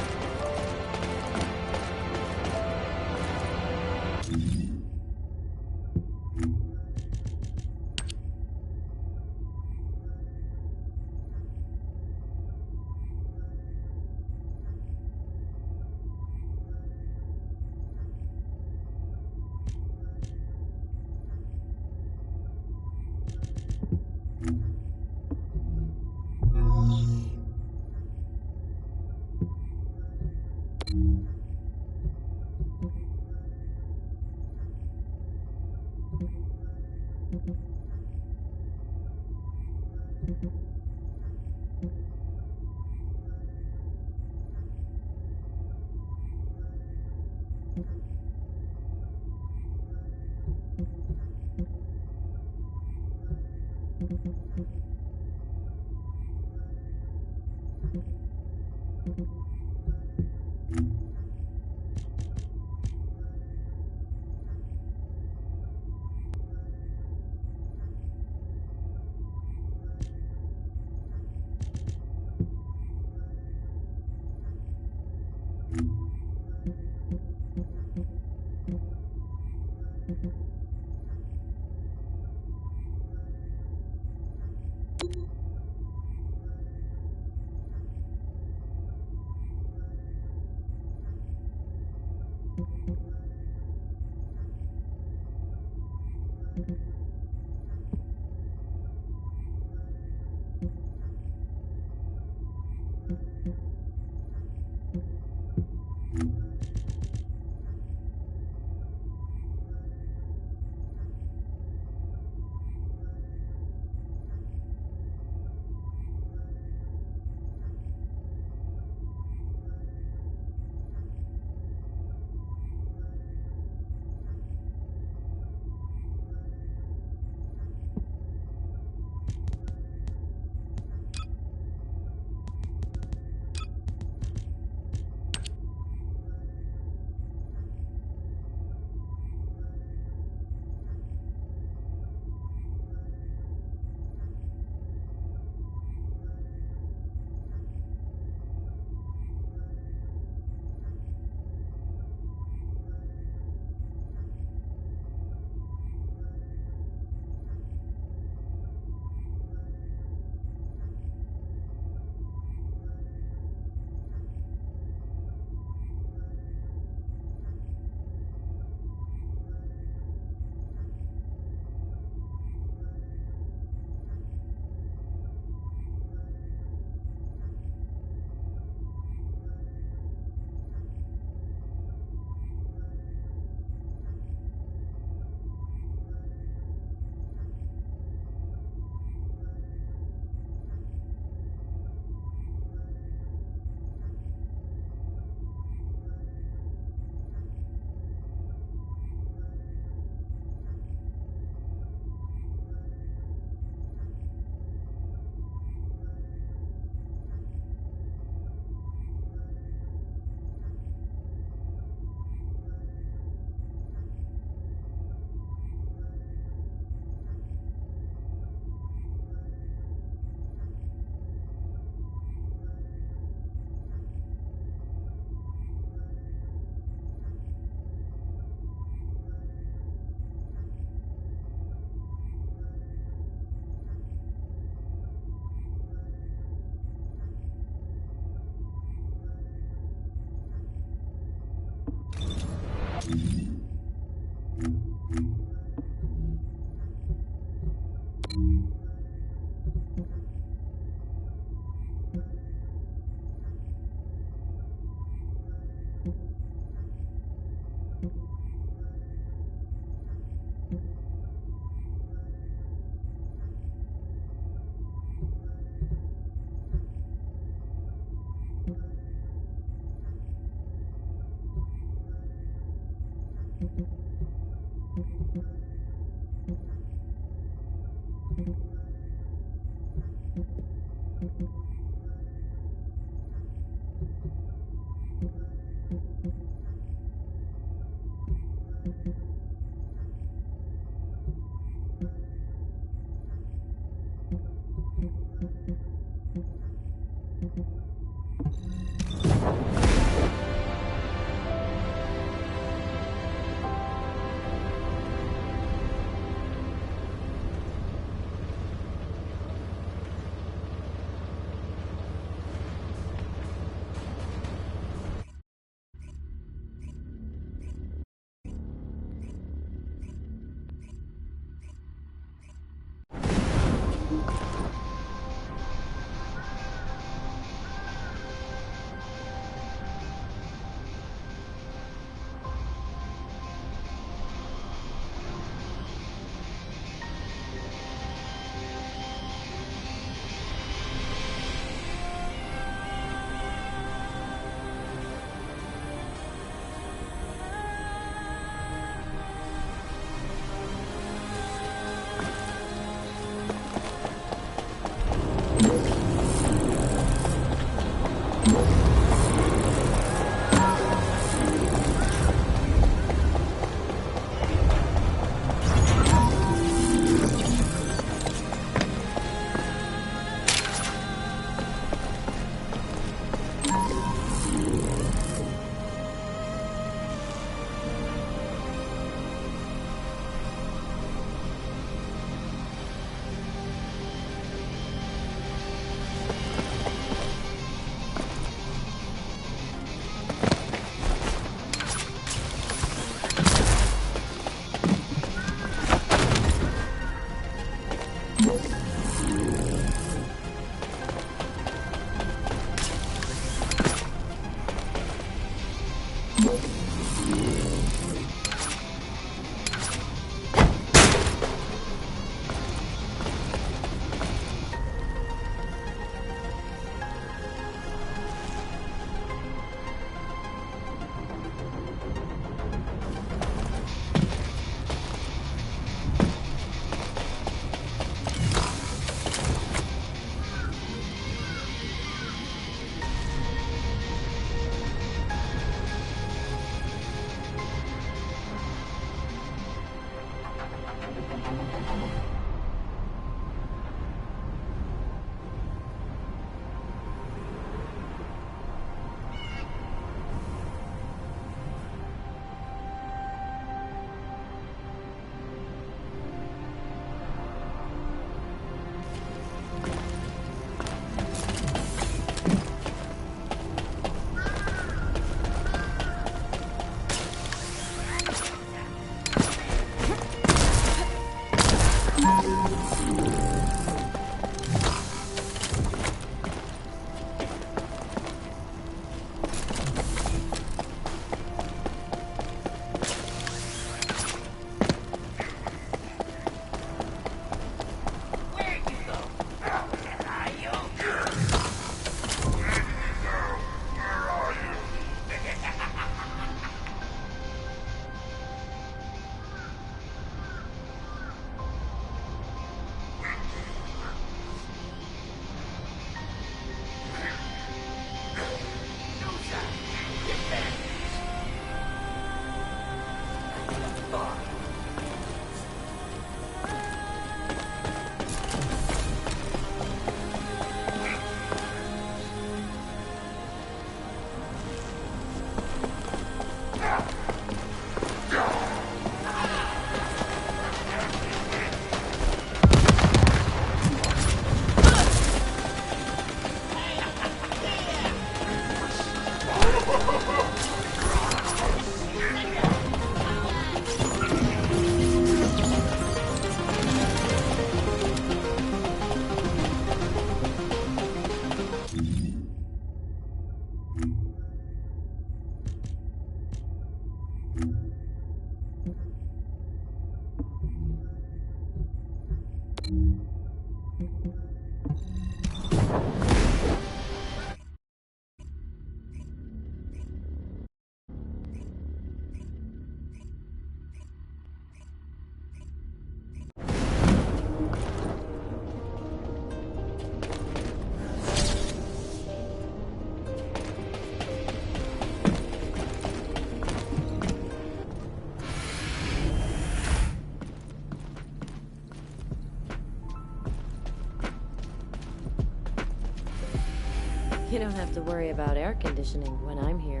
You don't have to worry about air conditioning when I'm here.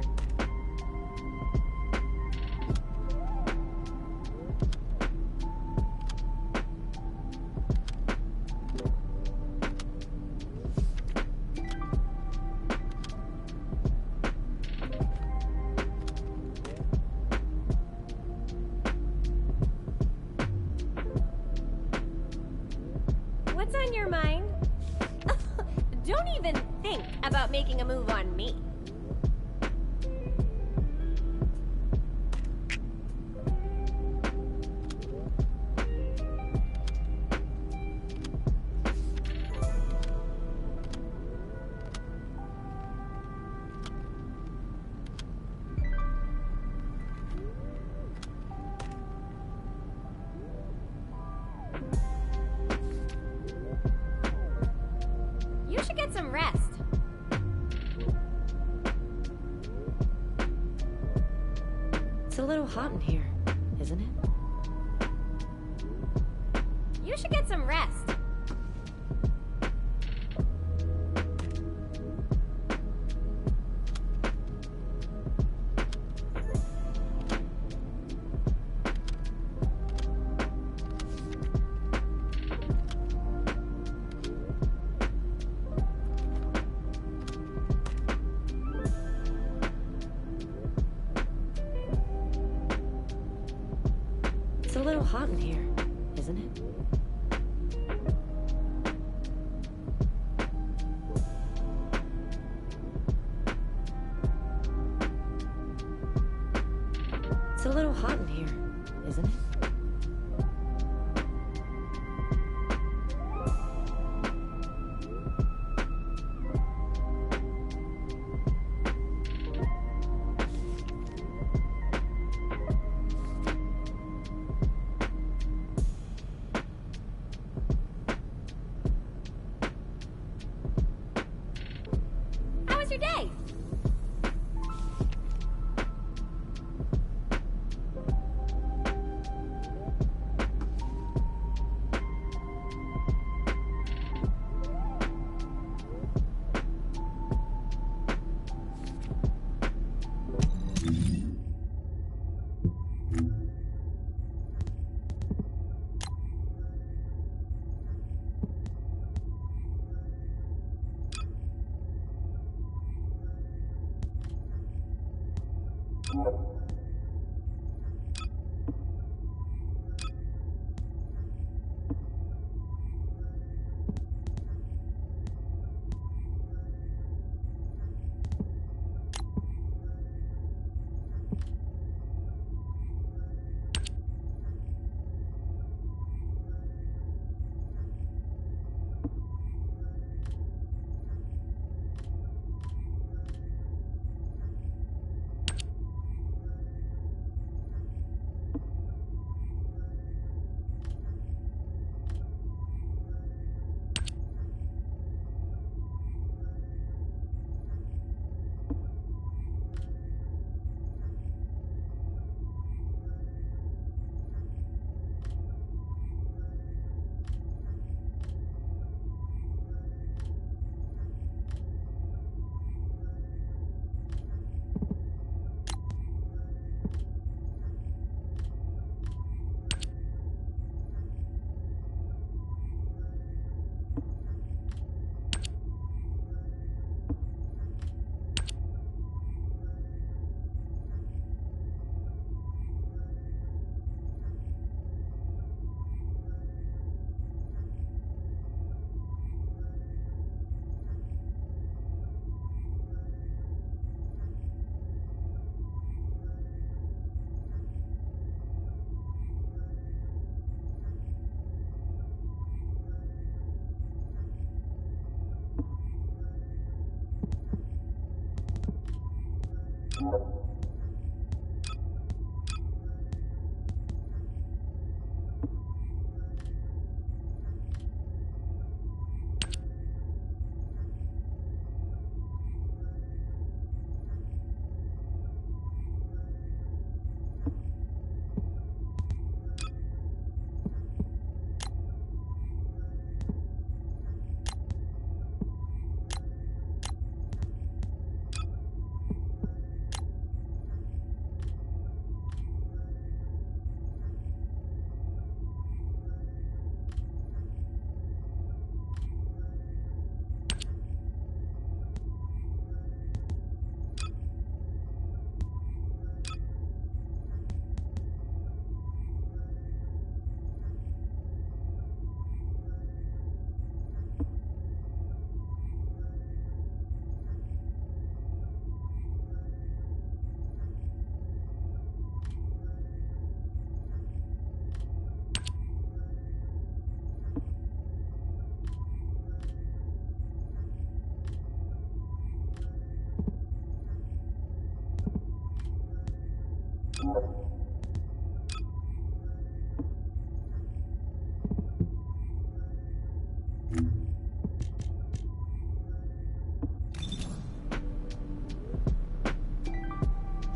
What's on your mind? Don't even think about making a move on me. You should get some rest. It's a little hot in here, isn't it? You should get some rest. It's a little hot in here, isn't it? It's a little hot in here, isn't it? How was your day?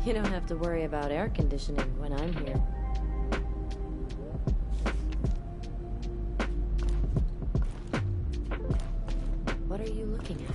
You don't have to worry about air conditioning when I'm here. What are you looking at?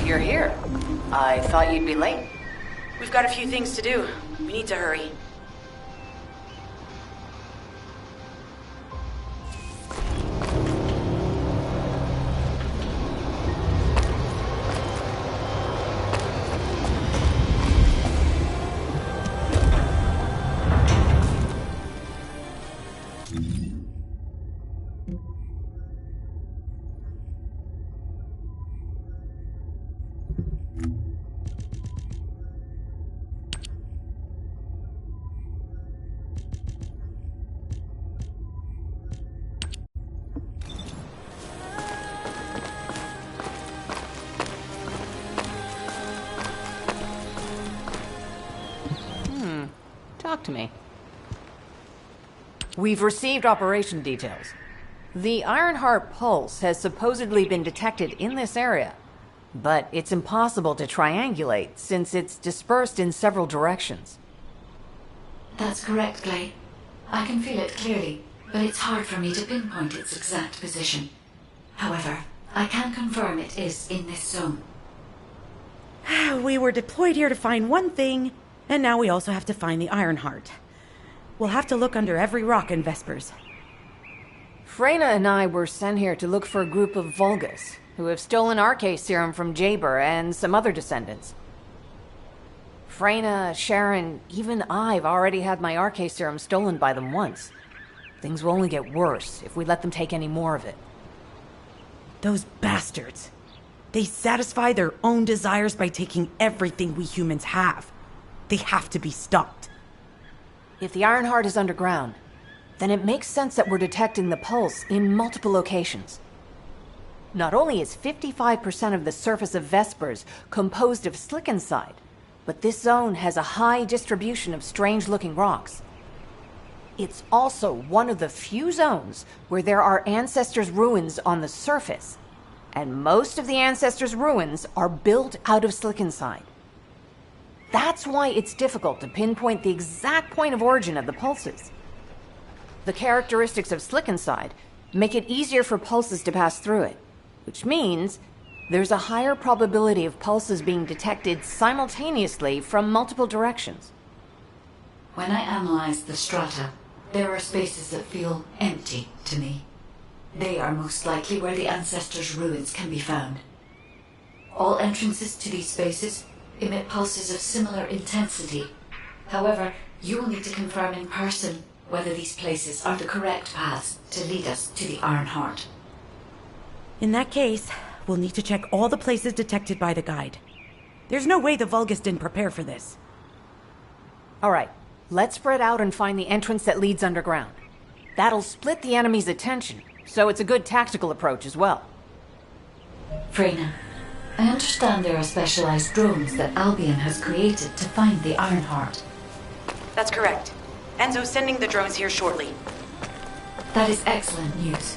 You're here. I thought you'd be late. We've got a few things to do. We need to hurry. Talk to me. We've received operation details. The Ironheart pulse has supposedly been detected in this area, but it's impossible to triangulate since it's dispersed in several directions. That's correct, Clay. I can feel it clearly, but it's hard for me to pinpoint its exact position. However, I can confirm it is in this zone. We were deployed here to find one thing, and now we also have to find the Ironheart. We'll have to look under every rock in Vespers. Freyna and I were sent here to look for a group of Vulgus, who have stolen Arcane serum from Jaber and some other descendants. Freyna, Sharon, even I've already had my Arcane serum stolen by them once. Things will only get worse if we let them take any more of it. Those bastards. They satisfy their own desires by taking everything we humans have. They have to be stopped. If the Ironheart is underground, then it makes sense that we're detecting the pulse in multiple locations. Not only is 55% of the surface of Vespers composed of slickensides, but this zone has a high distribution of strange-looking rocks. It's also one of the few zones where there are Ancestors' ruins on the surface, and most of the Ancestors' ruins are built out of slickenside. That's why it's difficult to pinpoint the exact point of origin of the pulses. The characteristics of slickenside make it easier for pulses to pass through it, which means there's a higher probability of pulses being detected simultaneously from multiple directions. When I analyze the strata, there are spaces that feel empty to me. They are most likely where the Ancestors' ruins can be found. All entrances to these spaces emit pulses of similar intensity. However, you will need to confirm in person whether these places are the correct paths to lead us to the Ironheart. In that case, we'll need to check all the places detected by the guide. There's no way the Vulgus didn't prepare for this. All right, let's spread out and find the entrance that leads underground. That'll split the enemy's attention, so it's a good tactical approach as well. Freyna, I understand there are specialized drones that Albion has created to find the Ironheart. That's correct. Enzo's sending the drones here shortly. That is excellent news.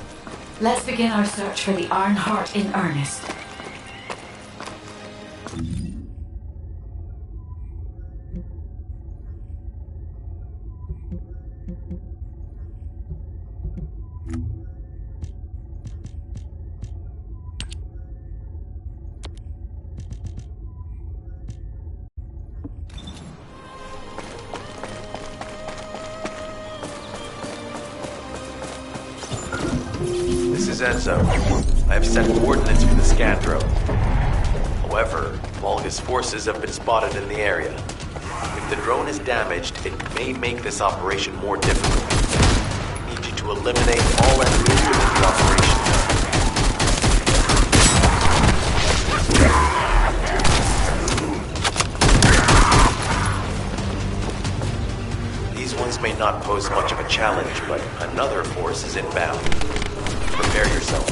Let's begin our search for the Ironheart in earnest. This is Enzo. I have set coordinates for the scan drone. However, Vulgus forces have been spotted in the area. If the drone is damaged, it may make this operation more difficult. I need you to eliminate all enemies within the operation. These ones may not pose much of a challenge, but another force is inbound. Prepare yourself.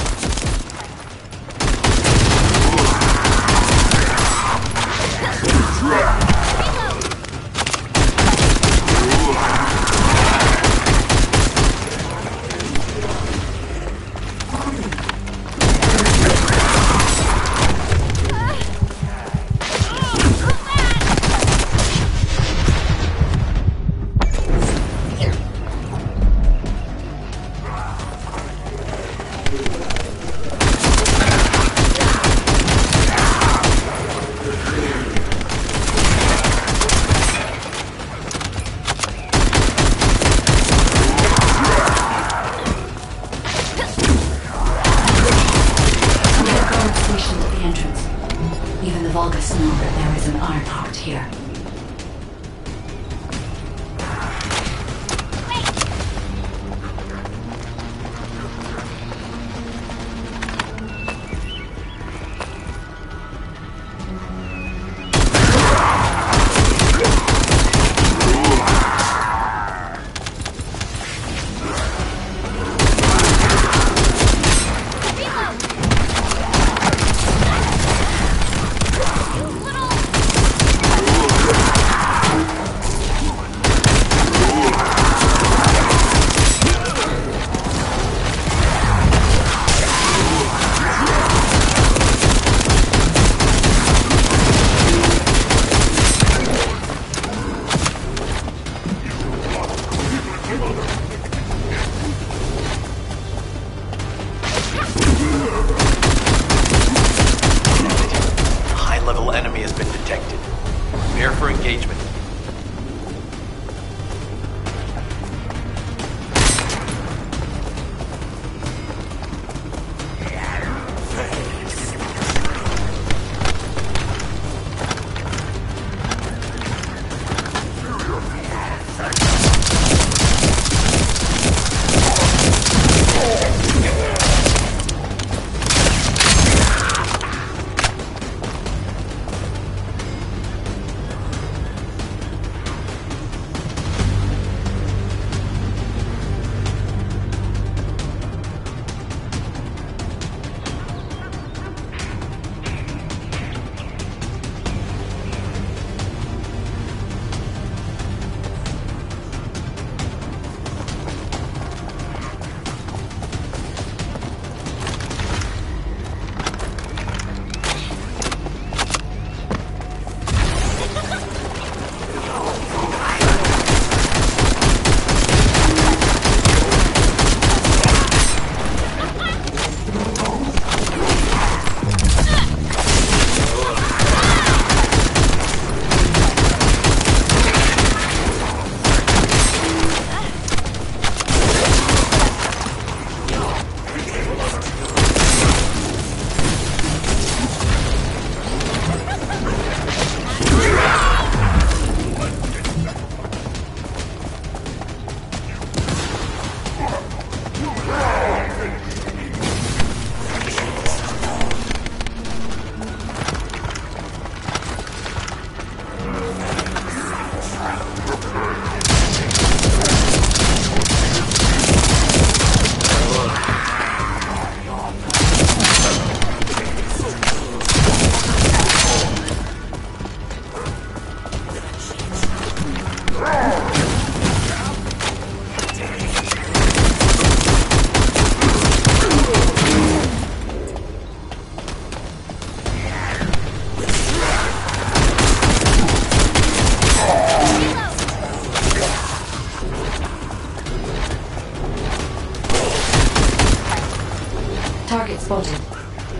Spotted.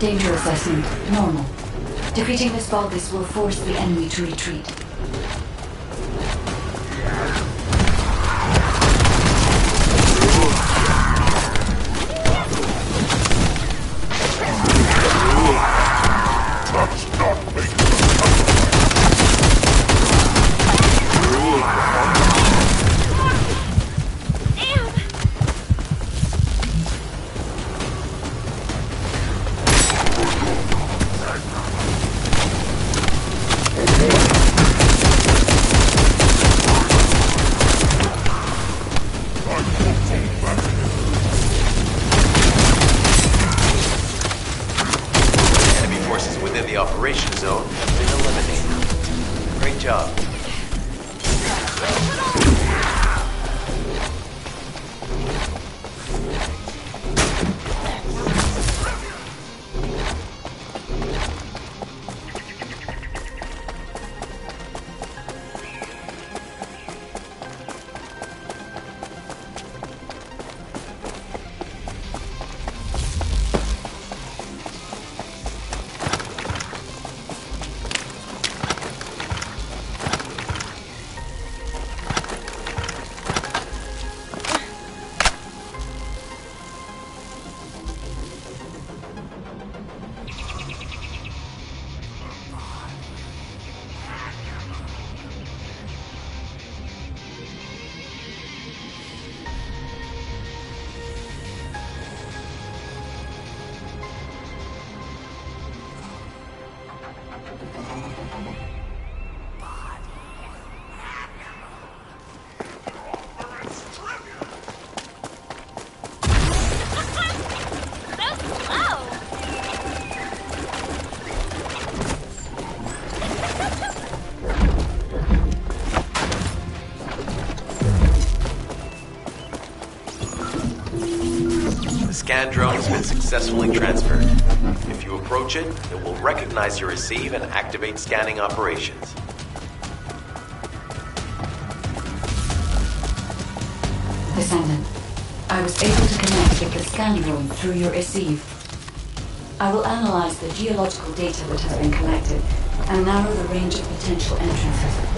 Danger assessment, normal. Defeating this Vulgus will force the enemy to retreat. Scan drone has been successfully transferred. If you approach it, it will recognize your receive and activate scanning operations. Descendant, I was able to connect with the scan drone through your receive. I will analyze the geological data that has been collected and narrow the range of potential entrances.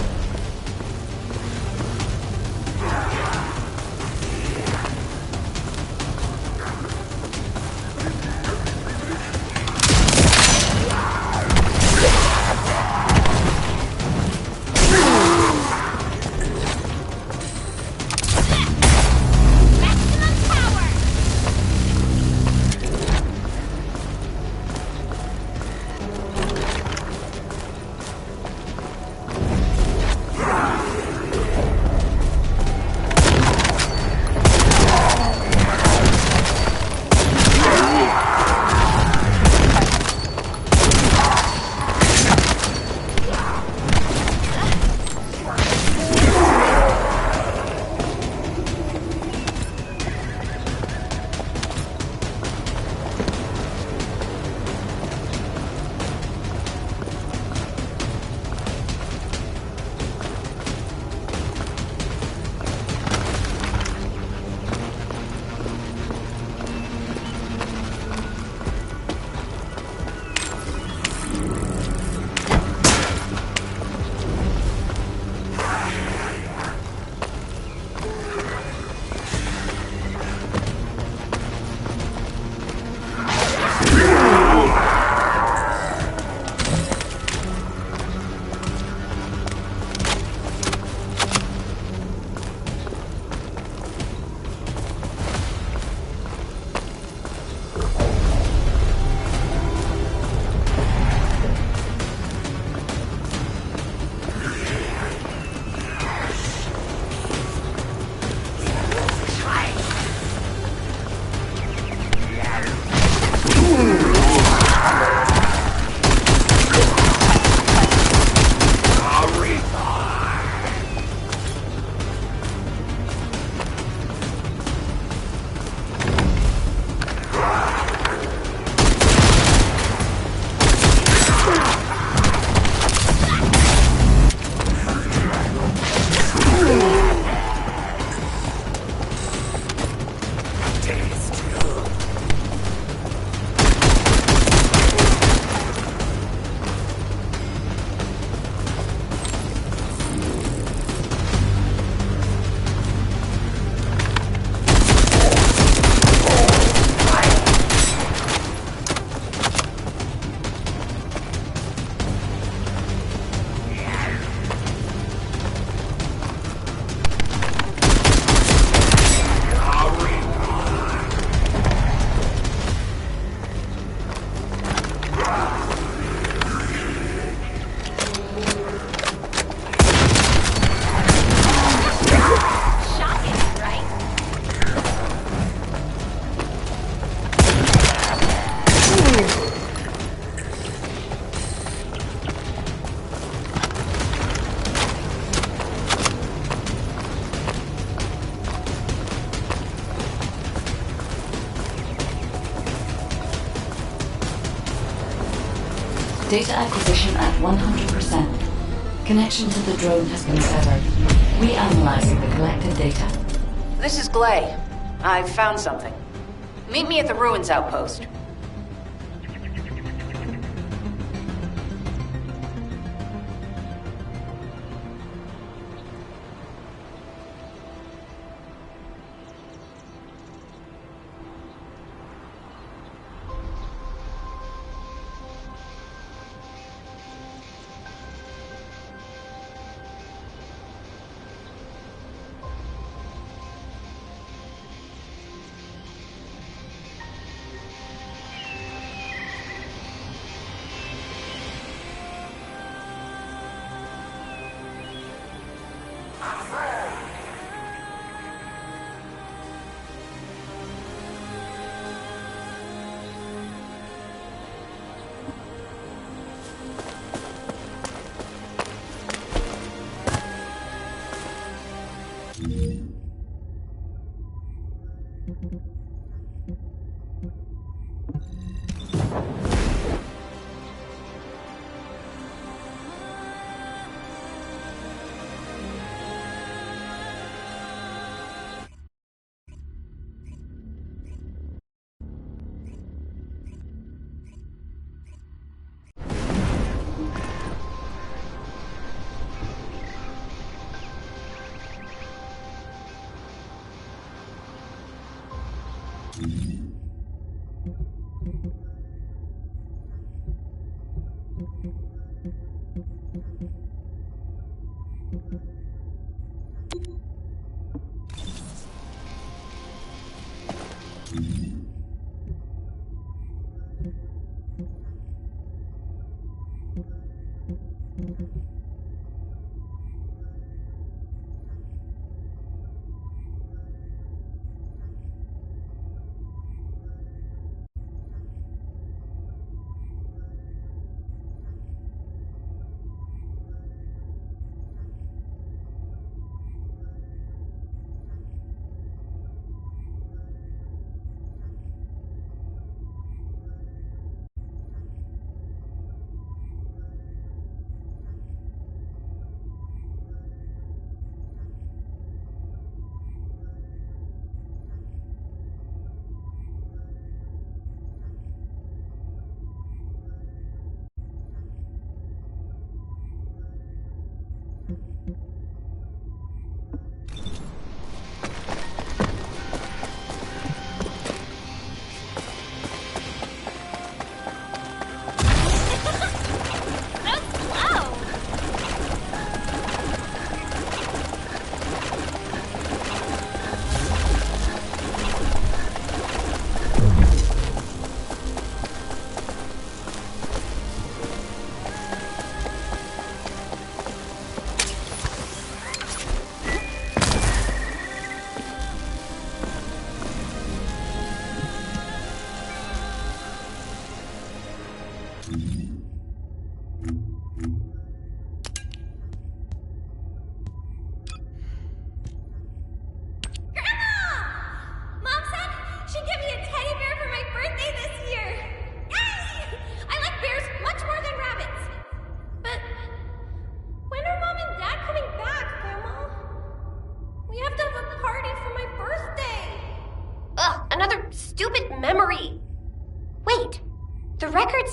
Data acquisition at 100%. Connection to the drone has been severed. Reanalyzing the collected data. This is Glay. I've found something. Meet me at the Ruins Outpost.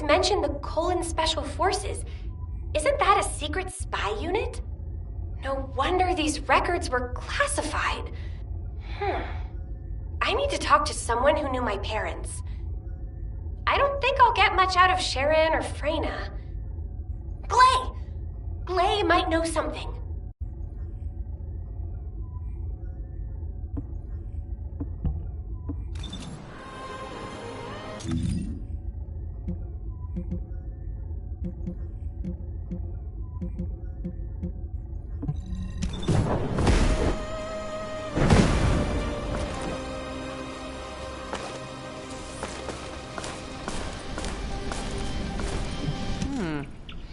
Mention the Kholin Special Forces. Isn't that a secret spy unit? No wonder these records were classified. I need to talk to someone who knew my parents. I don't think I'll get much out of Sharon or Freyna. Glay! Glay might know something.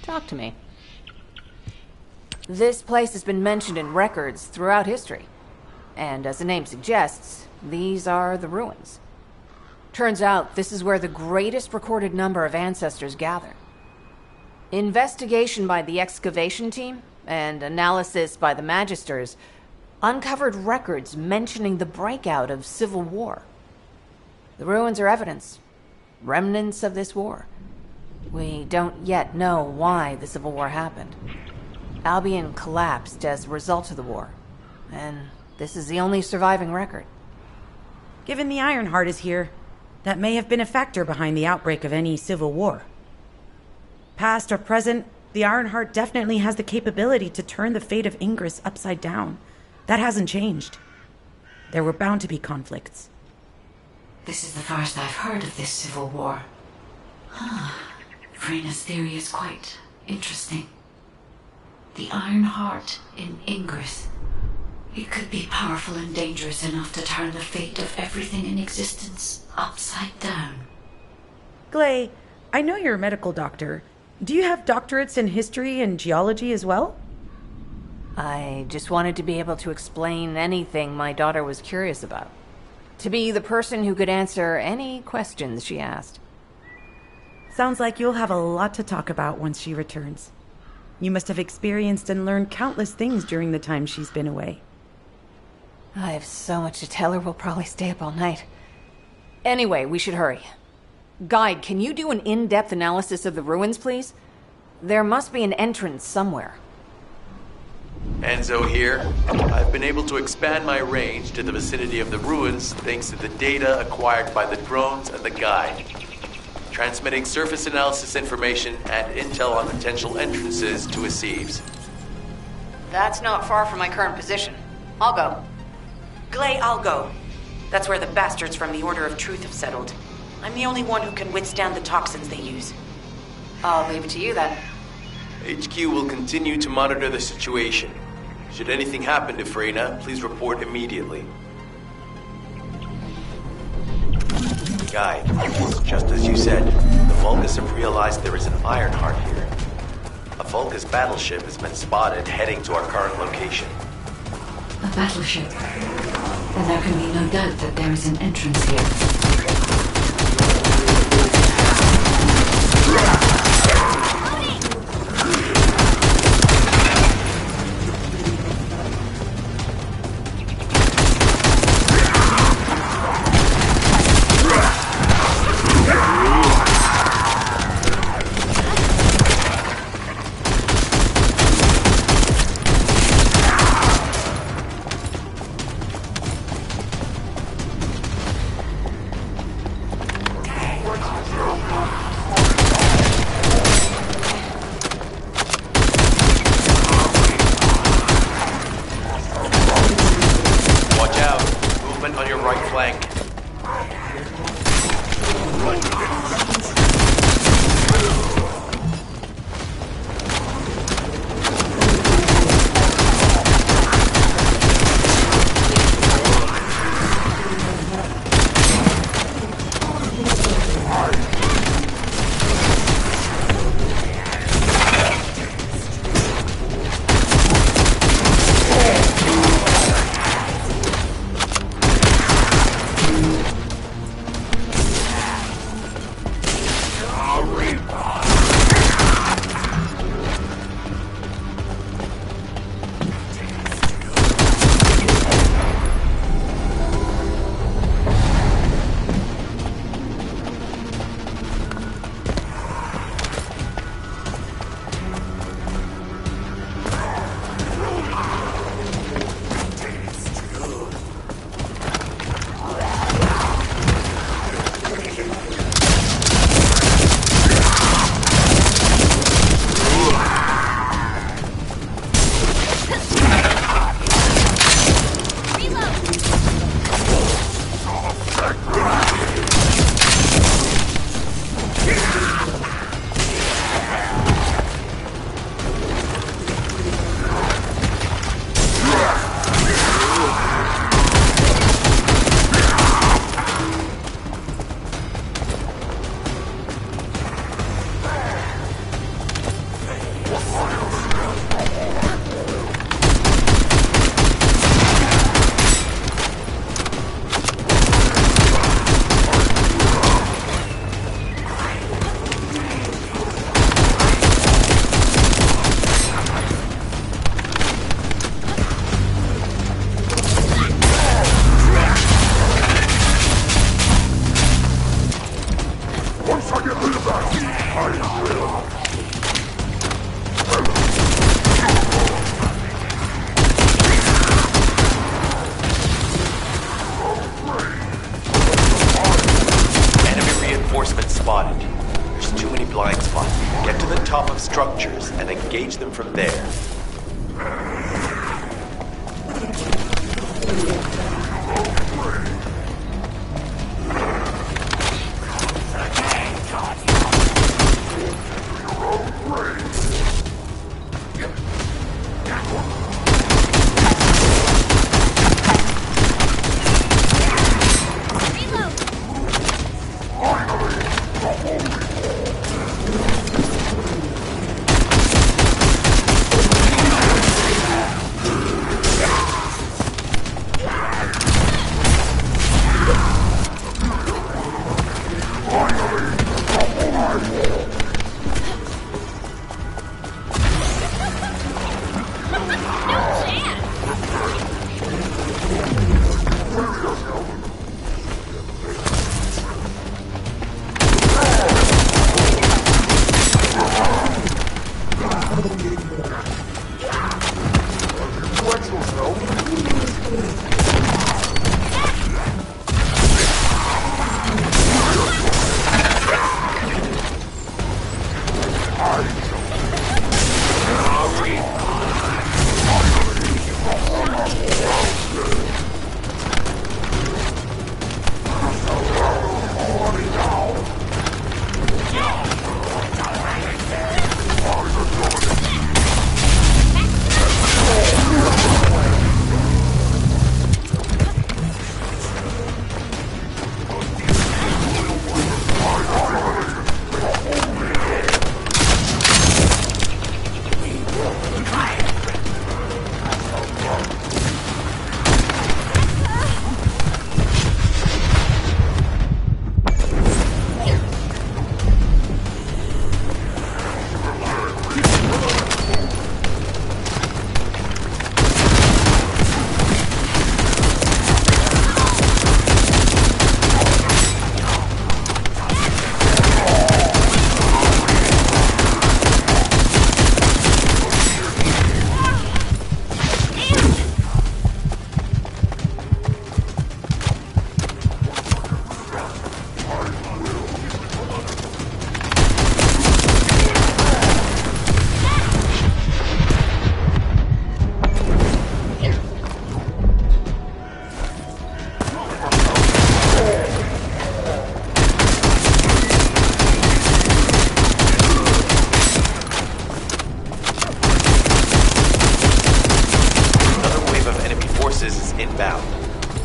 Talk to me. This place has been mentioned in records throughout history. And as the name suggests, these are the ruins. Turns out this is where the greatest recorded number of ancestors gather. Investigation by the excavation team and analysis by the Magisters uncovered records mentioning the breakout of civil war. The ruins are evidence, remnants of this war. We don't yet know why the civil war happened. Albion collapsed as a result of the war, and this is the only surviving record. Given the Ironheart is here, that may have been a factor behind the outbreak of any civil war. Past or present, the Ironheart definitely has the capability to turn the fate of Ingress upside down. That hasn't changed. There were bound to be conflicts. This is the first I've heard of this civil war. Frena's theory is quite interesting. The Ironheart in Ingress. It could be powerful and dangerous enough to turn the fate of everything in existence upside down. Gley, I know you're a medical doctor. Do you have doctorates in history and geology as well? I just wanted to be able to explain anything my daughter was curious about. To be the person who could answer any questions she asked. Sounds like you'll have a lot to talk about once she returns. You must have experienced and learned countless things during the time she's been away. I have so much to tell her, we'll probably stay up all night. Anyway, we should hurry. Guide, can you do an in-depth analysis of the ruins, please? There must be an entrance somewhere. Enzo here. I've been able to expand my range to the vicinity of the ruins thanks to the data acquired by the drones and the guide. Transmitting surface analysis information and intel on potential entrances to Aceves. That's not far from my current position. I'll go. Gley, I'll go. That's where the bastards from the Order of Truth have settled. I'm the only one who can withstand the toxins they use. I'll leave it to you then. HQ will continue to monitor the situation. Should anything happen to Freyna, please report immediately. Guide, just as you said, the Vulgus have realized there is an Ironheart here. A Vulgus battleship has been spotted heading to our current location. A battleship. Then there can be no doubt that there is an entrance here. from there.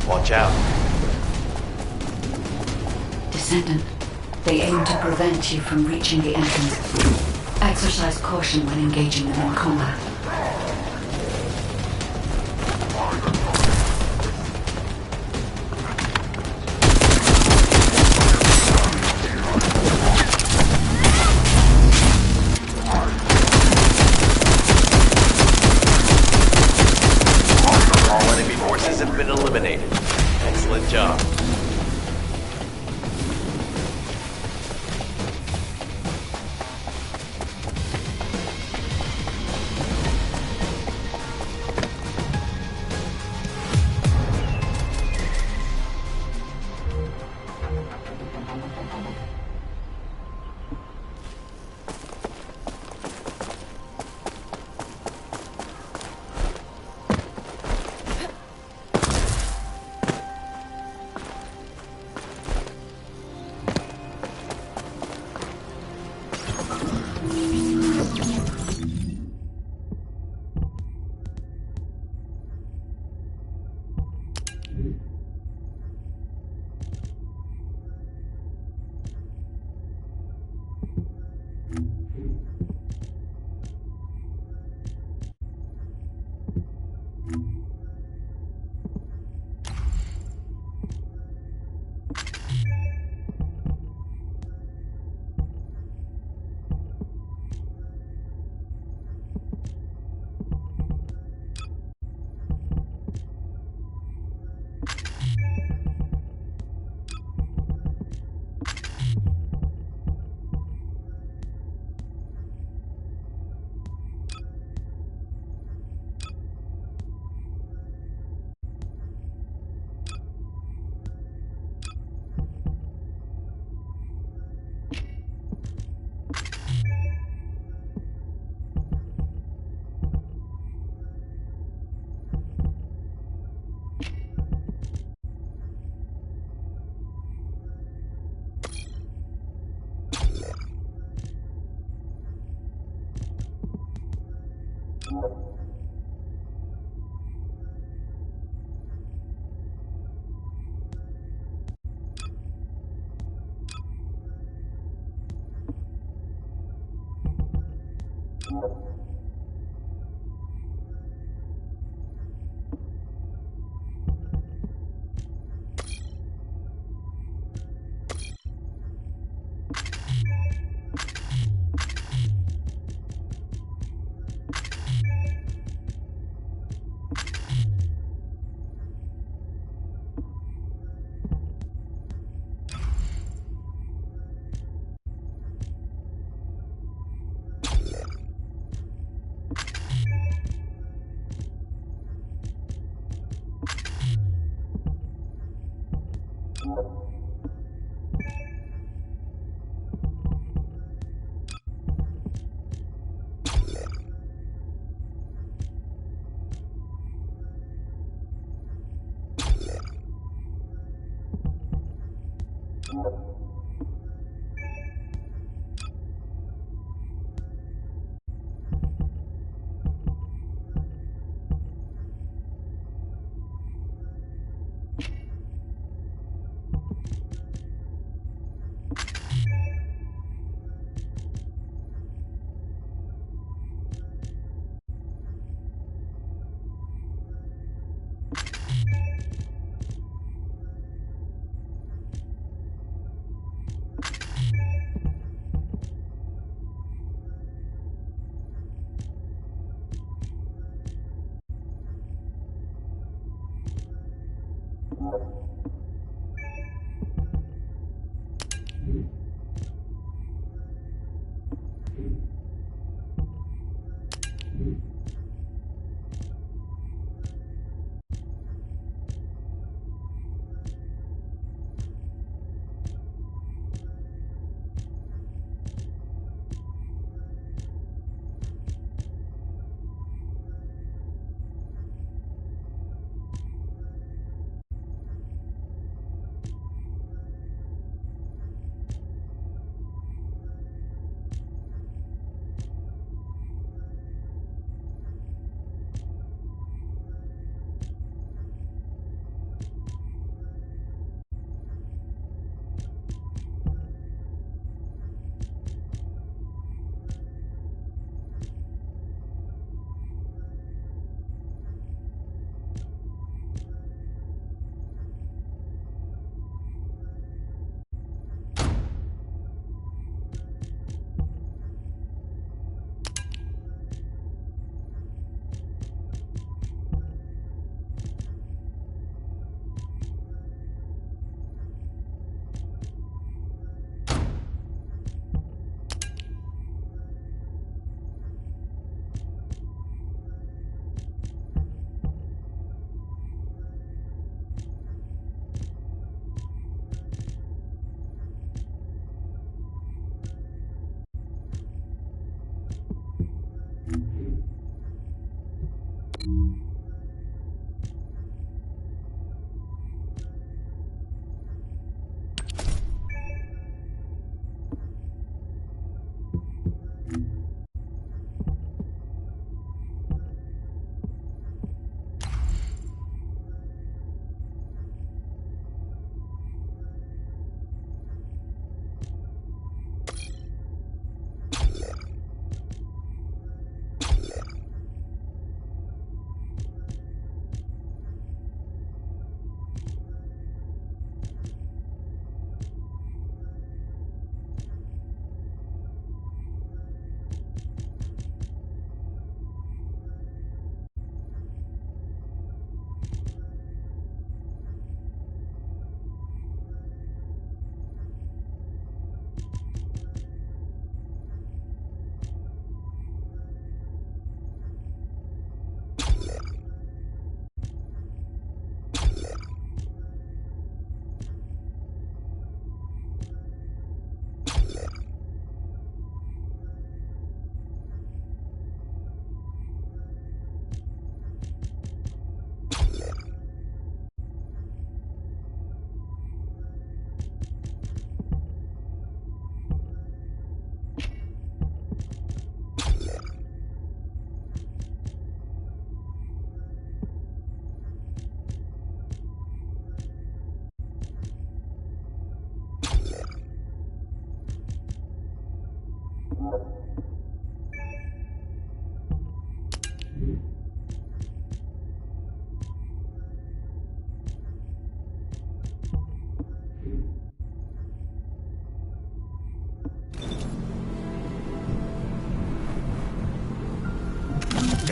Watch out. Descendant, they aim to prevent you from reaching the entrance. Exercise caution when engaging them in combat. All enemy forces have been eliminated. Excellent job.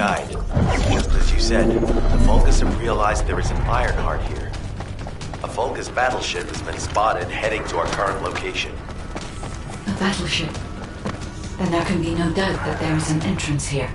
guide. As you said, the Vulgus have realized there is an Ironheart here. A Vulgus battleship has been spotted heading to our current location. A battleship. Then there can be no doubt that there is an entrance here.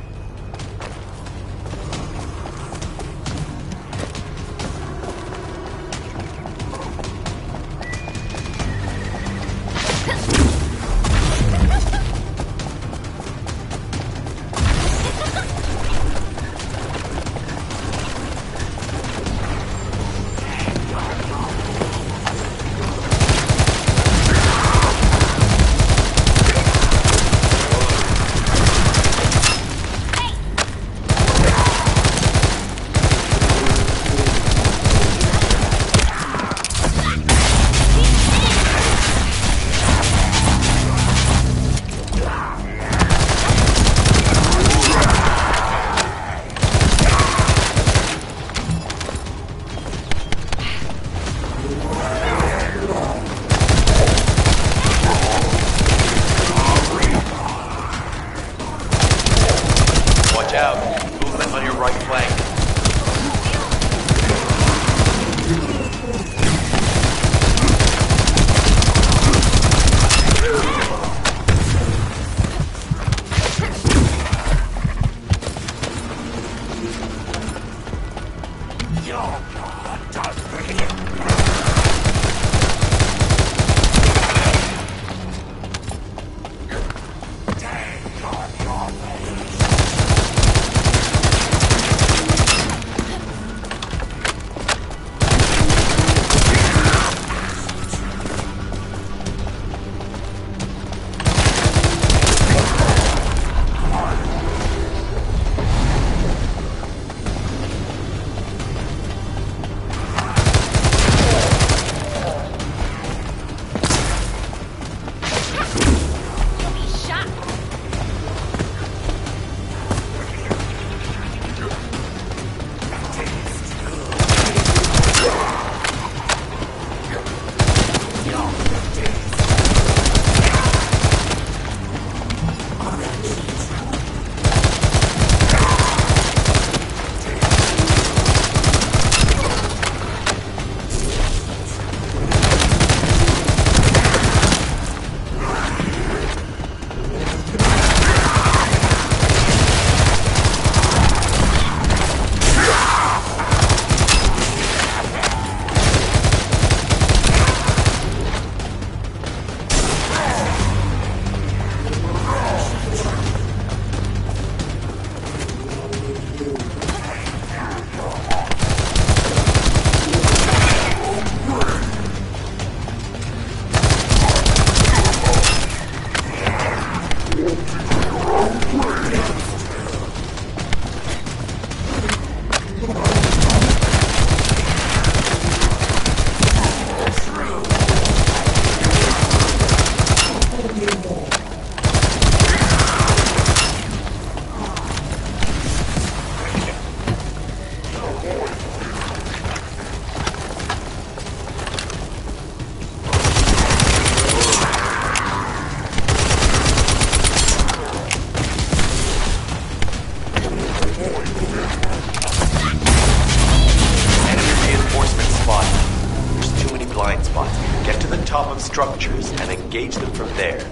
structures and engage them from there.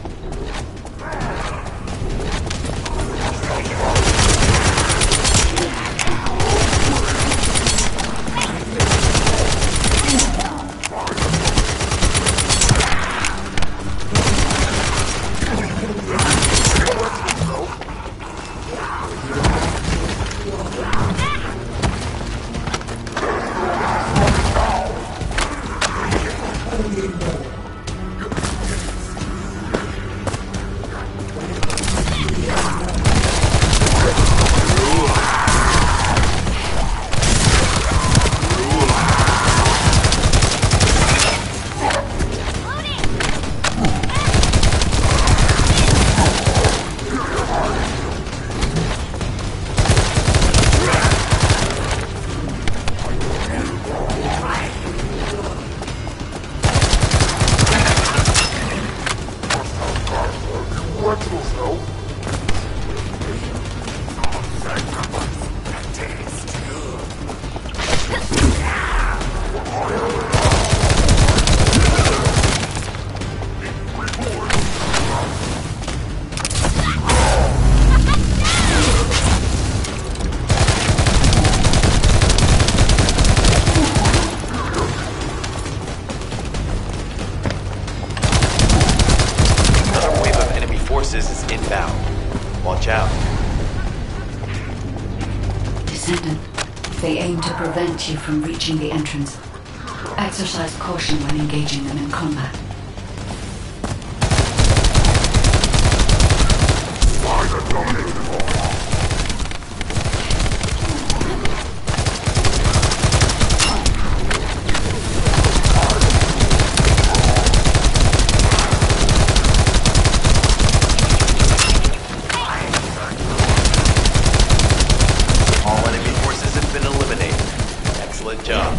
Descendant, they aim to prevent you from reaching the entrance. Exercise caution when engaging them in combat. All enemy forces have been eliminated. Excellent job.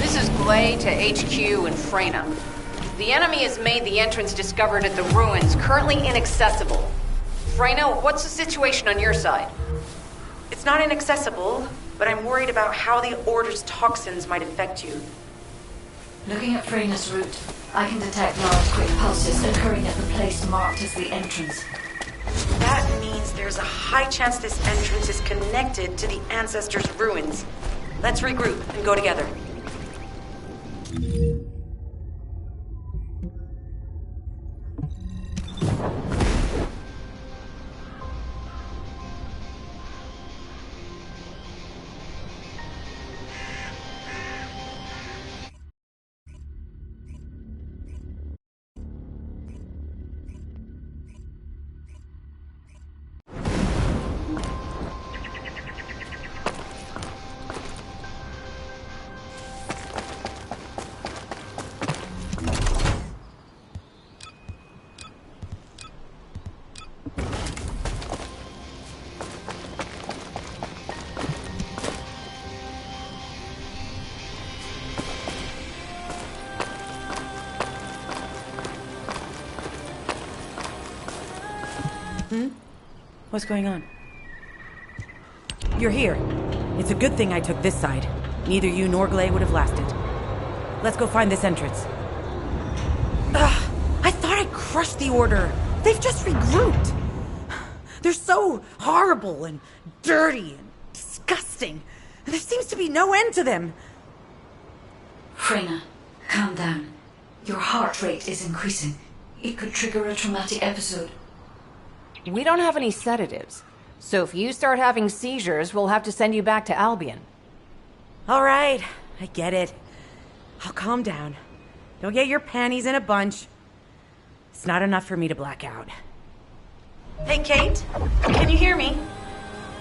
This is Glay to HQ in Freyna. The enemy has made the entrance discovered at the ruins currently inaccessible. Freyna, what's the situation on your side? It's not inaccessible, but I'm worried about how the Order's toxins might affect you. Looking at Freyna's route, I can detect large quick pulses occurring at the place marked as the entrance. That means there's a high chance this entrance is connected to the Ancestors' ruins. Let's regroup and go together. What's going on? You're here. It's a good thing I took this side. Neither you nor Glay would have lasted. Let's go find this entrance. Ugh, I thought I crushed the Order. They've just regrouped. They're so horrible and dirty and disgusting. There seems to be no end to them. Freyna, calm down. Your heart rate is increasing. It could trigger a traumatic episode. We don't have any sedatives, so if you start having seizures, we'll have to send you back to Albion. All right, I get it. I'll calm down. Don't get your panties in a bunch. It's not enough for me to black out. Hey, Kate, can you hear me?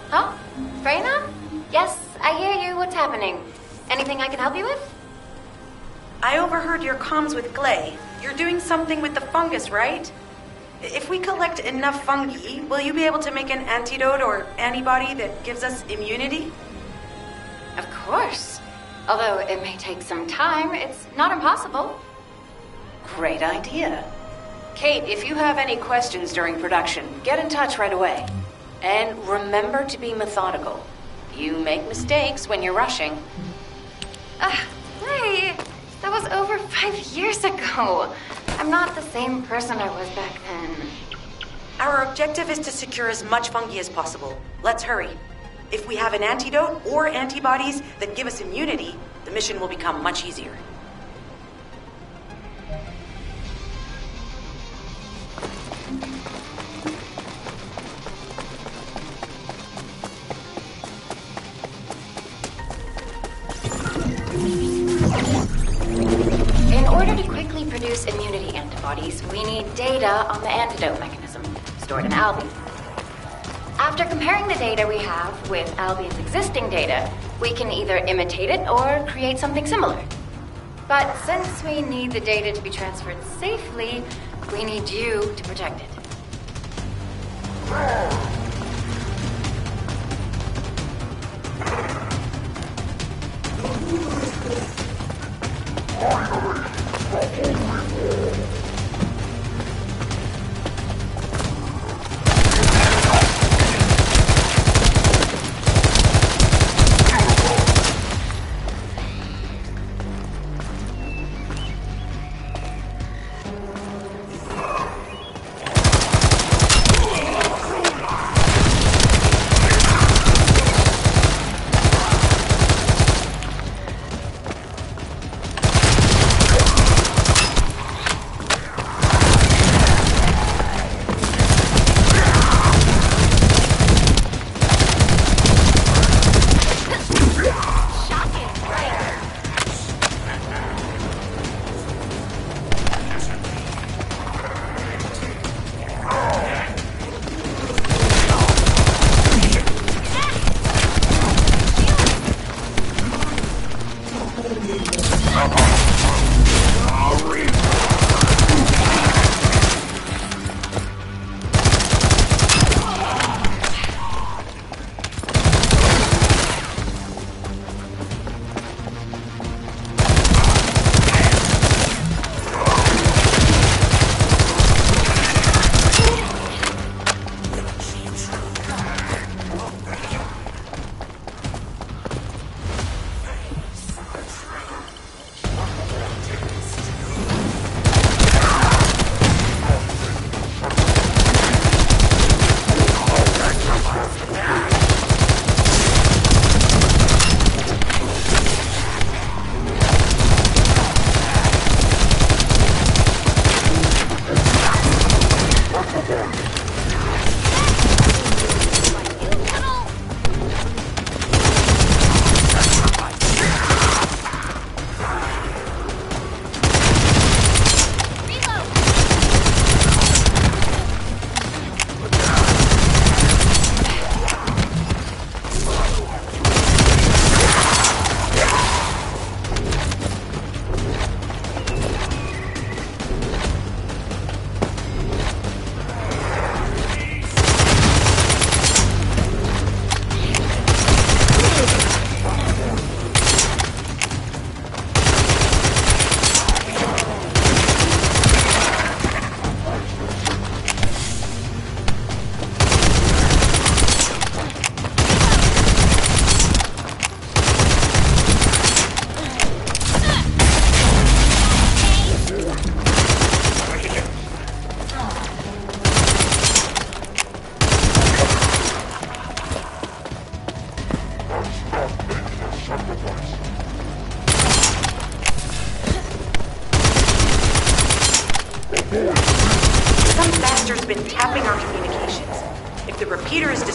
Huh? Freyna? Yes, I hear you. What's happening? Anything I can help you with? I overheard your comms with Glay. You're doing something with the fungus, right? If we collect enough fungi, will you be able to make an antidote or antibody that gives us immunity? Of course. Although it may take some time, it's not impossible. Great idea. Kate, if you have any questions during production, get in touch right away. And remember to be methodical. You make mistakes when you're rushing. Hey, that was over 5 years ago. I'm not the same person I was back then. Our objective is to secure as much fungi as possible. Let's hurry. If we have an antidote or antibodies that give us immunity, the mission will become much easier. In order to quickly produce immunity antibodies, we need data on the antidote mechanism, stored in Albion. After comparing the data we have with Albion's existing data, we can either imitate it or create something similar. But since we need the data to be transferred safely, we need you to protect it.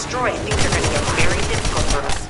destroy, things are gonna get very difficult for us.